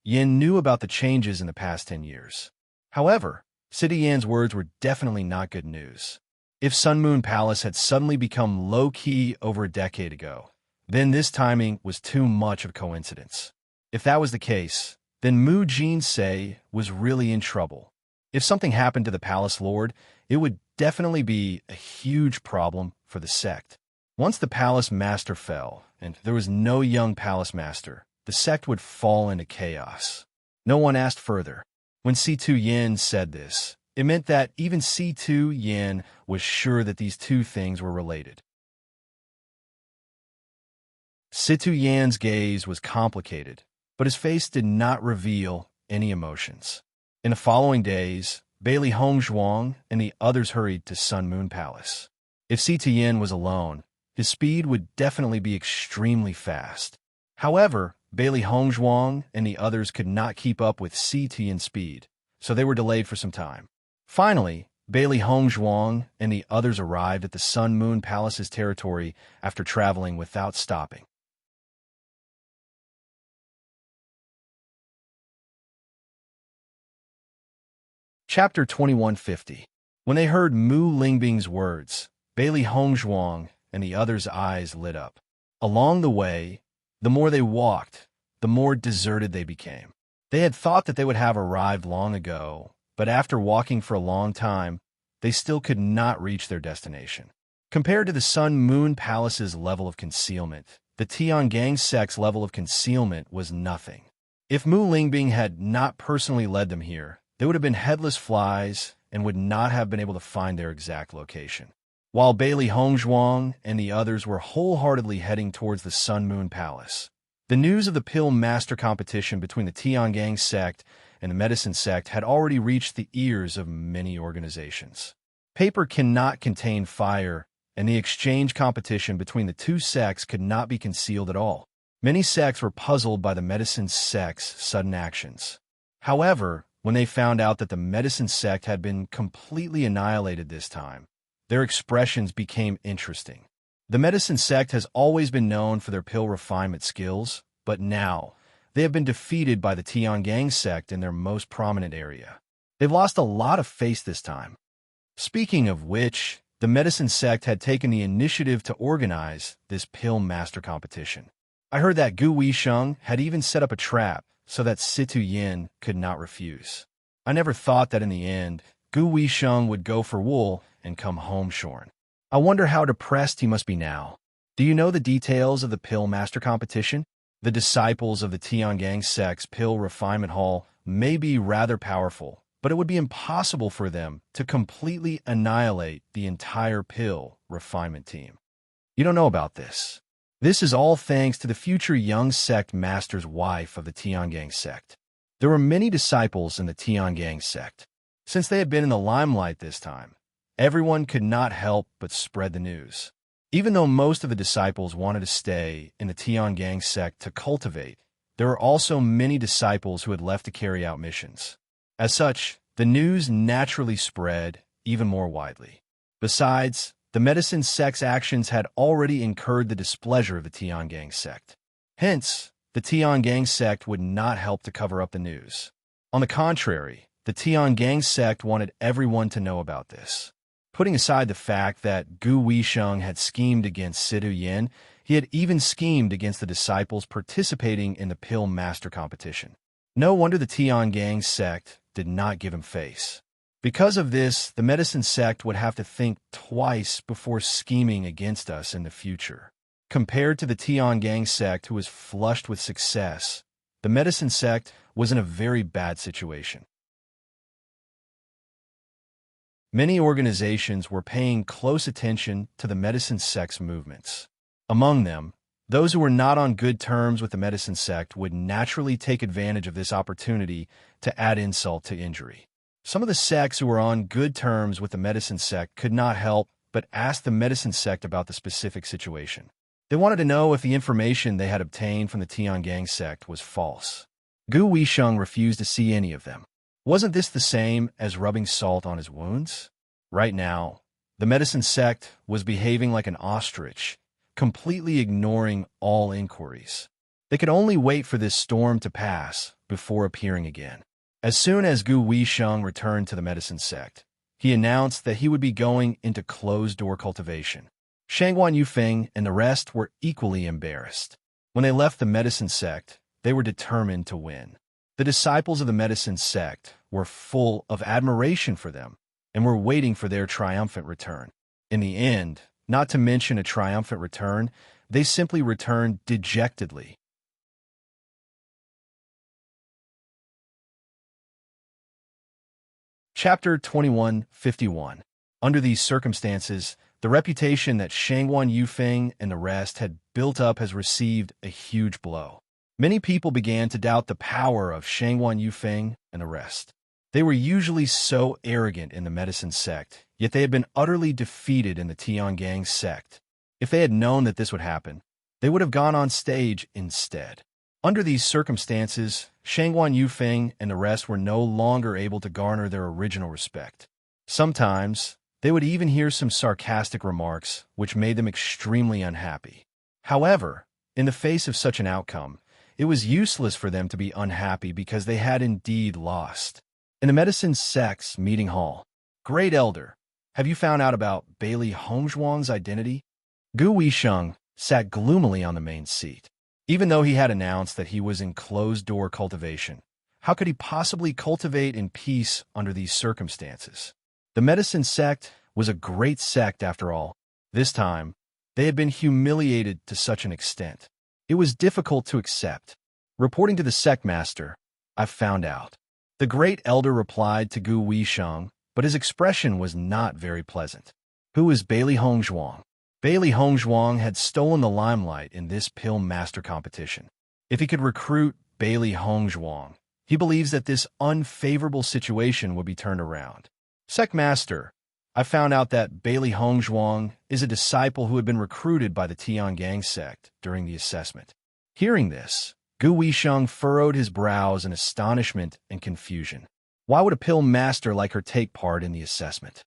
Yin knew about the changes in the past 10 years. However, Yan's words were definitely not good news. If Sun Moon Palace had suddenly become low-key over a decade ago, then this timing was too much of a coincidence. If that was the case, then Mu Jinsei was really in trouble. If something happened to the Palace Lord, it would definitely be a huge problem for the sect. Once the Palace Master fell, and there was no young Palace Master, the sect would fall into chaos. No one asked further. When Yin said this, it meant that even Yin was sure that these two things were related. Yin's gaze was complicated, but his face did not reveal any emotions. In the following days, Bailey Hongzhuang and the others hurried to Sun Moon Palace. If Yin was alone, his speed would definitely be extremely fast. However, Bailey Hongzhuang and the others could not keep up with Yin's speed, so they were delayed for some time. Finally, Bailey Hongzhuang and the others arrived at the Sun Moon Palace's territory after traveling without stopping. Chapter 2150. When they heard Mu Lingbing's words, Bailey Hongzhuang and the others' eyes lit up. Along the way, the more they walked, the more deserted they became. They had thought that they would have arrived long ago, but after walking for a long time, they still could not reach their destination. Compared to the Sun Moon Palace's level of concealment, the Tiangang sect's level of concealment was nothing. If Mu Lingbing had not personally led them here, they would have been headless flies and would not have been able to find their exact location. While Bailey Hongzhuang and the others were wholeheartedly heading towards the Sun Moon Palace, the news of the Pill Master competition between the Tiangang sect and the Medicine sect had already reached the ears of many organizations. Paper cannot contain fire, and the exchange competition between the two sects could not be concealed at all. Many sects were puzzled by the Medicine sect's sudden actions. However, when they found out that the Medicine sect had been completely annihilated this time, their expressions became interesting. The Medicine sect has always been known for their pill refinement skills, but now, they have been defeated by the Tiangang sect in their most prominent area. They've lost a lot of face this time. Speaking of which, the medicine sect had taken the initiative to organize this pill master competition. I heard that Gu Weisheng had even set up a trap so that Situ Yin could not refuse. I never thought that in the end, Gu Weisheng would go for wool and come home shorn. I wonder how depressed he must be now. Do you know the details of the pill master competition? The disciples of the Tiangang sect's pill refinement hall may be rather powerful, but it would be impossible for them to completely annihilate the entire pill refinement team. You don't know about this. This is all thanks to the future young sect master's wife of the Tiangang sect. There were many disciples in the Tiangang sect. Since they had been in the limelight this time, everyone could not help but spread the news. Even though most of the disciples wanted to stay in the Tiangang sect to cultivate, there were also many disciples who had left to carry out missions. As such, the news naturally spread even more widely. Besides, the medicine sect's actions had already incurred the displeasure of the Tiangang sect. Hence, the Tiangang sect would not help to cover up the news. On the contrary, the Tiangang sect wanted everyone to know about this. Putting aside the fact that Gu Weisheng had schemed against Situ Yin, he had even schemed against the disciples participating in the pill master competition. No wonder the Tiangang sect did not give him face. Because of this, the medicine sect would have to think twice before scheming against us in the future. Compared to the Tiangang sect, who was flushed with success, the medicine sect was in a very bad situation. Many organizations were paying close attention to the medicine sect's movements. Among them, those who were not on good terms with the medicine sect would naturally take advantage of this opportunity to add insult to injury. Some of the sects who were on good terms with the medicine sect could not help but ask the medicine sect about the specific situation. They wanted to know if the information they had obtained from the Tiangang sect was false. Gu Weisheng refused to see any of them. Wasn't this the same as rubbing salt on his wounds? Right now, the medicine sect was behaving like an ostrich, completely ignoring all inquiries. They could only wait for this storm to pass before appearing again. As soon as Gu Weisheng returned to the medicine sect, he announced that he would be going into closed-door cultivation. Shangguan Yufeng and the rest were equally embarrassed. When they left the medicine sect, they were determined to win. The disciples of the medicine sect were full of admiration for them and were waiting for their triumphant return. In the end, not to mention a triumphant return, they simply returned dejectedly. Chapter 2151. Under these circumstances, the reputation that Shangguan Yufeng and the rest had built up has received a huge blow. Many people began to doubt the power of Shangguan Yufeng and the rest. They were usually so arrogant in the medicine sect, yet they had been utterly defeated in the Tiangang sect. If they had known that this would happen, they would have gone on stage instead. Under these circumstances, Shangguan Yufeng and the rest were no longer able to garner their original respect. Sometimes, they would even hear some sarcastic remarks, which made them extremely unhappy. However, in the face of such an outcome, it was useless for them to be unhappy because they had indeed lost. In the medicine sect's meeting hall, Great Elder, have you found out about Bailey Hongzhuang's identity? Gu Weisheng sat gloomily on the main seat. Even though he had announced that he was in closed-door cultivation, how could he possibly cultivate in peace under these circumstances? The medicine sect was a great sect after all. This time, they had been humiliated to such an extent. It was difficult to accept. Reporting to the sect master, "I've found out." The great elder replied to Gu Weisheng, but his expression was not very pleasant. Who is Bailey Hongzhuang? Bailey Hongzhuang had stolen the limelight in this pill master competition. If he could recruit Bailey Hongzhuang, he believes that this unfavorable situation would be turned around. Sect master, I found out that Bailey Hongzhuang is a disciple who had been recruited by the Tiangang sect during the assessment. Hearing this, Gu Weisheng furrowed his brows in astonishment and confusion. Why would a pill master like her take part in the assessment?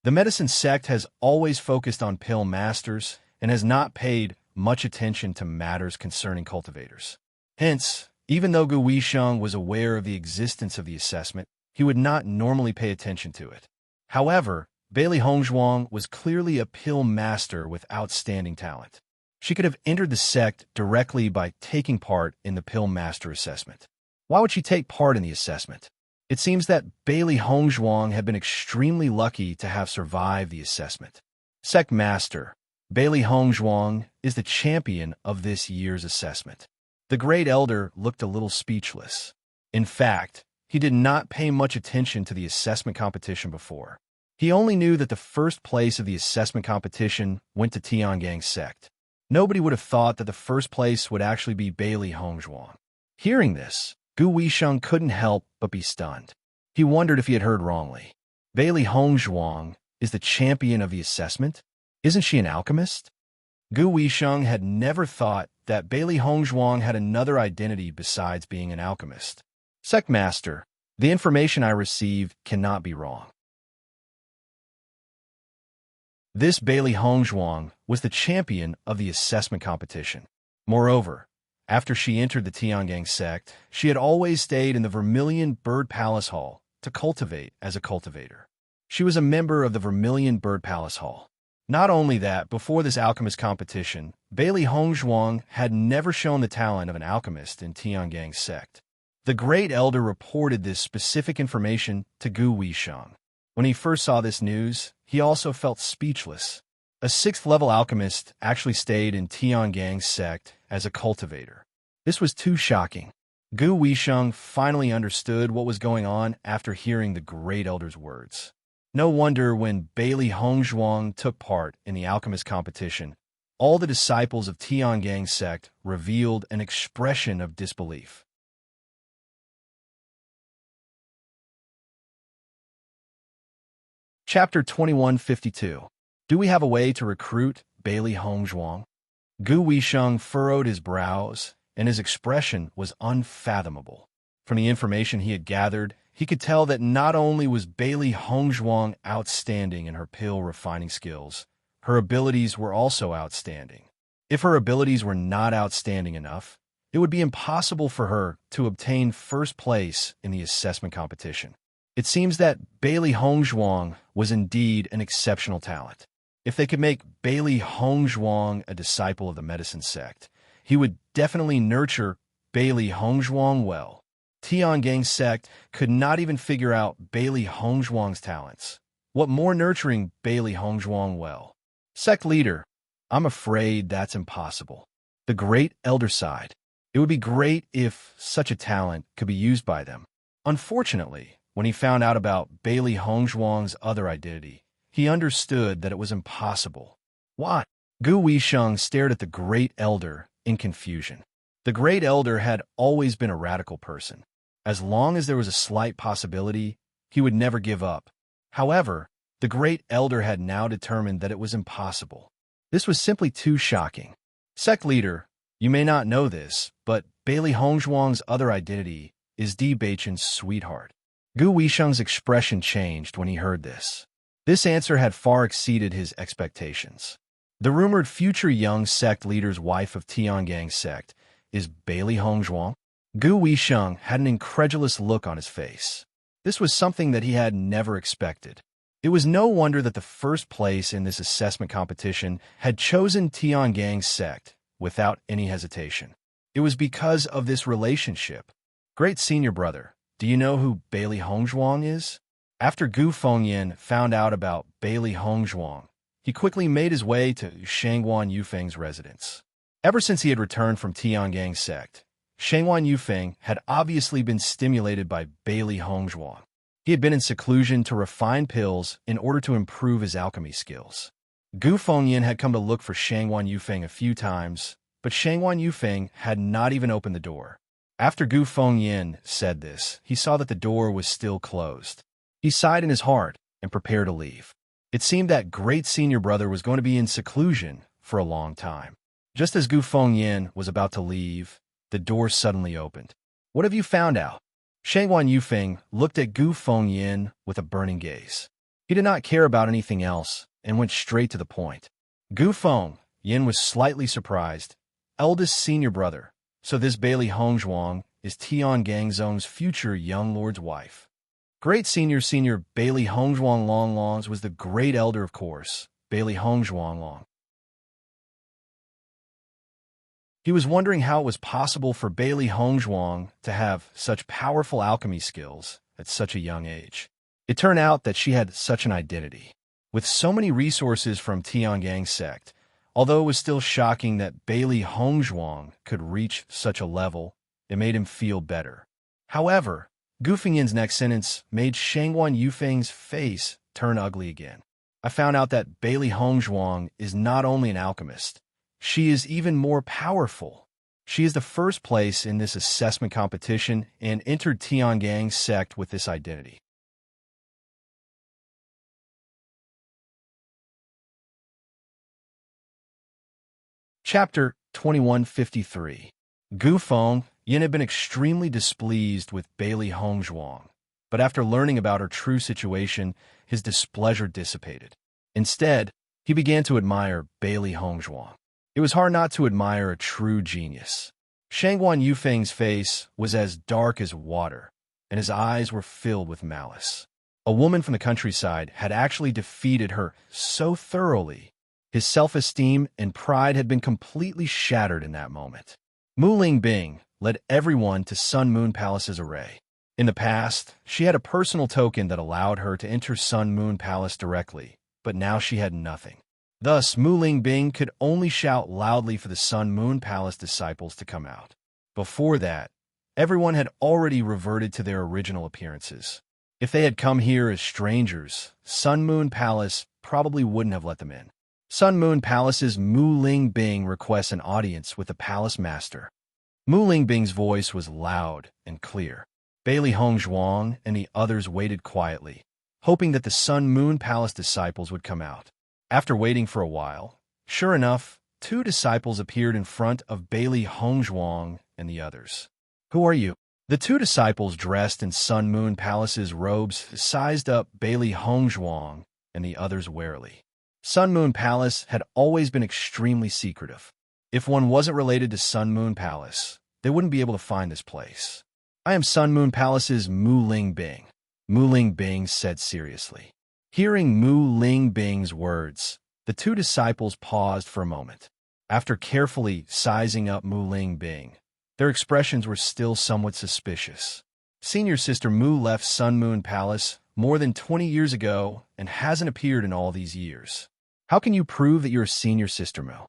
The medicine sect has always focused on pill masters and has not paid much attention to matters concerning cultivators. Hence, Even though Gu Weisheng was aware of the existence of the assessment, he would not normally pay attention to it. However, Bailey Hongzhuang was clearly a pill master with outstanding talent. She could have entered the sect directly by taking part in the pill master assessment. Why would she take part in the assessment? It seems that Bailey Hongzhuang had been extremely lucky to have survived the assessment. Sect Master Bailey Hongzhuang is the champion of this year's assessment. The Great Elder looked a little speechless. In fact, he did not pay much attention to the assessment competition before. He only knew that the first place of the assessment competition went to Tiangang's sect. Nobody would have thought that the first place would actually be Bailey Hongzhuang. Hearing this, Gu Weisheng couldn't help but be stunned. He wondered if he had heard wrongly. Bailey Hongzhuang is the champion of the assessment? Isn't she an alchemist? Gu Weisheng had never thought that Bailey Hongzhuang had another identity besides being an alchemist. Sect Master, the information I received cannot be wrong. This Bailey Hongzhuang was the champion of the assessment competition. Moreover, after she entered the Tiangang sect, she had always stayed in the Vermilion Bird Palace Hall to cultivate as a cultivator. She was a member of the Vermilion Bird Palace Hall. Not only that, before this alchemist competition, Bailey Hongzhuang had never shown the talent of an alchemist in Tiangang's sect. The Great Elder reported this specific information to Gu Weisheng. When he first saw this news, he also felt speechless. A 6th-level alchemist actually stayed in Tiangang's sect as a cultivator. This was too shocking. Gu Weisheng finally understood what was going on after hearing the Great Elder's words. No wonder when Bailey Hongzhuang took part in the alchemist competition, all the disciples of Tiangang's sect revealed an expression of disbelief. Chapter 2152. Do we have a way to recruit Bailey Hongzhuang? Gu Weisheng furrowed his brows, and his expression was unfathomable. From the information he had gathered, he could tell that not only was Bailey Hongzhuang outstanding in her pill refining skills, her abilities were also outstanding. If her abilities were not outstanding enough, it would be impossible for her to obtain first place in the assessment competition. It seems that Bailey Hongzhuang was indeed an exceptional talent. If they could make Bailey Hongzhuang a disciple of the medicine sect, he would definitely nurture Bailey Hongzhuang well. Tiangang's sect could not even figure out Bailey Hongzhuang's talents. What more nurturing Bailey Hongzhuang well? Sect leader, I'm afraid that's impossible. The Great Elder sighed. It would be great if such a talent could be used by them. Unfortunately, when he found out about Bailey Hongzhuang's other identity, he understood that it was impossible. What? Gu Weisheng stared at the Great Elder in confusion. The Great Elder had always been a radical person. As long as there was a slight possibility, he would never give up. However, the Great Elder had now determined that it was impossible. This was simply too shocking. Sect leader, you may not know this, but Bailey Hongzhuang's other identity is Di Beichen's sweetheart. Gu Weisheng's expression changed when he heard this. This answer had far exceeded his expectations. The rumored future young sect leader's wife of Tiangang's sect is Bailey Hongzhuang. Gu Weisheng had an incredulous look on his face. This was something that he had never expected. It was no wonder that the first place in this assessment competition had chosen Tiangang's sect without any hesitation. It was because of this relationship. Great senior brother, do you know who Bailey Hongzhuang is? After Gu Fengyan found out about Bailey Hongzhuang, he quickly made his way to Shangguan Yufeng's residence. Ever since he had returned from Tiangang's sect, Shangguan Yufeng had obviously been stimulated by Bailey Hongzhuang. He had been in seclusion to refine pills in order to improve his alchemy skills. Gu Fengyan had come to look for Shangguan Yufeng a few times, but Shangguan Yufeng had not even opened the door. After Gu Fengyan said this, he saw that the door was still closed. He sighed in his heart and prepared to leave. It seemed that great senior brother was going to be in seclusion for a long time. Just as Gu Fengyan was about to leave, the door suddenly opened. What have you found out? Shangguan Yufeng looked at Gu Fengyan with a burning gaze. He did not care about anything else and went straight to the point. Gu Fengyan was slightly surprised. Eldest senior brother, so this Bailey Hongzhuang is Tian Gangzong's future young lord's wife. Great Senior Bailey Hongzhuang Longlongs was the great elder, of course, Bailey Hongzhuang Long. He was wondering how it was possible for Bailey Hongzhuang to have such powerful alchemy skills at such a young age. It turned out that she had such an identity. With so many resources from Tiangang sect, although it was still shocking that Bailey Hongzhuang could reach such a level, it made him feel better. However, Gu Fingyin's next sentence made Shangguan Yufeng's face turn ugly again. I found out that Bailey Hongzhuang is not only an alchemist, she is even more powerful. She is the first place in this assessment competition and entered Tiangang's sect with this identity. Chapter 2153. Gu Feng Yin had been extremely displeased with Bailey Hongzhuang, but after learning about her true situation, his displeasure dissipated. Instead, he began to admire Bailey Hongzhuang. It was hard not to admire a true genius. Shangguan Yufeng's face was as dark as water, and his eyes were filled with malice. A woman from the countryside had actually defeated her so thoroughly. His self-esteem and pride had been completely shattered in that moment. Mu Lingbing led everyone to Sun Moon Palace's array. In the past, she had a personal token that allowed her to enter Sun Moon Palace directly, but now she had nothing. Thus, Mu Lingbing could only shout loudly for the Sun Moon Palace disciples to come out. Before that, everyone had already reverted to their original appearances. If they had come here as strangers, Sun Moon Palace probably wouldn't have let them in. Sun Moon Palace's Mu Lingbing requests an audience with the palace master. Mu Lingbing's voice was loud and clear. Bailey Hongzhuang and the others waited quietly, hoping that the Sun Moon Palace disciples would come out. After waiting for a while, sure enough, two disciples appeared in front of Bailey Hongzhuang and the others. "Who are you?" The two disciples dressed in Sun Moon Palace's robes sized up Bailey Hongzhuang and the others warily. Sun Moon Palace had always been extremely secretive. If one wasn't related to Sun Moon Palace, they wouldn't be able to find this place. "I am Sun Moon Palace's Mu Lingbing," Mu Lingbing said seriously. Hearing Mu Lingbing's words, the two disciples paused for a moment. After carefully sizing up Mu Lingbing, their expressions were still somewhat suspicious. Senior Sister Mu left Sun Moon Palace more than 20 years ago and hasn't appeared in all these years. How can you prove that you're a Senior Sister Mu?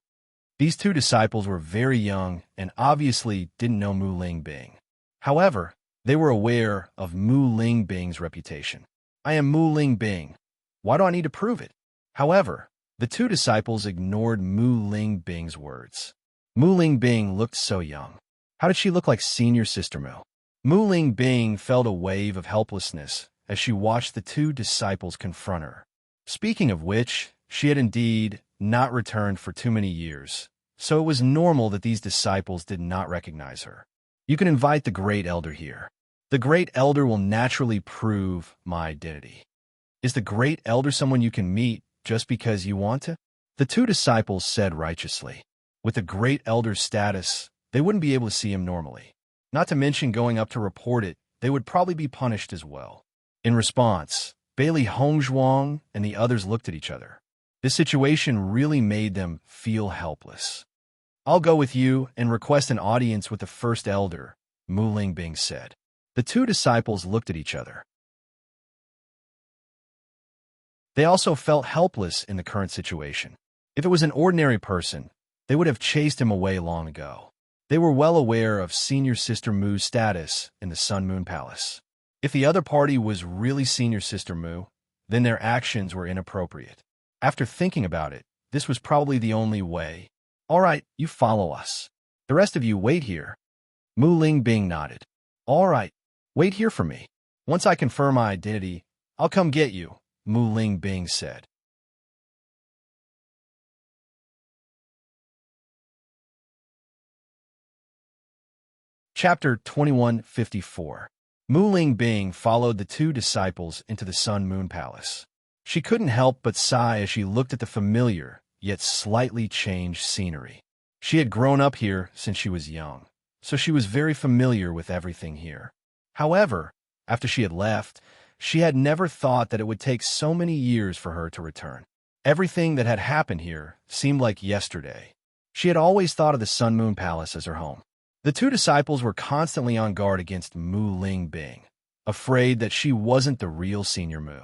These two disciples were very young and obviously didn't know Mu Lingbing. However, they were aware of Mu Lingbing's reputation. "I am Mu Lingbing. Why do I need to prove it?" However, the two disciples ignored Mu Lingbing's words. Mu Lingbing looked so young. How did she look like Senior Sister Mu? Mu Lingbing felt a wave of helplessness as she watched the two disciples confront her. Speaking of which, she had indeed not returned for too many years, so it was normal that these disciples did not recognize her. "You can invite the Great Elder here. The Great Elder will naturally prove my identity." "Is the Great Elder someone you can meet just because you want to?" The two disciples said righteously. With the Great Elder's status, they wouldn't be able to see him normally. Not to mention going up to report it, they would probably be punished as well. In response, Bailey Hongzhuang and the others looked at each other. This situation really made them feel helpless. "I'll go with you and request an audience with the First Elder," Mu Lingbing said. The two disciples looked at each other. They also felt helpless in the current situation. If it was an ordinary person, they would have chased him away long ago. They were well aware of Senior Sister Mu's status in the Sun Moon Palace. If the other party was really Senior Sister Mu, then their actions were inappropriate. After thinking about it, this was probably the only way. "All right, you follow us. The rest of you wait here." Mu Lingbing nodded. "All right, wait here for me. Once I confirm my identity, I'll come get you," Mu Lingbing said. Chapter 2154. Mu Lingbing followed the two disciples into the Sun Moon Palace. She couldn't help but sigh as she looked at the familiar, yet slightly changed scenery. She had grown up here since she was young, so she was very familiar with everything here. However, after she had left, she had never thought that it would take so many years for her to return. Everything that had happened here seemed like yesterday. She had always thought of the Sun Moon Palace as her home. The two disciples were constantly on guard against Mu Ling Bing, afraid that she wasn't the real Senior Mu.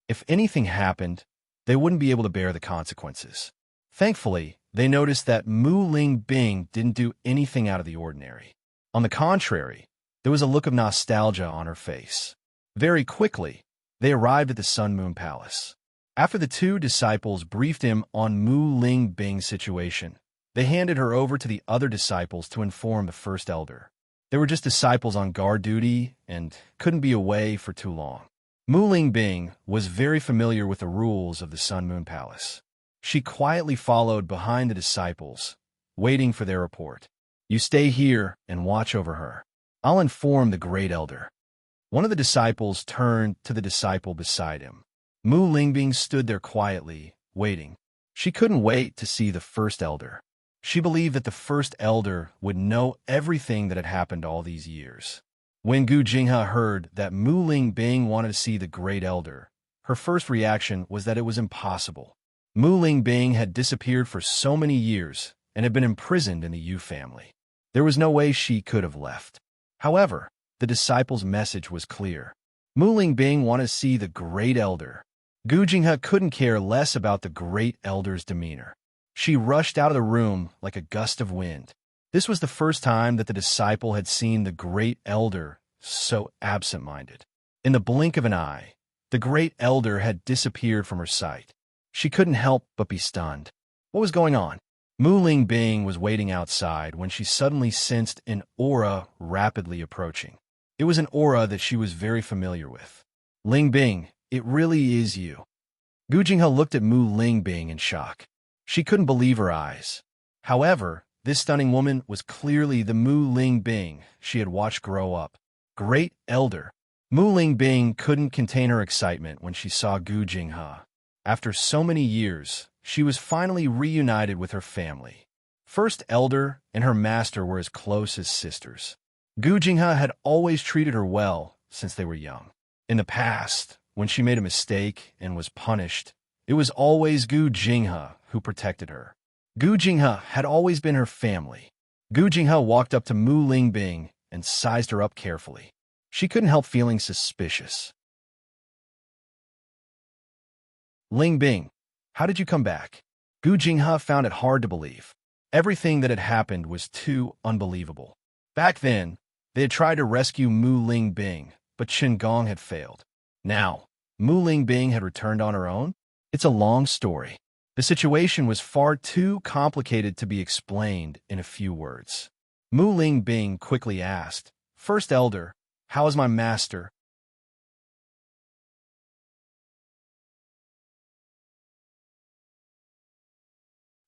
If anything happened, they wouldn't be able to bear the consequences. Thankfully, they noticed that Mu Ling Bing didn't do anything out of the ordinary. On the contrary, there was a look of nostalgia on her face. Very quickly, they arrived at the Sun Moon Palace. After the two disciples briefed him on Mu Ling Bing's situation, they handed her over to the other disciples to inform the first elder. They were just disciples on guard duty and couldn't be away for too long. Mu Ling Bing was very familiar with the rules of the Sun Moon Palace. She quietly followed behind the disciples, waiting for their report. You stay here and watch over her. I'll inform the great elder. One of the disciples turned to the disciple beside him. Mu Lingbing stood there quietly, waiting. She couldn't wait to see the first elder. She believed that the first elder would know everything that had happened all these years. When Gu Jinghe heard that Mu Lingbing wanted to see the great elder, her first reaction was that it was impossible. Mu Lingbing had disappeared for so many years and had been imprisoned in the Yu family. There was no way she could have left. However, the disciple's message was clear. Mu Lingbing wanted to see the great elder. Gu Jinghe couldn't care less about the great elder's demeanor. She rushed out of the room like a gust of wind. This was the first time that the disciple had seen the great elder so absent-minded. In the blink of an eye, the great elder had disappeared from her sight. She couldn't help but be stunned. What was going on? Mu Lingbing was waiting outside when she suddenly sensed an aura rapidly approaching. It was an aura that she was very familiar with. Lingbing, it really is you. Gu Jinghe looked at Mu Lingbing in shock. She couldn't believe her eyes. However, this stunning woman was clearly the Mu Lingbing she had watched grow up. Great elder. Mu Lingbing couldn't contain her excitement when she saw Gu Jinghe. After so many years, she was finally reunited with her family. First elder and her master were as close as sisters. Gu Jinghe had always treated her well since they were young. In the past, when she made a mistake and was punished, it was always Gu Jinghe who protected her. Gu Jinghe had always been her family. Gu Jinghe walked up to Mu Lingbing and sized her up carefully. She couldn't help feeling suspicious. Lingbing, how did you come back? Gu Jinghe found it hard to believe. Everything that had happened was too unbelievable. Back then, they had tried to rescue Mu Lingbing, but Qin Gong had failed. Now, Mu Lingbing had returned on her own? It's a long story. The situation was far too complicated to be explained in a few words. Mu Lingbing quickly asked, First Elder, how is my master?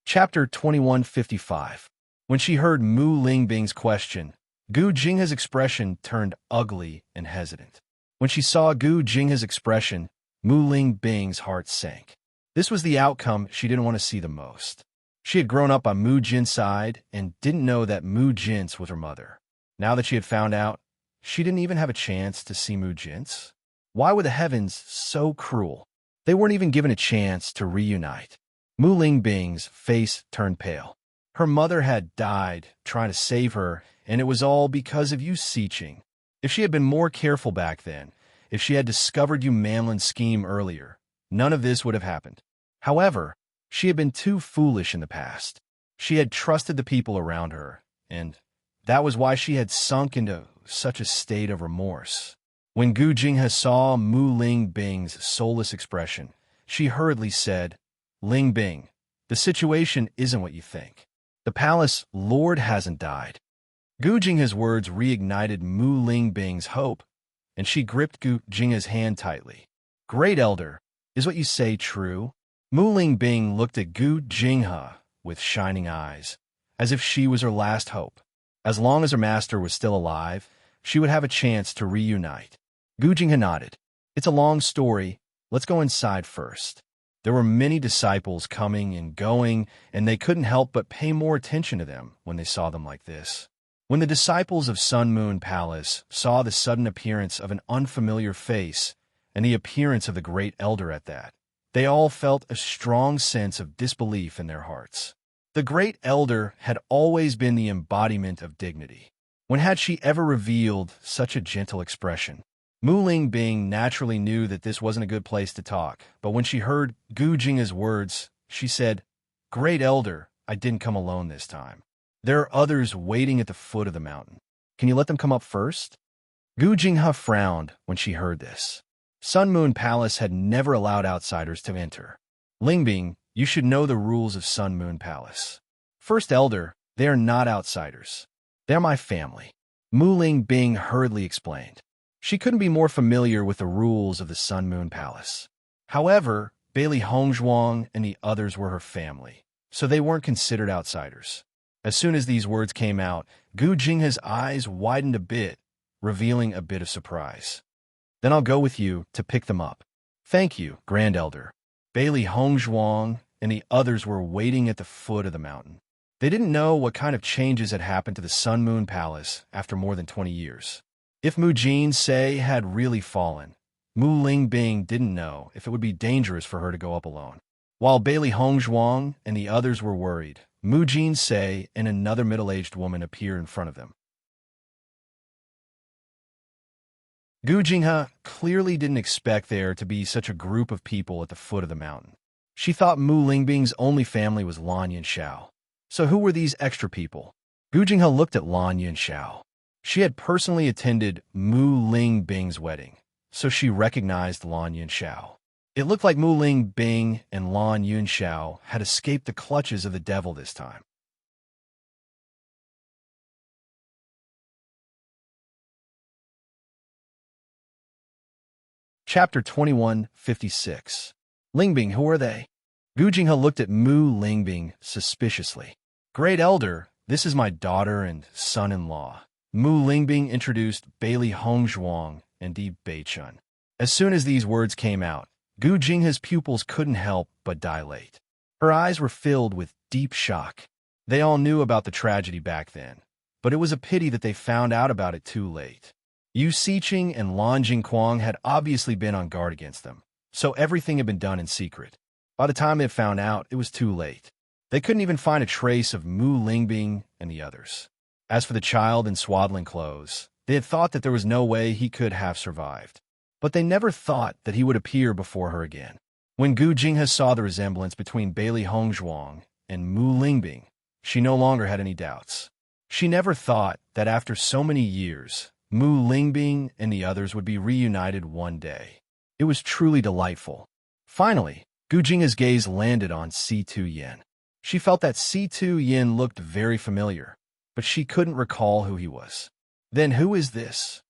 Chapter 2155. When she heard Mu Lingbing's question, Gu Jinghe's expression turned ugly and hesitant. When she saw Gu Jinghe's expression, Mu Lingbing's heart sank. This was the outcome she didn't want to see the most. She had grown up on Mu Jin's side and didn't know that Mu Jin's was her mother. Now that she had found out, she didn't even have a chance to see Mu Jin's. Why were the heavens so cruel? They weren't even given a chance to reunite. Mu Lingbing's face turned pale. Her mother had died trying to save her, and it was all because of Yu Siqing. If she had been more careful back then, if she had discovered Yu Manlin's scheme earlier, none of this would have happened. However, she had been too foolish in the past. She had trusted the people around her, and that was why she had sunk into such a state of remorse. When Gu Jinghe saw Mu Lingbing's soulless expression, she hurriedly said, Lingbing, the situation isn't what you think. The palace lord hasn't died. Gu Jinghe's words reignited Mu Lingbing's hope, and she gripped Gu Jinghe's hand tightly. Great Elder, is what you say true? Mu Lingbing looked at Gu Jinghe with shining eyes, as if she was her last hope. As long as her master was still alive, she would have a chance to reunite. Gu Jinghe nodded. It's a long story. Let's go inside first. There were many disciples coming and going, and they couldn't help but pay more attention to them when they saw them like this. When the disciples of Sun Moon Palace saw the sudden appearance of an unfamiliar face and the appearance of the great elder at that, they all felt a strong sense of disbelief in their hearts. The great elder had always been the embodiment of dignity. When had she ever revealed such a gentle expression? Mu Lingbing naturally knew that this wasn't a good place to talk, but when she heard Gu Jinghe's words, she said, "Great elder, I didn't come alone this time. There are others waiting at the foot of the mountain. Can you let them come up first?" Gu Jinghe frowned when she heard this. Sun Moon Palace had never allowed outsiders to enter. "Lingbing, you should know the rules of Sun Moon Palace. First elder, they are not outsiders. They're my family," Mu Lingbing hurriedly explained. She couldn't be more familiar with the rules of the Sun Moon Palace. However, Bailey Hongzhuang and the others were her family, so they weren't considered outsiders. As soon as these words came out, Gu Jinghe's eyes widened a bit, revealing a bit of surprise. "Then I'll go with you to pick them up." "Thank you, Grand Elder." Bailey Hongzhuang and the others were waiting at the foot of the mountain. They didn't know what kind of changes had happened to the Sun Moon Palace after more than 20 years. If Mu Jinsei had really fallen, Mu Lingbing didn't know if it would be dangerous for her to go up alone. While Bailey Hongzhuang and the others were worried, Mu Jinsei and another middle-aged woman appeared in front of them. Gu Jinghe clearly didn't expect there to be such a group of people at the foot of the mountain. She thought Mu Lingbing's only family was Lan Yunxiao. So who were these extra people? Gu Jinghe looked at Lan Yunxiao. She had personally attended Mu Lingbing's wedding, so she recognized Lan Yunxiao. It looked like Mu Lingbing and Lan Yunxiao had escaped the clutches of the devil this time. Chapter 2156. Lingbing, who are they? Gu Jinghe looked at Mu Lingbing suspiciously. "Great Elder, this is my daughter and son-in-law." Mu Lingbing introduced Bailey Hongzhuang and Di Beichun. As soon as these words came out, Gu Jinghe's pupils couldn't help but dilate. Her eyes were filled with deep shock. They all knew about the tragedy back then, but it was a pity that they found out about it too late. Yu Xiqing and Lan Jingquang had obviously been on guard against them, so everything had been done in secret. By the time they found out, it was too late. They couldn't even find a trace of Mu Lingbing and the others. As for the child in swaddling clothes, they had thought that there was no way he could have survived. But they never thought that he would appear before her again. When Gu Jinghe saw the resemblance between Bailey Hongzhuang and Mu Lingbing, she no longer had any doubts. She never thought that after so many years, Mu Lingbing and the others would be reunited one day. It was truly delightful. Finally, Gu Jinghe's gaze landed on Si-Tu Yin. She felt that Si-Tu Yin looked very familiar, but she couldn't recall who he was. Then who is this?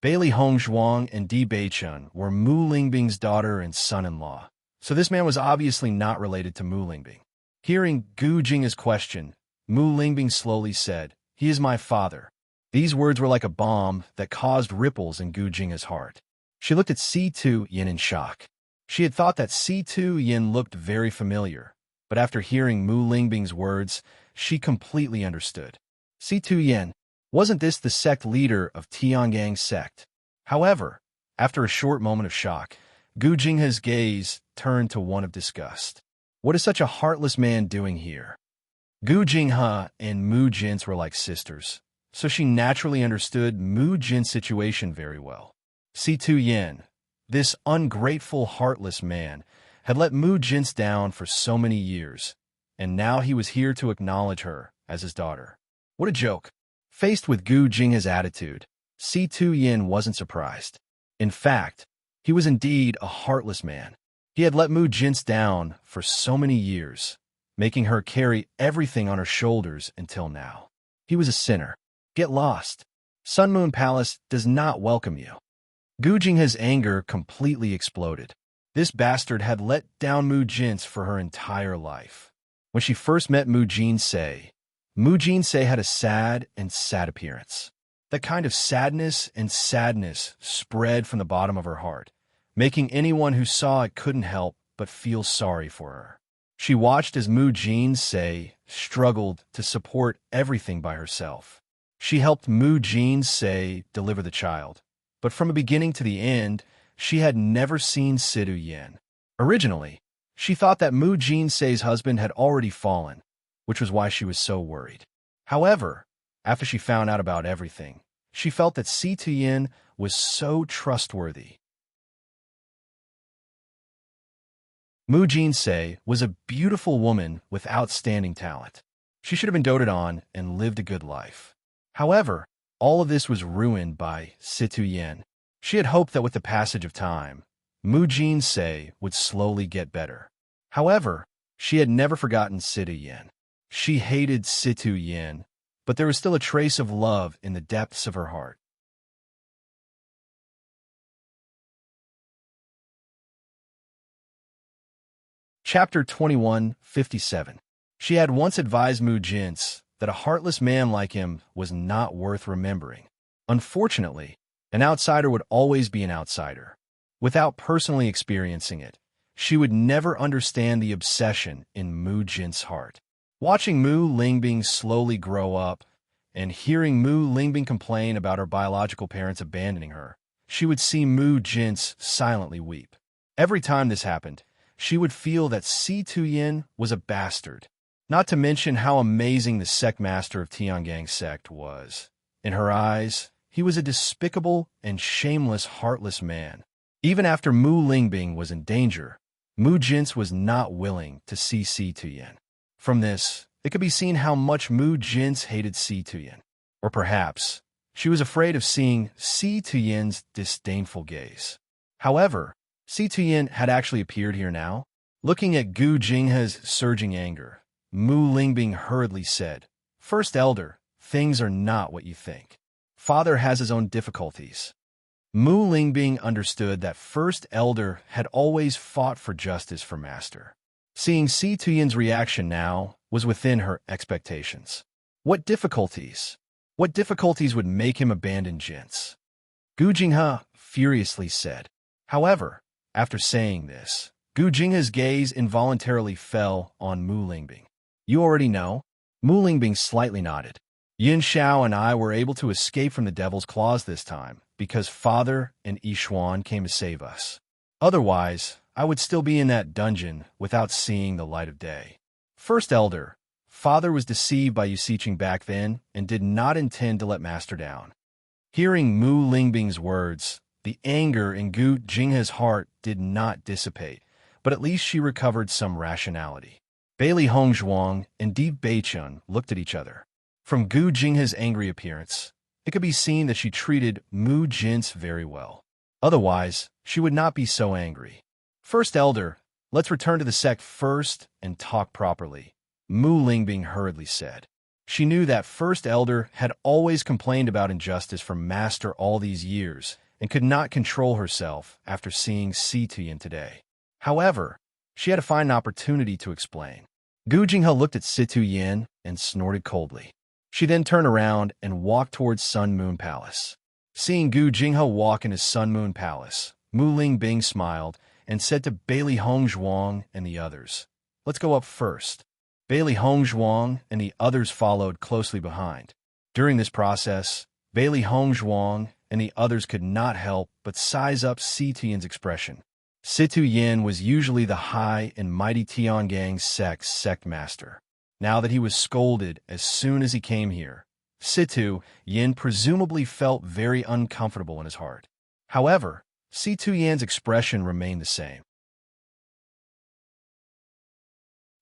Bailey Hongzhuang and Di Beichun were Mu Lingbing's daughter and son-in-law, so this man was obviously not related to Mu Lingbing. Hearing Gu Jinghe's question, Mu Lingbing slowly said, "He is my father." These words were like a bomb that caused ripples in Gu Jinghe's heart. She looked at Si-Tu Yin in shock. She had thought that Si-Tu Yin looked very familiar, but after hearing Mu Lingbing's words, she completely understood. Si-Tu Yin, wasn't this the sect leader of Tiangang's sect? However, after a short moment of shock, Gu Jinghe's gaze turned to one of disgust. What is such a heartless man doing here? Gu Jinghe and Mu Jin's were like sisters, so she naturally understood Mu Jin's situation very well. Si-Tu Yin, this ungrateful, heartless man, had let Mu Jin's down for so many years, and now he was here to acknowledge her as his daughter. What a joke. Faced with Gu Jinghe's attitude, Si-Tu Yin wasn't surprised. In fact, he was indeed a heartless man. He had let Mu Jin's down for so many years, making her carry everything on her shoulders until now. He was a sinner. Get lost. Sun Moon Palace does not welcome you. Gu Jinghe's anger completely exploded. This bastard had let down Mu Jin's for her entire life. When she first met Mu Jinsei had a sad appearance. That kind of sadness spread from the bottom of her heart, making anyone who saw it couldn't help but feel sorry for her. She watched as Mu Jinsei struggled to support everything by herself. She helped Mu Jin-se deliver the child, but from the beginning to the end, she had never seen Situ Yin. Originally, she thought that Mu Jin-se's husband had already fallen, which was why she was so worried. However, after she found out about everything, she felt that Situ Yin was so trustworthy. Mu Jin-se was a beautiful woman with outstanding talent. She should have been doted on and lived a good life. However, all of this was ruined by Situ Yin. She had hoped that with the passage of time, Mu Jin-se would slowly get better. However, she had never forgotten Situ Yin. She hated Situ Yin, but there was still a trace of love in the depths of her heart. Chapter 21:57. She had once advised Mu Jins that a heartless man like him was not worth remembering. Unfortunately, an outsider would always be an outsider. Without personally experiencing it, she would never understand the obsession in Mu Jin's heart. Watching Mu Lingbing slowly grow up and hearing Mu Lingbing complain about her biological parents abandoning her, she would see Mu Jins silently weep. Every time this happened, she would feel that Si Tuyin was a bastard. Not to mention how amazing the sect master of Tiangang's sect was. In her eyes, he was a despicable and shameless, heartless man. Even after Mu Lingbing was in danger, Mu Jins was not willing to see Si Tuyin. From this, it could be seen how much Mu Jins hated Si Tuyin. Or perhaps, she was afraid of seeing Si Tuyin's disdainful gaze. However, Si Tuyin had actually appeared here now. Looking at Gu Jinghe's surging anger, Mu Lingbing hurriedly said, "First Elder, things are not what you think. Father has his own difficulties." Mu Lingbing understood that First Elder had always fought for justice for Master. Seeing Si Tuyin's reaction now was within her expectations. What difficulties? What difficulties would make him abandon Jins? Gu Jinghe furiously said. However, after saying this, Gu Jinghe's gaze involuntarily fell on Mu Lingbing. "You already know?" Mu Lingbing slightly nodded. "Yin Xiao and I were able to escape from the devil's claws this time because Father and Yishuan came to save us. Otherwise, I would still be in that dungeon without seeing the light of day. First Elder, Father was deceived by you Siching back then and did not intend to let Master down." Hearing Mu Lingbing's words, the anger in Gu Jinghe's heart did not dissipate, but at least she recovered some rationality. Bailey Hongzhuang and Deep Beichun looked at each other. From Gu Jinghe's angry appearance, it could be seen that she treated Mu Jins very well. Otherwise, she would not be so angry. "First Elder, let's return to the sect first and talk properly," Mu Lingbing hurriedly said. She knew that First Elder had always complained about injustice from Master all these years and could not control herself after seeing Si Tuyin today. However, she had to find an opportunity to explain. Gu Jinghe looked at Si Tuyin and snorted coldly. She then turned around and walked towards Sun Moon Palace. Seeing Gu Jinghe walk into Sun Moon Palace, Mu Lingbing smiled and said to Bailey Hongzhuang and the others, "Let's go up first." Bailey Hongzhuang and the others followed closely behind. During this process, Bailey Hongzhuang and the others could not help but size up Si Tuyin's expression. Si Tuyin was usually the high and mighty Tiangang's sect master. Now that he was scolded as soon as he came here, Si Tuyin presumably felt very uncomfortable in his heart. However, Si Tuyin's expression remained the same.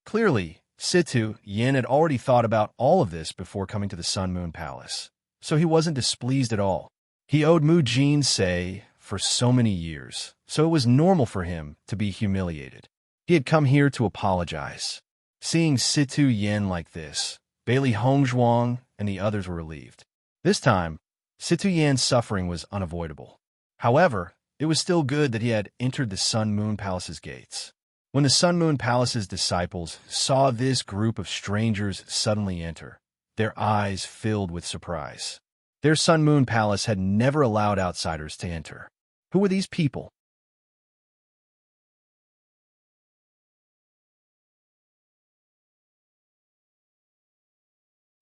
Clearly, Si Tuyin had already thought about all of this before coming to the Sun Moon Palace, so he wasn't displeased at all. He owed Mu Jin-se for so many years, so it was normal for him to be humiliated. He had come here to apologize. Seeing Si Tuyin like this, Bailey Hongzhuang and the others were relieved. This time, Si Tuyin's suffering was unavoidable. However, it was still good that he had entered the Sun Moon Palace's gates. When the Sun Moon Palace's disciples saw this group of strangers suddenly enter, their eyes filled with surprise. Their Sun Moon Palace had never allowed outsiders to enter. Who were these people?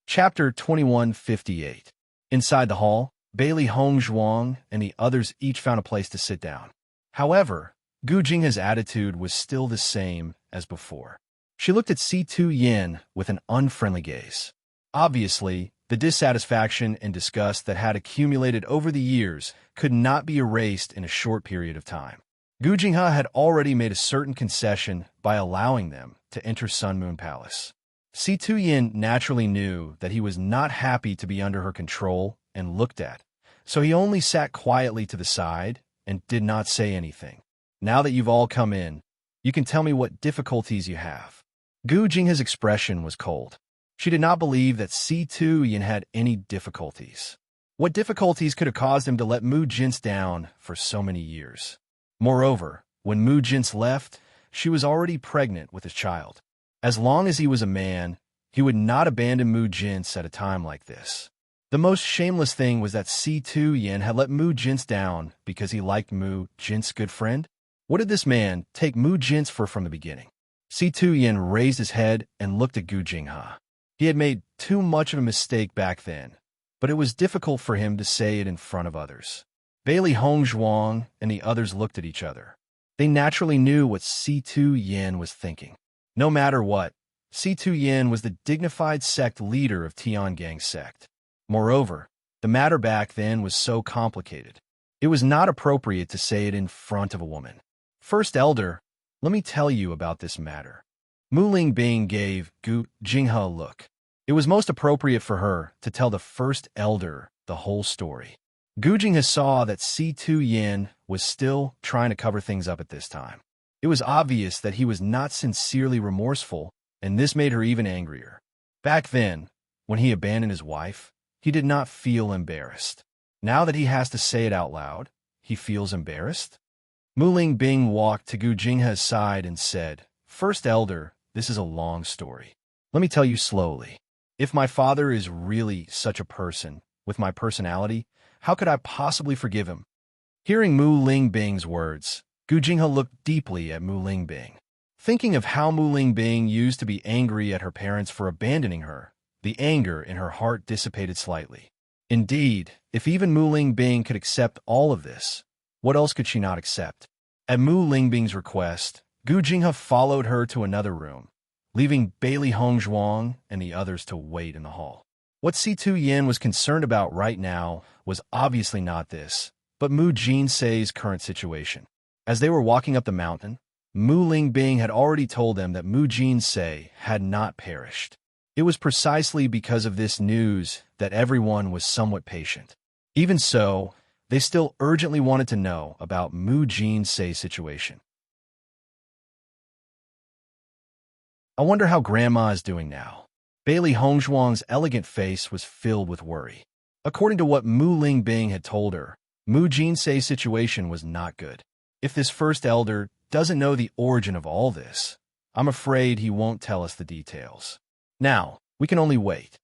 Chapter 21:58. Inside the hall, Bailey Hongzhuang and the others each found a place to sit down. However, Gu Jinghe's attitude was still the same as before. She looked at Si-Tu Yin with an unfriendly gaze. Obviously, the dissatisfaction and disgust that had accumulated over the years could not be erased in a short period of time. Gu Jinghe had already made a certain concession by allowing them to enter Sun Moon Palace. Si-Tu Yin naturally knew that he was not happy to be under her control and looked at, so he only sat quietly to the side and did not say anything. Now that you've all come in, you can tell me what difficulties you have. Gu Jinghe's expression was cold. She did not believe that Si-Tu Yin had any difficulties. What difficulties could have caused him to let Mu Jin's down for so many years? Moreover, when Mu Jin's left, she was already pregnant with his child. As long as he was a man, he would not abandon Mu Jin's at a time like this. The most shameless thing was that Si-Tu Yin had let Mu Jin's down because he liked Mu Jin's good friend. What did this man take Mu Jin's for from the beginning? Si-Tu Yin raised his head and looked at Gu Jinghe. He had made too much of a mistake back then, but it was difficult for him to say it in front of others. Bailey Hongzhuang and the others looked at each other. They naturally knew what Si-Tu Yin was thinking. No matter what, Si-Tu Yin was the dignified sect leader of Tiangang sect. Moreover, the matter back then was so complicated. It was not appropriate to say it in front of a woman. First Elder, let me tell you about this matter. Mu Lingbing gave Gu Jinghe a look. It was most appropriate for her to tell the First Elder the whole story. Gu Jinghe saw that Si-Tu Yin was still trying to cover things up at this time. It was obvious that he was not sincerely remorseful, and this made her even angrier. Back then, when he abandoned his wife, he did not feel embarrassed. Now that he has to say it out loud, he feels embarrassed? Mu Lingbing walked to Gu Jinghe's side and said, First Elder, this is a long story. Let me tell you slowly. If my father is really such a person, with my personality, how could I possibly forgive him? Hearing Mu Lingbing's words, Gu Jinghe looked deeply at Mu Lingbing. Thinking of how Mu Lingbing used to be angry at her parents for abandoning her, the anger in her heart dissipated slightly. Indeed, if even Mu Lingbing could accept all of this, what else could she not accept? At Mu Lingbing's request, Gu Jinghe followed her to another room, leaving Bailey Hongzhuang and the others to wait in the hall. What Si-Tu Yin was concerned about right now was obviously not this, but Mu Jinsei's current situation. As they were walking up the mountain, Mu Lingbing had already told them that Mu Jinsei had not perished. It was precisely because of this news that everyone was somewhat patient. Even so, they still urgently wanted to know about Mu Jinsei's situation. I wonder how Grandma is doing now. Bailey Hongzhuang's elegant face was filled with worry. According to what Mu Lingbing had told her, Mu Jinsei's situation was not good. If this First Elder doesn't know the origin of all this, I'm afraid he won't tell us the details. Now, we can only wait.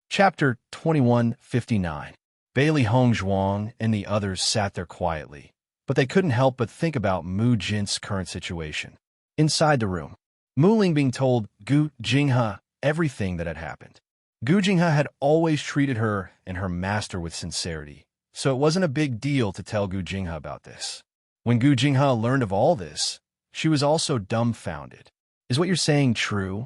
Chapter 2159. Bailey Hongzhuang and the others sat there quietly, but they couldn't help but think about Mu Jin's current situation. Inside the room, Mu Lingbing told Gu Jinghe everything that had happened. Gu Jinghe had always treated her and her master with sincerity, so it wasn't a big deal to tell Gu Jinghe about this. When Gu Jinghe learned of all this, she was also dumbfounded. Is what you're saying true?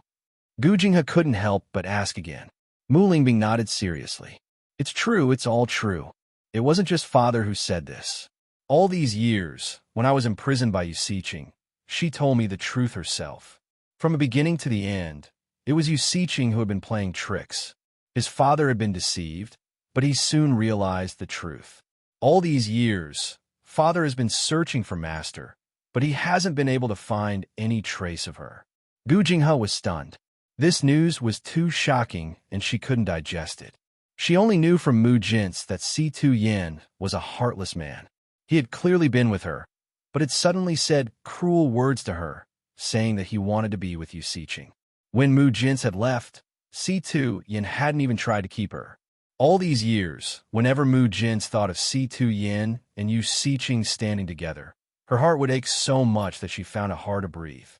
Gu Jinghe couldn't help but ask again. Mu Lingbing nodded seriously. It's true, it's all true. It wasn't just father who said this. All these years, when I was imprisoned by Yu Siqing, she told me the truth herself. From the beginning to the end, it was Yu Siqing who had been playing tricks. His father had been deceived, but he soon realized the truth. All these years, father has been searching for master, but he hasn't been able to find any trace of her. Gu Jinghe was stunned. This news was too shocking and she couldn't digest it. She only knew from Mu Jin's that Si-Tu Yin was a heartless man. He had clearly been with her, but had suddenly said cruel words to her, saying that he wanted to be with Yu Siqing. When Mu Jin's had left, Si-Tu Yin hadn't even tried to keep her. All these years, whenever Mu Jin's thought of Si-Tu Yin and Yu Siqing standing together, her heart would ache so much that she found it hard to breathe.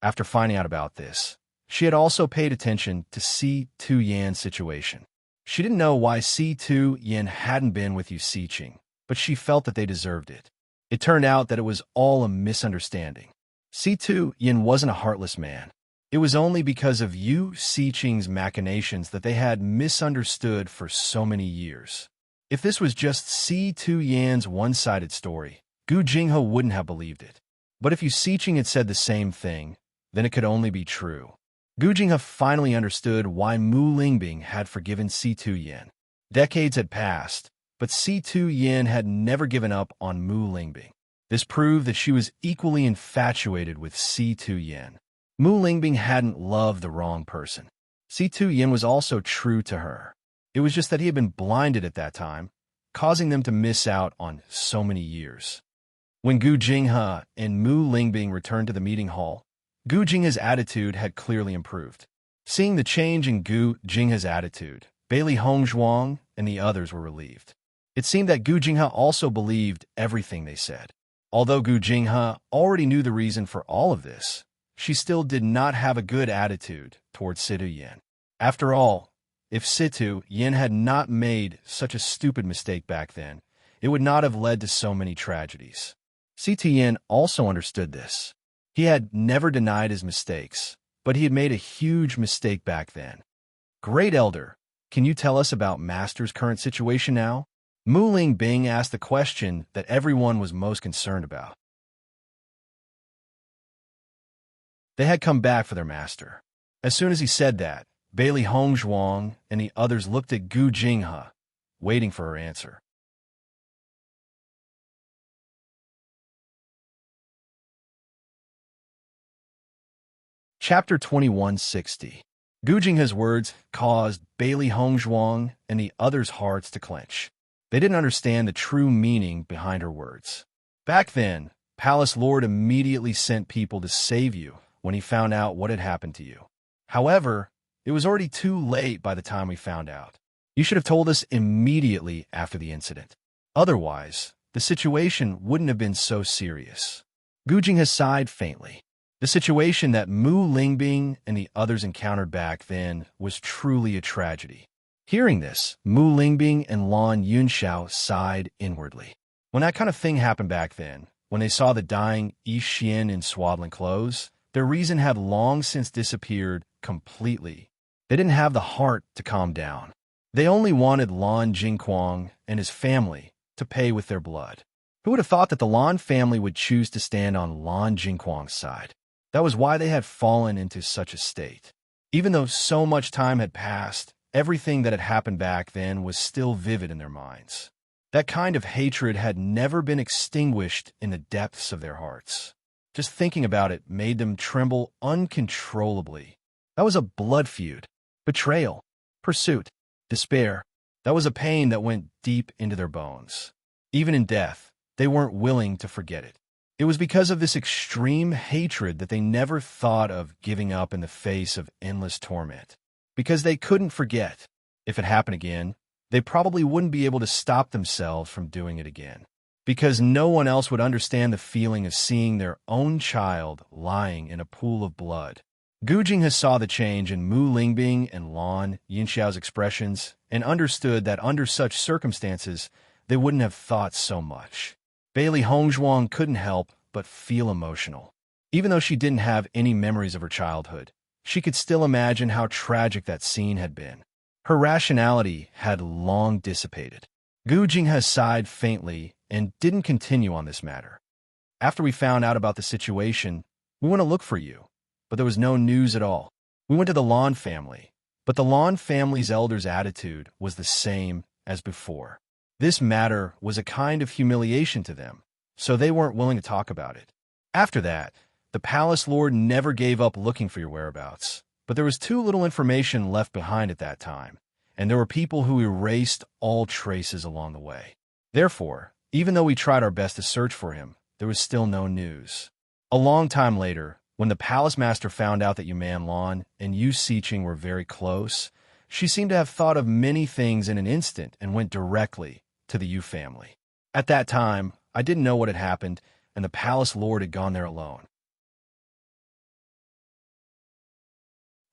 After finding out about this, she had also paid attention to Si-Tu Yan's situation. She didn't know why Si-Tu Yan hadn't been with Yu Siqing, but she felt that they deserved it. It turned out that it was all a misunderstanding. Si-Tu Yan wasn't a heartless man. It was only because of Yu Siqing's machinations that they had misunderstood for so many years. If this was just Si-Tu Yan's one-sided story, Gu Jinghe wouldn't have believed it. But if Yu Siqing had said the same thing, then it could only be true. Gu Jinghe finally understood why Mu Lingbing had forgiven Si-Tu Yan. Decades had passed, but Si-Tu Yan had never given up on Mu Lingbing. This proved that she was equally infatuated with Si-Tu Yan. Mu Lingbing hadn't loved the wrong person. Si-Tu Yan was also true to her. It was just that he had been blinded at that time, causing them to miss out on so many years. When Gu Jinghe and Mu Lingbing returned to the meeting hall, Gu Jinghe's attitude had clearly improved. Seeing the change in Gu Jinghe's attitude, Bailey Hongzhuang and the others were relieved. It seemed that Gu Jinghe also believed everything they said. Although Gu Jinghe already knew the reason for all of this, she still did not have a good attitude towards Si-Tu Yan. After all, if Si-Tu Yan had not made such a stupid mistake back then, it would not have led to so many tragedies. Si-Tu Yan also understood this. He had never denied his mistakes, but he had made a huge mistake back then. Great Elder, can you tell us about Master's current situation now? Mu Lingbing asked the question that everyone was most concerned about. They had come back for their master. As soon as he said that, Bailey Hongzhuang and the others looked at Gu Jinghe, waiting for her answer. Chapter 2160. Gu Jinghe's words caused Bailey Hongzhuang and the others' hearts to clench. They didn't understand the true meaning behind her words. Back then, Palace Lord immediately sent people to save you when he found out what had happened to you. However, it was already too late by the time we found out. You should have told us immediately after the incident. Otherwise, the situation wouldn't have been so serious. Gu Jinghe sighed faintly. The situation that Mu Lingbing and the others encountered back then was truly a tragedy. Hearing this, Mu Lingbing and Lan Yunxiao sighed inwardly. When that kind of thing happened back then, when they saw the dying Yi Xian in swaddling clothes, their reason had long since disappeared completely. They didn't have the heart to calm down. They only wanted Lan Jingquang and his family to pay with their blood. Who would have thought that the Lan family would choose to stand on Lan Jingquang's side? That was why they had fallen into such a state. Even though so much time had passed, everything that had happened back then was still vivid in their minds. That kind of hatred had never been extinguished in the depths of their hearts. Just thinking about it made them tremble uncontrollably. That was a blood feud, betrayal, pursuit, despair. That was a pain that went deep into their bones. Even in death, they weren't willing to forget it. It was because of this extreme hatred that they never thought of giving up in the face of endless torment. Because they couldn't forget. If it happened again, they probably wouldn't be able to stop themselves from doing it again. Because no one else would understand the feeling of seeing their own child lying in a pool of blood. Gu Jinghe saw the change in Mu Lingbing and Lan Yunxiao's expressions and understood that under such circumstances, they wouldn't have thought so much. Bailey Hongzhuang couldn't help but feel emotional. Even though she didn't have any memories of her childhood, she could still imagine how tragic that scene had been. Her rationality had long dissipated. Gu Jinghe sighed faintly and didn't continue on this matter. After we found out about the situation, we went to look for you, but there was no news at all. We went to the Lan family, but the Lan family's elders' attitude was the same as before. This matter was a kind of humiliation to them, so they weren't willing to talk about it. After that, the Palace Lord never gave up looking for your whereabouts, but there was too little information left behind at that time, and there were people who erased all traces along the way. Therefore, even though we tried our best to search for him, there was still no news. A long time later, when the Palace Master found out that Yuman Lan and Yu Siqing were very close, she seemed to have thought of many things in an instant and went directly to the Yu family. At that time, I didn't know what had happened, and the Palace Lord had gone there alone.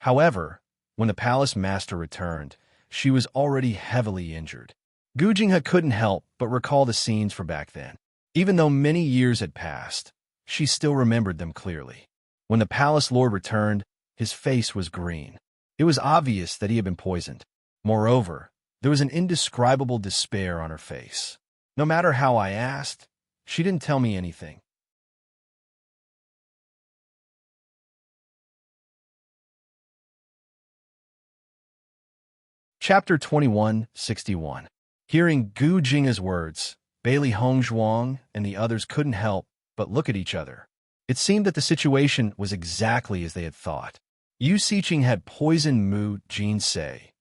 However, when the palace master returned, she was already heavily injured. Gu Jinghe couldn't help but recall the scenes from back then. Even though many years had passed, she still remembered them clearly. When the palace lord returned, his face was green. It was obvious that he had been poisoned. Moreover, there was an indescribable despair on her face. No matter how I asked, she didn't tell me anything. Chapter 2161. Hearing Gu Jinghe's words, Bailey Hongzhuang and the others couldn't help but look at each other. It seemed that the situation was exactly as they had thought. Yu Xiqing had poisoned Mu Jinsei.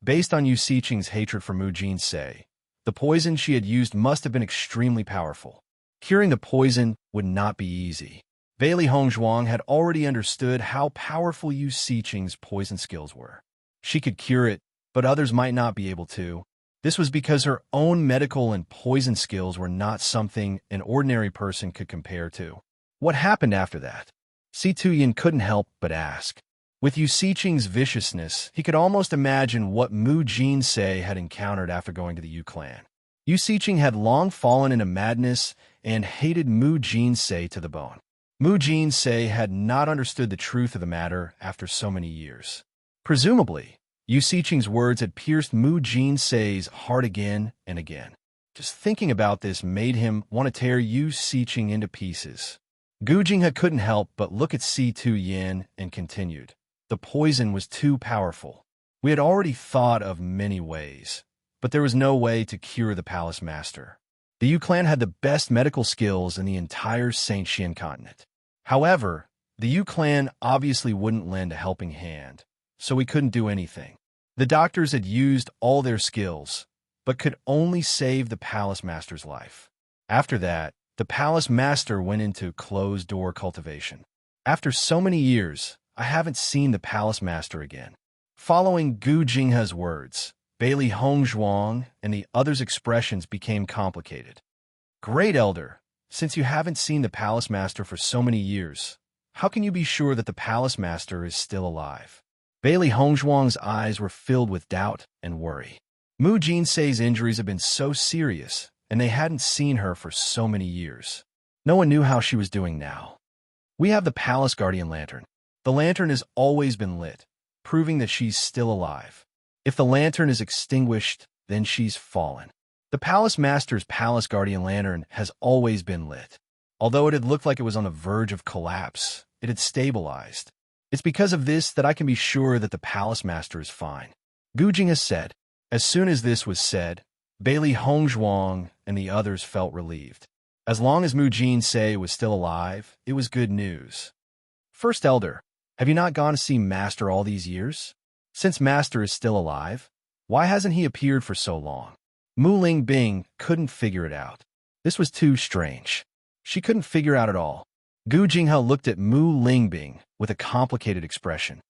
Based on Yu Xiqing's hatred for Mu Jinsei, the poison she had used must have been extremely powerful. Curing the poison would not be easy. Bailey Hongzhuang had already understood how powerful Yu Xiqing's poison skills were. She could cure it, but others might not be able to. This was because her own medical and poison skills were not something an ordinary person could compare to. What happened after that? Si Tuyin couldn't help but ask. With Yu Xiqing's viciousness, he could almost imagine what Mu Jinsei had encountered after going to the Yu clan. Yu Xiqing had long fallen into madness and hated Mu Jinsei to the bone. Mu Jinsei had not understood the truth of the matter after so many years. Presumably, Yu Xiqing's words had pierced Mu Jinsei's heart again and again. Just thinking about this made him want to tear Yu Xiqing into pieces. Gu Jinghe couldn't help but look at Si Tuyin and continued. The poison was too powerful. We had already thought of many ways, but there was no way to cure the palace master. The Yu clan had the best medical skills in the entire Saint Xian continent. However, the Yu clan obviously wouldn't lend a helping hand, so we couldn't do anything. The doctors had used all their skills, but could only save the palace master's life. After that, the palace master went into closed-door cultivation. After so many years, I haven't seen the palace master again. Following Gu Jinghe's words, Bailey Hongzhuang and the others' expressions became complicated. Great Elder, since you haven't seen the palace master for so many years, how can you be sure that the palace master is still alive? Bailey Hongzhuang's eyes were filled with doubt and worry. Mu Jinsei's injuries had been so serious, and they hadn't seen her for so many years. No one knew how she was doing now. We have the palace guardian lantern. The lantern has always been lit, proving that she's still alive. If the lantern is extinguished, then she's fallen. The palace master's palace guardian lantern has always been lit. Although it had looked like it was on the verge of collapse, it had stabilized. It's because of this that I can be sure that the palace master is fine. Gu Jinghe said. As soon as this was said, Bailey Hongzhuang and the others felt relieved. As long as Mu Jinsei was still alive, it was good news. First Elder, have you not gone to see Master all these years? Since Master is still alive, why hasn't he appeared for so long? Mu Lingbing couldn't figure it out. This was too strange. She couldn't figure out at all. Gu Jinghe looked at Mu Lingbing with a complicated expression.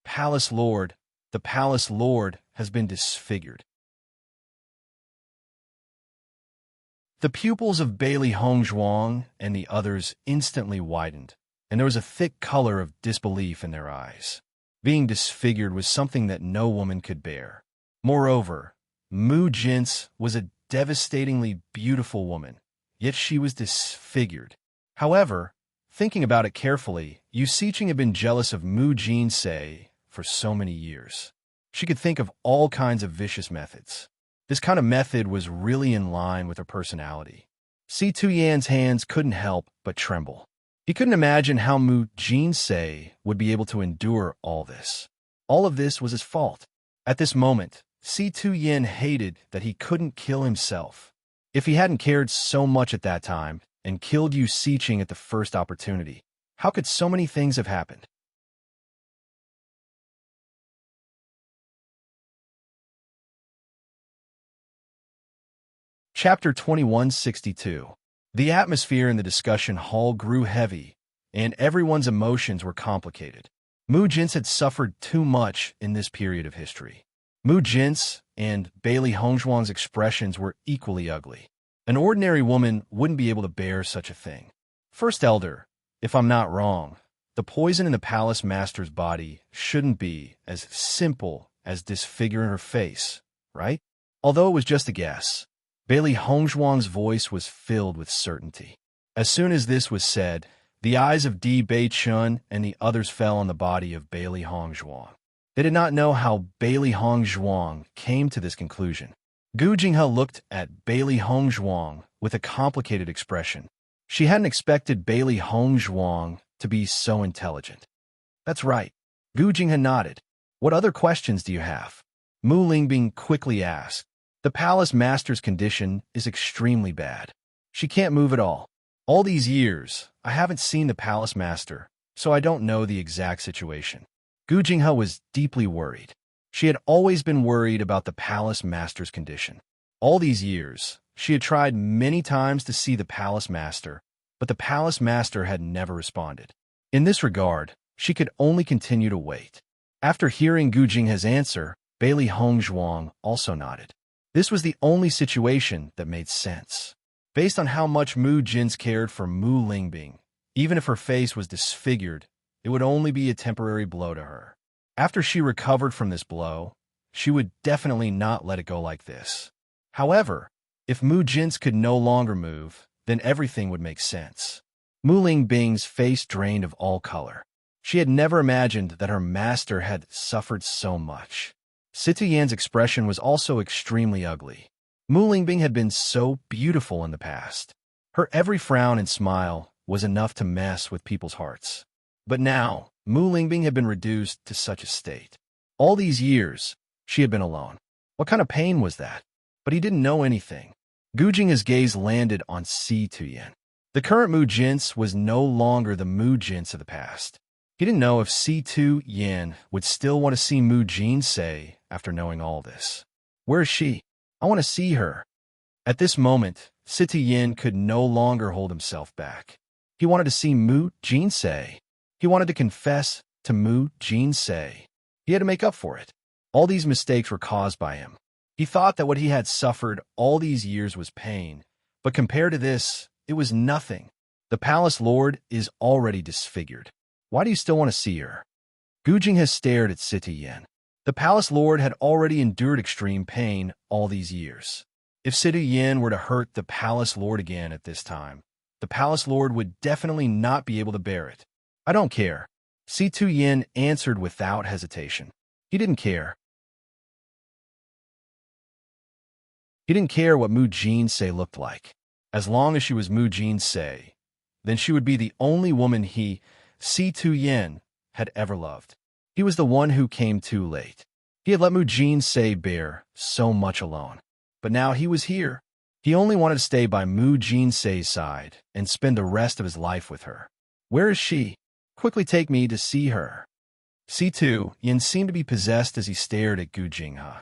Palace Lord, the Palace Lord has been disfigured. The pupils of Bailey Hongzhuang and the others instantly widened, and there was a thick color of disbelief in their eyes. Being disfigured was something that no woman could bear. Moreover, Mu Jins was a devastatingly beautiful woman, yet she was disfigured. However, thinking about it carefully, Yu Xiqing had been jealous of Mu Jinsei for so many years. She could think of all kinds of vicious methods. This kind of method was really in line with her personality. Si Tuyan's hands couldn't help but tremble. He couldn't imagine how Mu Jinsei would be able to endure all this. All of this was his fault. At this moment, Si Tuyan hated that he couldn't kill himself. If he hadn't cared so much at that time and killed Yu Xiqing at the first opportunity, how could so many things have happened? Chapter 2162. The atmosphere in the discussion hall grew heavy, and everyone's emotions were complicated. Mu Jins had suffered too much in this period of history. Mu Jins and Bailey Hongzhuang's expressions were equally ugly. An ordinary woman wouldn't be able to bear such a thing. First Elder, if I'm not wrong, the poison in the palace master's body shouldn't be as simple as disfiguring her face, right? Although it was just a guess, Bailey Hongzhuang's voice was filled with certainty. As soon as this was said, the eyes of Di Beichun and the others fell on the body of Bailey Hongzhuang. They did not know how Bailey Hongzhuang came to this conclusion. Gu Jinghe looked at Bailey Hongzhuang with a complicated expression. She hadn't expected Bailey Hongzhuang to be so intelligent. That's right. Gu Jinghe nodded. What other questions do you have? Mu Lingbing quickly asked. The palace master's condition is extremely bad. She can't move at all. All these years, I haven't seen the palace master, so I don't know the exact situation. Gu Jinghe was deeply worried. She had always been worried about the palace master's condition. All these years, she had tried many times to see the palace master, but the palace master had never responded. In this regard, she could only continue to wait. After hearing Gu Jinghe's answer, Bailey Hongzhuang also nodded. This was the only situation that made sense. Based on how much Mu Jins cared for Mu Lingbing, even if her face was disfigured, it would only be a temporary blow to her. After she recovered from this blow, she would definitely not let it go like this. However, if Mu Jins could no longer move, then everything would make sense. Mu Lingbing's face drained of all color. She had never imagined that her master had suffered so much. Sita Yan's expression was also extremely ugly. Mu Lingbing had been so beautiful in the past. Her every frown and smile was enough to mess with people's hearts. But now, Mu Lingbing had been reduced to such a state. All these years, she had been alone. What kind of pain was that? But he didn't know anything. Gu Jinghe's gaze landed on Si Tuyen. The current Mu Jins was no longer the Mu Jins of the past. He didn't know if Si Tuyen would still want to see Mu Jinsei after knowing all this. Where is she? I want to see her. At this moment, Si Tuyen could no longer hold himself back. He wanted to see Mu Jinsei. He wanted to confess to Mu Jinsei. He had to make up for it. All these mistakes were caused by him. He thought that what he had suffered all these years was pain, but compared to this, it was nothing. The palace lord is already disfigured. Why do you still want to see her? Gu Jinghe stared at Si Tuyen. The palace lord had already endured extreme pain all these years. If Si Tuyen were to hurt the palace lord again at this time, the palace lord would definitely not be able to bear it. I don't care. Si Tuyen answered without hesitation. He didn't care. He didn't care what Mu Jinsei looked like. As long as she was Mu Jinsei, then she would be the only woman he, Si Tuyen, had ever loved. He was the one who came too late. He had let Mu Jinsei bear so much alone. But now he was here. He only wanted to stay by Mu Jinsei's side and spend the rest of his life with her. Where is she? Quickly take me to see her. Si Tuyen seemed to be possessed as he stared at Gu Jinghe.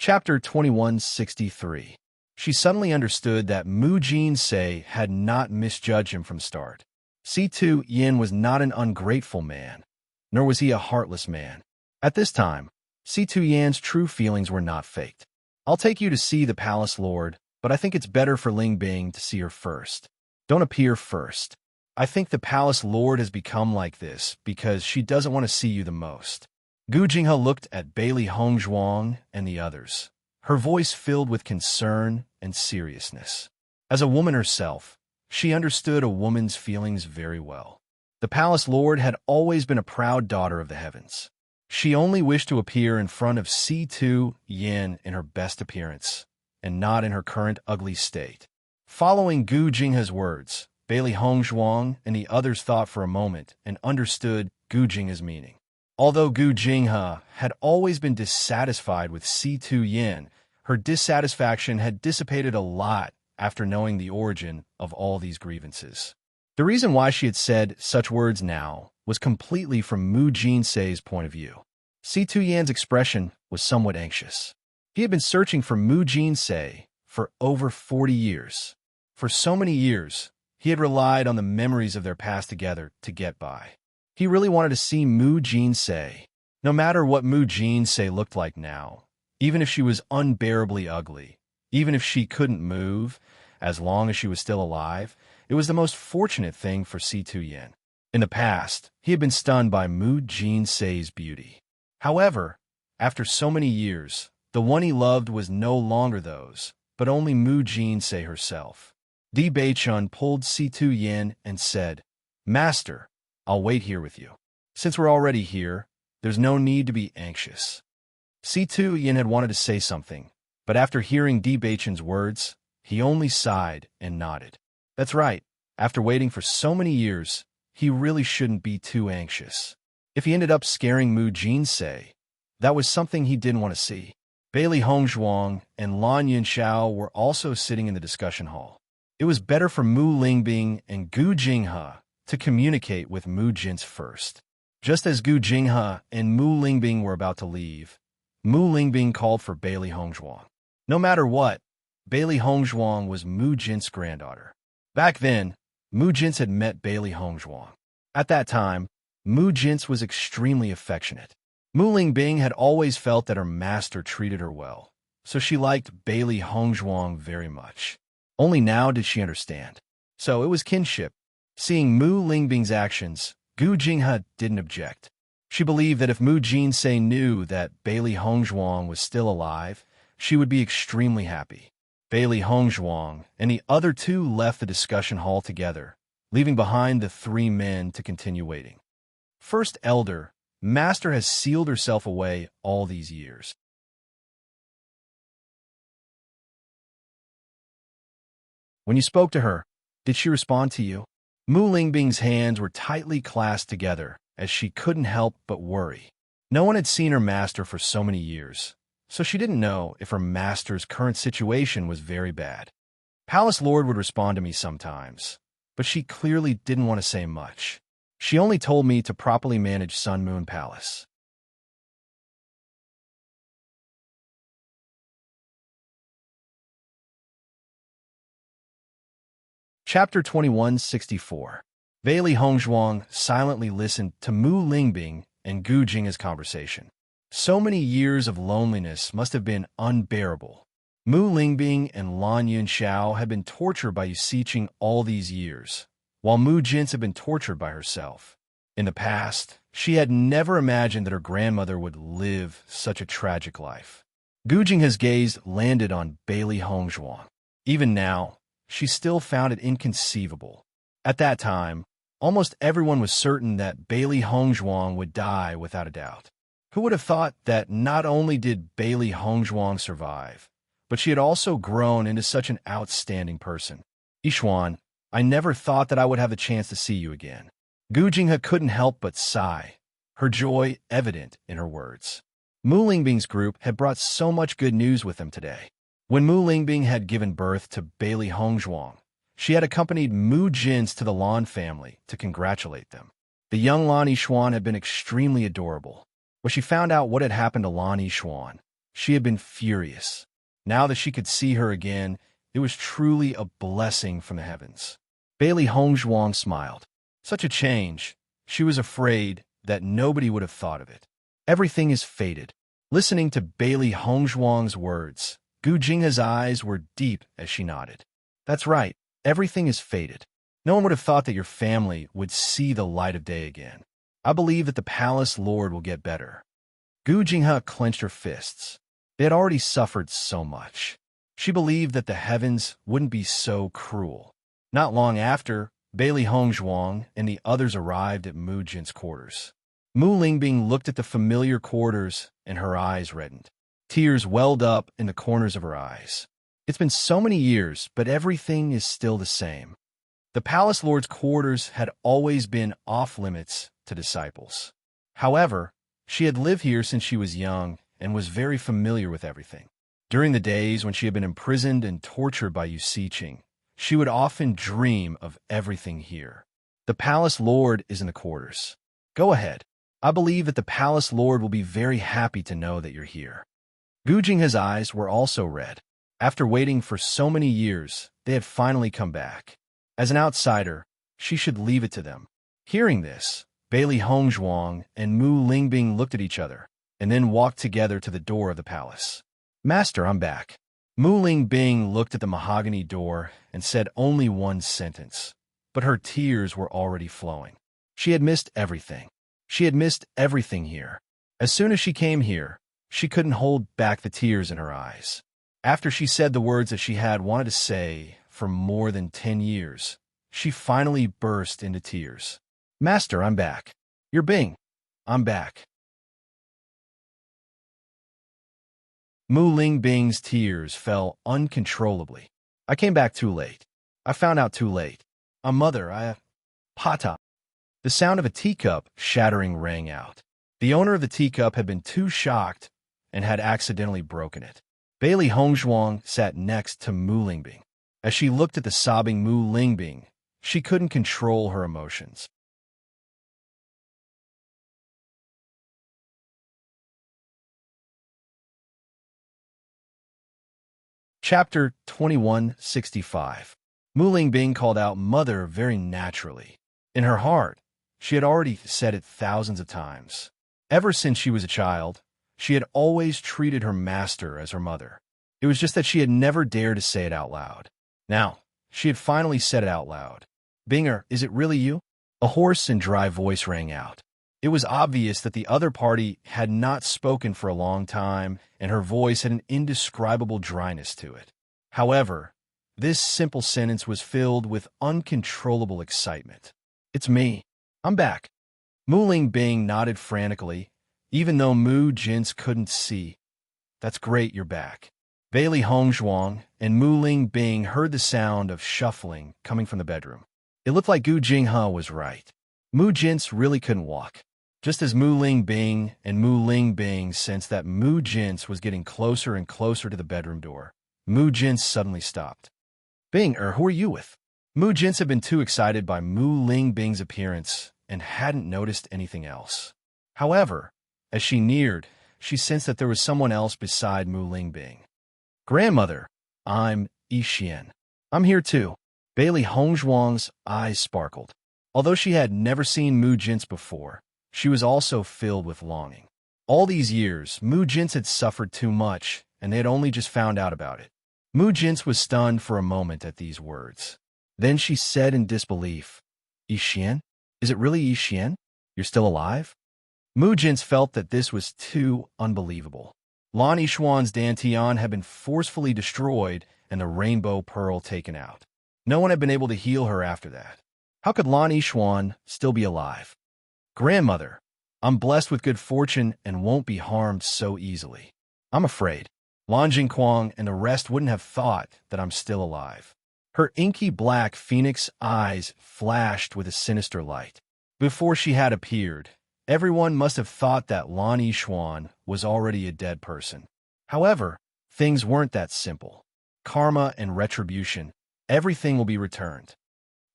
Chapter 2163. She suddenly understood that Mu Jinsei had not misjudged him from start. Si Tuyen was not an ungrateful man, nor was he a heartless man. At this time, Si Tuyen's true feelings were not faked. I'll take you to see the palace lord, but I think it's better for Lingbing to see her first. Don't appear first. I think the palace lord has become like this because she doesn't want to see you the most. Gu Jinghe looked at Bailey Hongzhuang and the others, her voice filled with concern and seriousness. As a woman herself, she understood a woman's feelings very well. The palace lord had always been a proud daughter of the heavens. She only wished to appear in front of Si Tuyen in her best appearance, and not in her current ugly state. Following Gu Jinghe's words, Bailey Hongzhuang and the others thought for a moment and understood Gu Jinghe's meaning. Although Gu Jinghe had always been dissatisfied with Si Tuyen, her dissatisfaction had dissipated a lot after knowing the origin of all these grievances. The reason why she had said such words now was completely from Mu Jinsei's point of view. Si Tuyen's expression was somewhat anxious. He had been searching for Mu Jinsei for over 40 years. For so many years, he had relied on the memories of their past together to get by. He really wanted to see Mu Jinsei. No matter what Mu Jinsei looked like now, even if she was unbearably ugly, Even if she couldn't move, as long as she was still alive, it was the most fortunate thing for Si-Tu Yin. In the past, he had been stunned by Mu Jin-sei's beauty. However, after so many years, the one he loved was no longer those, but only Mu Jin-sei herself. Di Beichun pulled Si-Tu Yin and said, "Master, I'll wait here with you. Since we're already here, there's no need to be anxious." Si-Tu Yin had wanted to say something, but after hearing Di Beichun's words, he only sighed and nodded. That's right, after waiting for so many years, he really shouldn't be too anxious. If he ended up scaring Mu Jin-sei, that was something he didn't want to see. Bailey Hongzhuang and Lan Yunxiao were also sitting in the discussion hall. It was better for Mu Lingbing and Gu Jinghe to communicate with Mu Jin's first. Just as Gu Jinghe and Mu Lingbing were about to leave, Mu Lingbing called for Bailey Hongzhuang. No matter what, Bailey Hongzhuang was Mu Jin's granddaughter. Back then, Mu Jin had met Bailey Hongzhuang. At that time, Mu Jin was extremely affectionate. Mu Lingbing had always felt that her master treated her well, so she liked Bailey Hongzhuang very much. Only now did she understand. So it was kinship. Seeing Mu Lingbing's actions, Gu Jinghe didn't object. She believed that if Mu Jin-sei knew that Bailey Hongzhuang was still alive, she would be extremely happy. Bailey Hongzhuang and the other two left the discussion hall together, leaving behind the three men to continue waiting. First Elder, Master has sealed herself away all these years. When you spoke to her, did she respond to you? Mu Lingbing's hands were tightly clasped together, as she couldn't help but worry. No one had seen her master for so many years, so she didn't know if her master's current situation was very bad. Palace Lord would respond to me sometimes, but she clearly didn't want to say much. She only told me to properly manage Sun Moon Palace. Chapter 2164. Bailey Hongzhuang silently listened to Mu Lingbing and Gu Jinghe's conversation. So many years of loneliness must have been unbearable. Mu Lingbing and Lan Yunxiao had been tortured by Yusiqing all these years, while Mu Jin had been tortured by herself. In the past, she had never imagined that her grandmother would live such a tragic life. Gu Jinghe's gaze landed on Bailey Hongzhuang. Even now, she still found it inconceivable. At that time, almost everyone was certain that Bailey Hongzhuang would die without a doubt. Who would have thought that not only did Bailey Hongzhuang survive, but she had also grown into such an outstanding person? Yixuan, I never thought that I would have the chance to see you again. Gu Jinghe couldn't help but sigh, her joy evident in her words. Mu Lingbing's group had brought so much good news with them today. When Mu Lingbing had given birth to Bailey Hongzhuang, she had accompanied Mu Jins to the Lan family to congratulate them. The young Lan Yixuan had been extremely adorable. When she found out what had happened to Lan Yixuan, she had been furious. Now that she could see her again, it was truly a blessing from the heavens. Bailey Hongzhuang smiled. Such a change. She was afraid that nobody would have thought of it. Everything is fated. Listening to Bailey Hongzhuang's words, Gu Jinghe's eyes were deep as she nodded. That's right. Everything is fated. No one would have thought that your family would see the light of day again. I believe that the palace lord will get better. Gu Jinghe clenched her fists. They had already suffered so much. She believed that the heavens wouldn't be so cruel. Not long after, Bailey Hongzhuang and the others arrived at Mu Jin's quarters. Mu Lingbing looked at the familiar quarters and her eyes reddened. Tears welled up in the corners of her eyes. It's been so many years, but everything is still the same. The palace lord's quarters had always been off-limits to disciples. However, she had lived here since she was young and was very familiar with everything. During the days when she had been imprisoned and tortured by Yusiqing, she would often dream of everything here. The palace lord is in the quarters. Go ahead. I believe that the palace lord will be very happy to know that you're here. Gu Jinghe's eyes were also red. After waiting for so many years, they had finally come back. As an outsider, she should leave it to them. Hearing this, Bailey Hongzhuang and Mu Lingbing looked at each other, and then walked together to the door of the palace. Master, I'm back. Mu Ling Bing looked at the mahogany door and said only one sentence, but her tears were already flowing. She had missed everything. She had missed everything here. As soon as she came here, she couldn't hold back the tears in her eyes. After she said the words that she had wanted to say for more than 10 years, she finally burst into tears. Master, I'm back. You're Bing. I'm back. Mu Ling Bing's tears fell uncontrollably. I came back too late. I found out too late. Mother, Pata. The sound of a teacup shattering rang out. The owner of the teacup had been too shocked and had accidentally broken it. Bailey Hongzhuang sat next to Mu Lingbing. As she looked at the sobbing Mu Lingbing, she couldn't control her emotions. Chapter 2165. Mu Lingbing called out "Mother" very naturally. In her heart, she had already said it thousands of times. Ever since she was a child, she had always treated her master as her mother. It was just that she had never dared to say it out loud. Now, she had finally said it out loud. "Binger, is it really you?" A hoarse and dry voice rang out. It was obvious that the other party had not spoken for a long time, and her voice had an indescribable dryness to it. However, this simple sentence was filled with uncontrollable excitement. "It's me. I'm back." Mu Ling Bing nodded frantically, even though Mu Jin's couldn't see. "That's great, you're back." Bailey Hongzhuang and Mu Ling Bing heard the sound of shuffling coming from the bedroom. It looked like Gu Jinghe was right. Mu Jin's really couldn't walk. Just as Mu Ling Bing and Mu Ling Bing sensed that Mu Jin's was getting closer and closer to the bedroom door, Mu Jin's suddenly stopped. "Bing, who are you with?" Mu Jin's had been too excited by Mu Ling Bing's appearance and hadn't noticed anything else. However, as she neared, she sensed that there was someone else beside Mu Ling Bing. "Grandmother, I'm Yixian. I'm here too." Bailey Hongzhuang's eyes sparkled. Although she had never seen Mu Jin's before, she was also filled with longing. All these years, Mu Jin's had suffered too much, and they had only just found out about it. Mu Jin's was stunned for a moment at these words. Then she said in disbelief, "Yixian? Is it really Yixian? You're still alive?" Mu Jin's felt that this was too unbelievable. Lan Yishuan's Dantian had been forcefully destroyed and the rainbow pearl taken out. No one had been able to heal her after that. How could Lan Yishuan still be alive? "Grandmother, I'm blessed with good fortune and won't be harmed so easily. I'm afraid. Lan Jingquang and the rest wouldn't have thought that I'm still alive." Her inky black phoenix eyes flashed with a sinister light. Before she had appeared, everyone must have thought that Lan Yishuan was already a dead person. However, things weren't that simple. Karma and retribution, everything will be returned.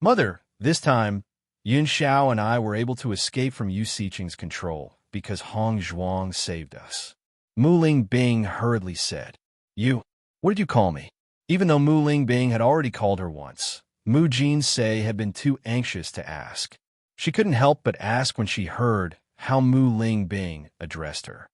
"Mother, this time, Yun Xiao and I were able to escape from Yu Siqing's control because Hong Zhuang saved us." Mu Ling Bing hurriedly said. "You? What did you call me?" Even though Mu Ling Bing had already called her once, Mu Jinsei had been too anxious to ask. She couldn't help but ask when she heard how Mu Ling Bing addressed her.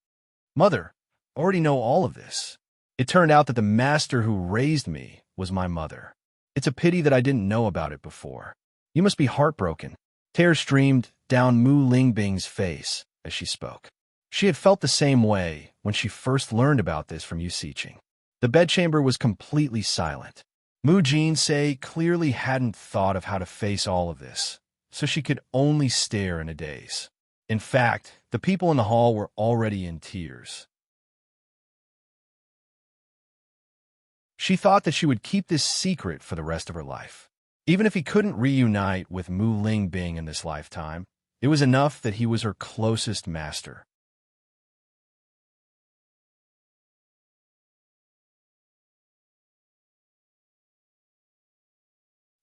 "Mother, I already know all of this. It turned out that the master who raised me was my mother. It's a pity that I didn't know about it before. You must be heartbroken." Tears streamed down Mu Ling Bing's face as she spoke. She had felt the same way when she first learned about this from Yu Siqing. The bedchamber was completely silent. Mu Jinsei clearly hadn't thought of how to face all of this, so she could only stare in a daze. In fact, the people in the hall were already in tears. She thought that she would keep this secret for the rest of her life. Even if he couldn't reunite with Mu Ling Bing in this lifetime, it was enough that he was her closest master.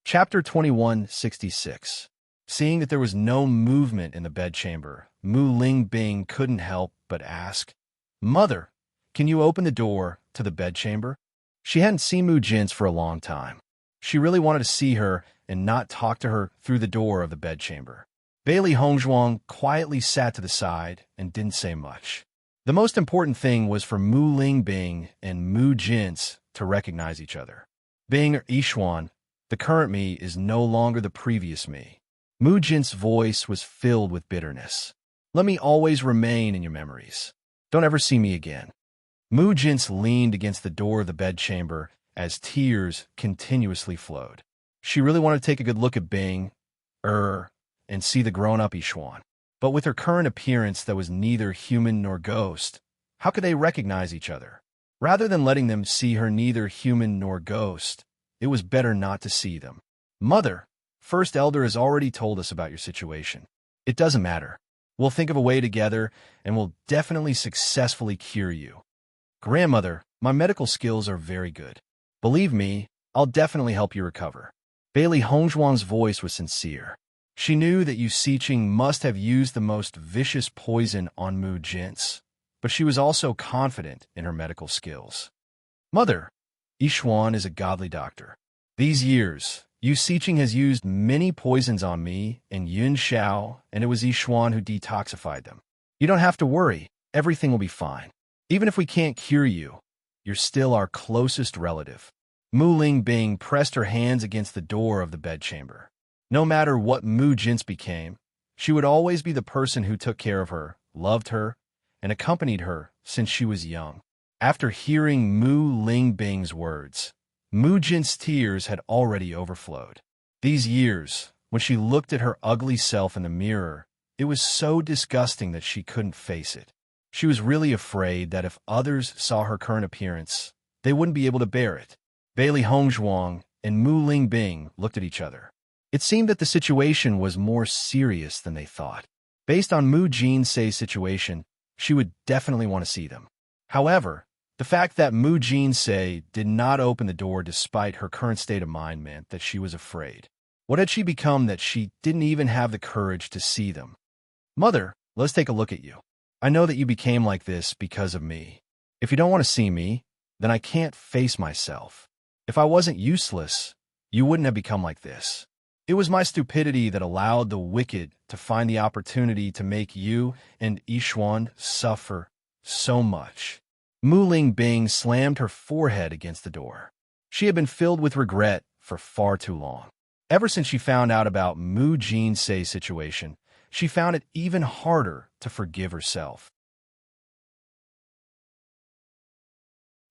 Chapter 2166. Seeing that there was no movement in the bedchamber, Mu Ling Bing couldn't help but ask, "Mother, can you open the door to the bedchamber?" She hadn't seen Mu Jin's for a long time. She really wanted to see her and not talk to her through the door of the bedchamber. Bailey Hongzhuang quietly sat to the side and didn't say much. The most important thing was for Mu Lingbing and Mu Jin's to recognize each other. Bing or Yixuan, the current me is no longer the previous me. Mu Jin's voice was filled with bitterness. Let me always remain in your memories. Don't ever see me again. Mu Jin's leaned against the door of the bedchamber as tears continuously flowed. She really wanted to take a good look at Bing, and see the grown-up Yixuan. But with her current appearance that was neither human nor ghost, how could they recognize each other? Rather than letting them see her neither human nor ghost, it was better not to see them. Mother, First Elder has already told us about your situation. It doesn't matter. We'll think of a way together, and we'll definitely successfully cure you. Grandmother, my medical skills are very good. Believe me, I'll definitely help you recover. Bailey Hongzhuang's voice was sincere. She knew that Yu Siqing must have used the most vicious poison on Mu Jin's, but she was also confident in her medical skills. Mother, Yixuan is a godly doctor. These years, Yu Siqing has used many poisons on me and Yun Xiao, and it was Yixuan who detoxified them. You don't have to worry. Everything will be fine. Even if we can't cure you, you're still our closest relative. Mu Lingbing pressed her hands against the door of the bedchamber. No matter what Mu Jin's became, she would always be the person who took care of her, loved her, and accompanied her since she was young. After hearing Mu Lingbing's words, Mu Jin's tears had already overflowed. These years, when she looked at her ugly self in the mirror, it was so disgusting that she couldn't face it. She was really afraid that if others saw her current appearance, they wouldn't be able to bear it. Bailey Hongzhuang and Mu Lingbing looked at each other. It seemed that the situation was more serious than they thought. Based on Mu Jin's situation, she would definitely want to see them. However, the fact that Mu Jin's did not open the door despite her current state of mind meant that she was afraid. What had she become that she didn't even have the courage to see them? Mother, let's take a look at you. I know that you became like this because of me. If you don't want to see me, then I can't face myself. If I wasn't useless, you wouldn't have become like this. It was my stupidity that allowed the wicked to find the opportunity to make you and Yixuan suffer so much. Mu Lingbing slammed her forehead against the door. She had been filled with regret for far too long. Ever since she found out about Mu Jin's situation, she found it even harder to forgive herself.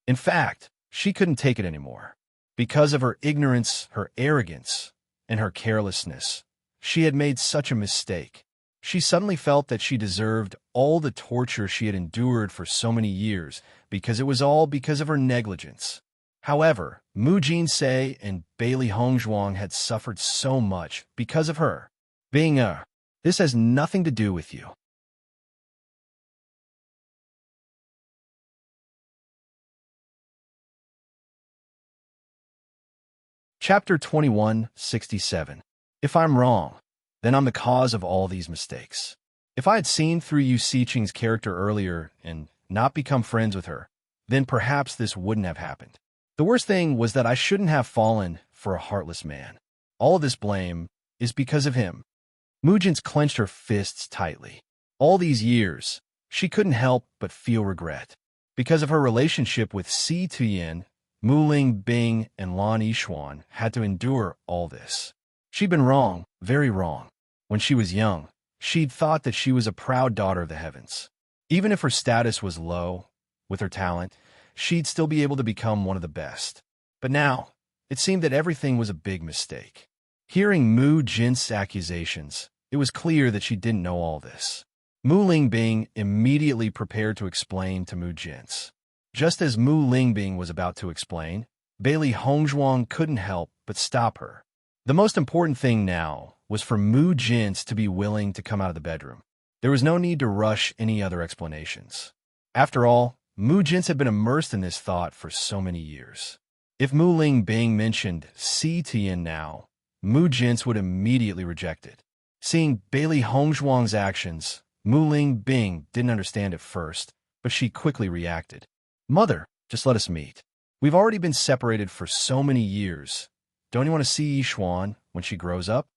In fact, she couldn't take it anymore. Because of her ignorance, her arrogance, and her carelessness, she had made such a mistake. She suddenly felt that she deserved all the torture she had endured for so many years because it was all because of her negligence. However, Mu Jin's and Bailey Hongzhuang had suffered so much because of her. This has nothing to do with you. Chapter 2167. If I'm wrong, then I'm the cause of all these mistakes. If I had seen through Yu Siqing's character earlier and not become friends with her, then perhaps this wouldn't have happened. The worst thing was that I shouldn't have fallen for a heartless man. All of this blame is because of him. Mu Jin's clenched her fists tightly. All these years, she couldn't help but feel regret. Because of her relationship with Si Tuyin, Mu Lingbing and Lan Yixuan had to endure all this. She'd been wrong, very wrong. When she was young, she'd thought that she was a proud daughter of the heavens. Even if her status was low, with her talent, she'd still be able to become one of the best. But now, it seemed that everything was a big mistake. Hearing Mu Jin's accusations, it was clear that she didn't know all this. Mu Lingbing immediately prepared to explain to Mu Jin's. Just as Mu Lingbing was about to explain, Bailey Hongzhuang couldn't help but stop her. The most important thing now was for Mu Jin's to be willing to come out of the bedroom. There was no need to rush any other explanations. After all, Mu Jin's had been immersed in this thought for so many years. If Mu Lingbing mentioned Si Tian now, Mu Jin's would immediately reject it. Seeing Bailey Hongzhuang's actions, Mu Lingbing didn't understand at first, but she quickly reacted. Mother, just let us meet. We've already been separated for so many years. Don't you want to see Yixuan when she grows up?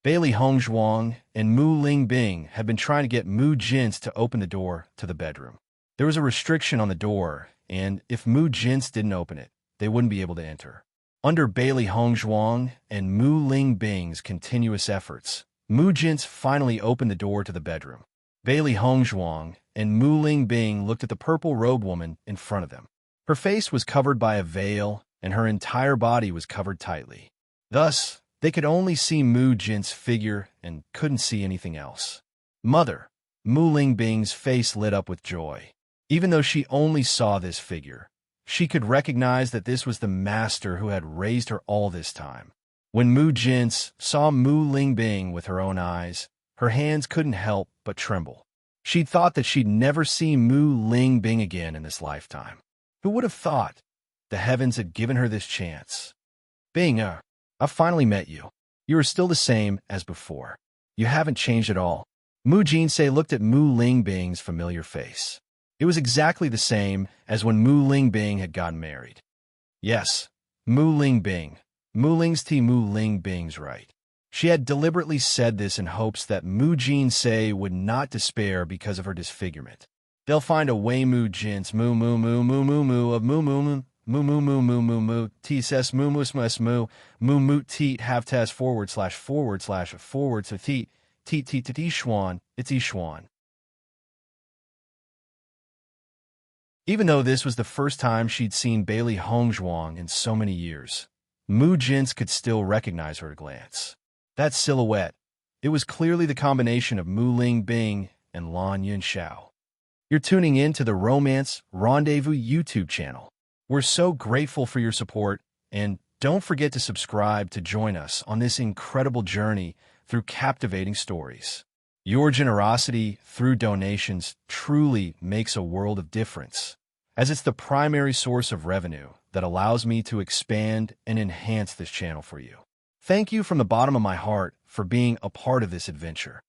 Bailey Hongzhuang and Mu Lingbing had been trying to get Mu Jin's to open the door to the bedroom. There was a restriction on the door, and if Mu Jin's didn't open it, they wouldn't be able to enter. Under Bailey Hongzhuang and Mu Lingbing's continuous efforts, Mu Jin's finally opened the door to the bedroom. Bailey Hongzhuang and Mu Lingbing looked at the purple-robed woman in front of them. Her face was covered by a veil, and her entire body was covered tightly. Thus, they could only see Mu Jin's figure and couldn't see anything else. Mother! Mu Lingbing's face lit up with joy. Even though she only saw this figure, she could recognize that this was the master who had raised her all this time. When Mu Jin saw Mu Lingbing with her own eyes, her hands couldn't help but tremble. She'd thought that she'd never see Mu Lingbing again in this lifetime. Who would have thought? The heavens had given her this chance. Bing, I've finally met you. You are still the same as before. You haven't changed at all. Mu Jinsei looked at Mu Lingbing's familiar face. It was exactly the same as when Mu Lingbing had gotten married. Yes, Mu Lingbing. Mu Lingbing's right. She had deliberately said this in hopes that Mu Jinsei would not despair because of her disfigurement. They'll find a way. Mu Jin's of mu t's mu moot teat have test / to teat Ishuan. It's Ishuan. Even though this was the first time she'd seen Bailey Hongzhuang in so many years, Mu Jin could still recognize her at a glance. That silhouette, it was clearly the combination of Mu Lingbing and Lan Yunxiao. You're tuning in to the Romance Rendezvous YouTube channel. We're so grateful for your support, and don't forget to subscribe to join us on this incredible journey through captivating stories. Your generosity through donations truly makes a world of difference, as it's the primary source of revenue that allows me to expand and enhance this channel for you. Thank you from the bottom of my heart for being a part of this adventure.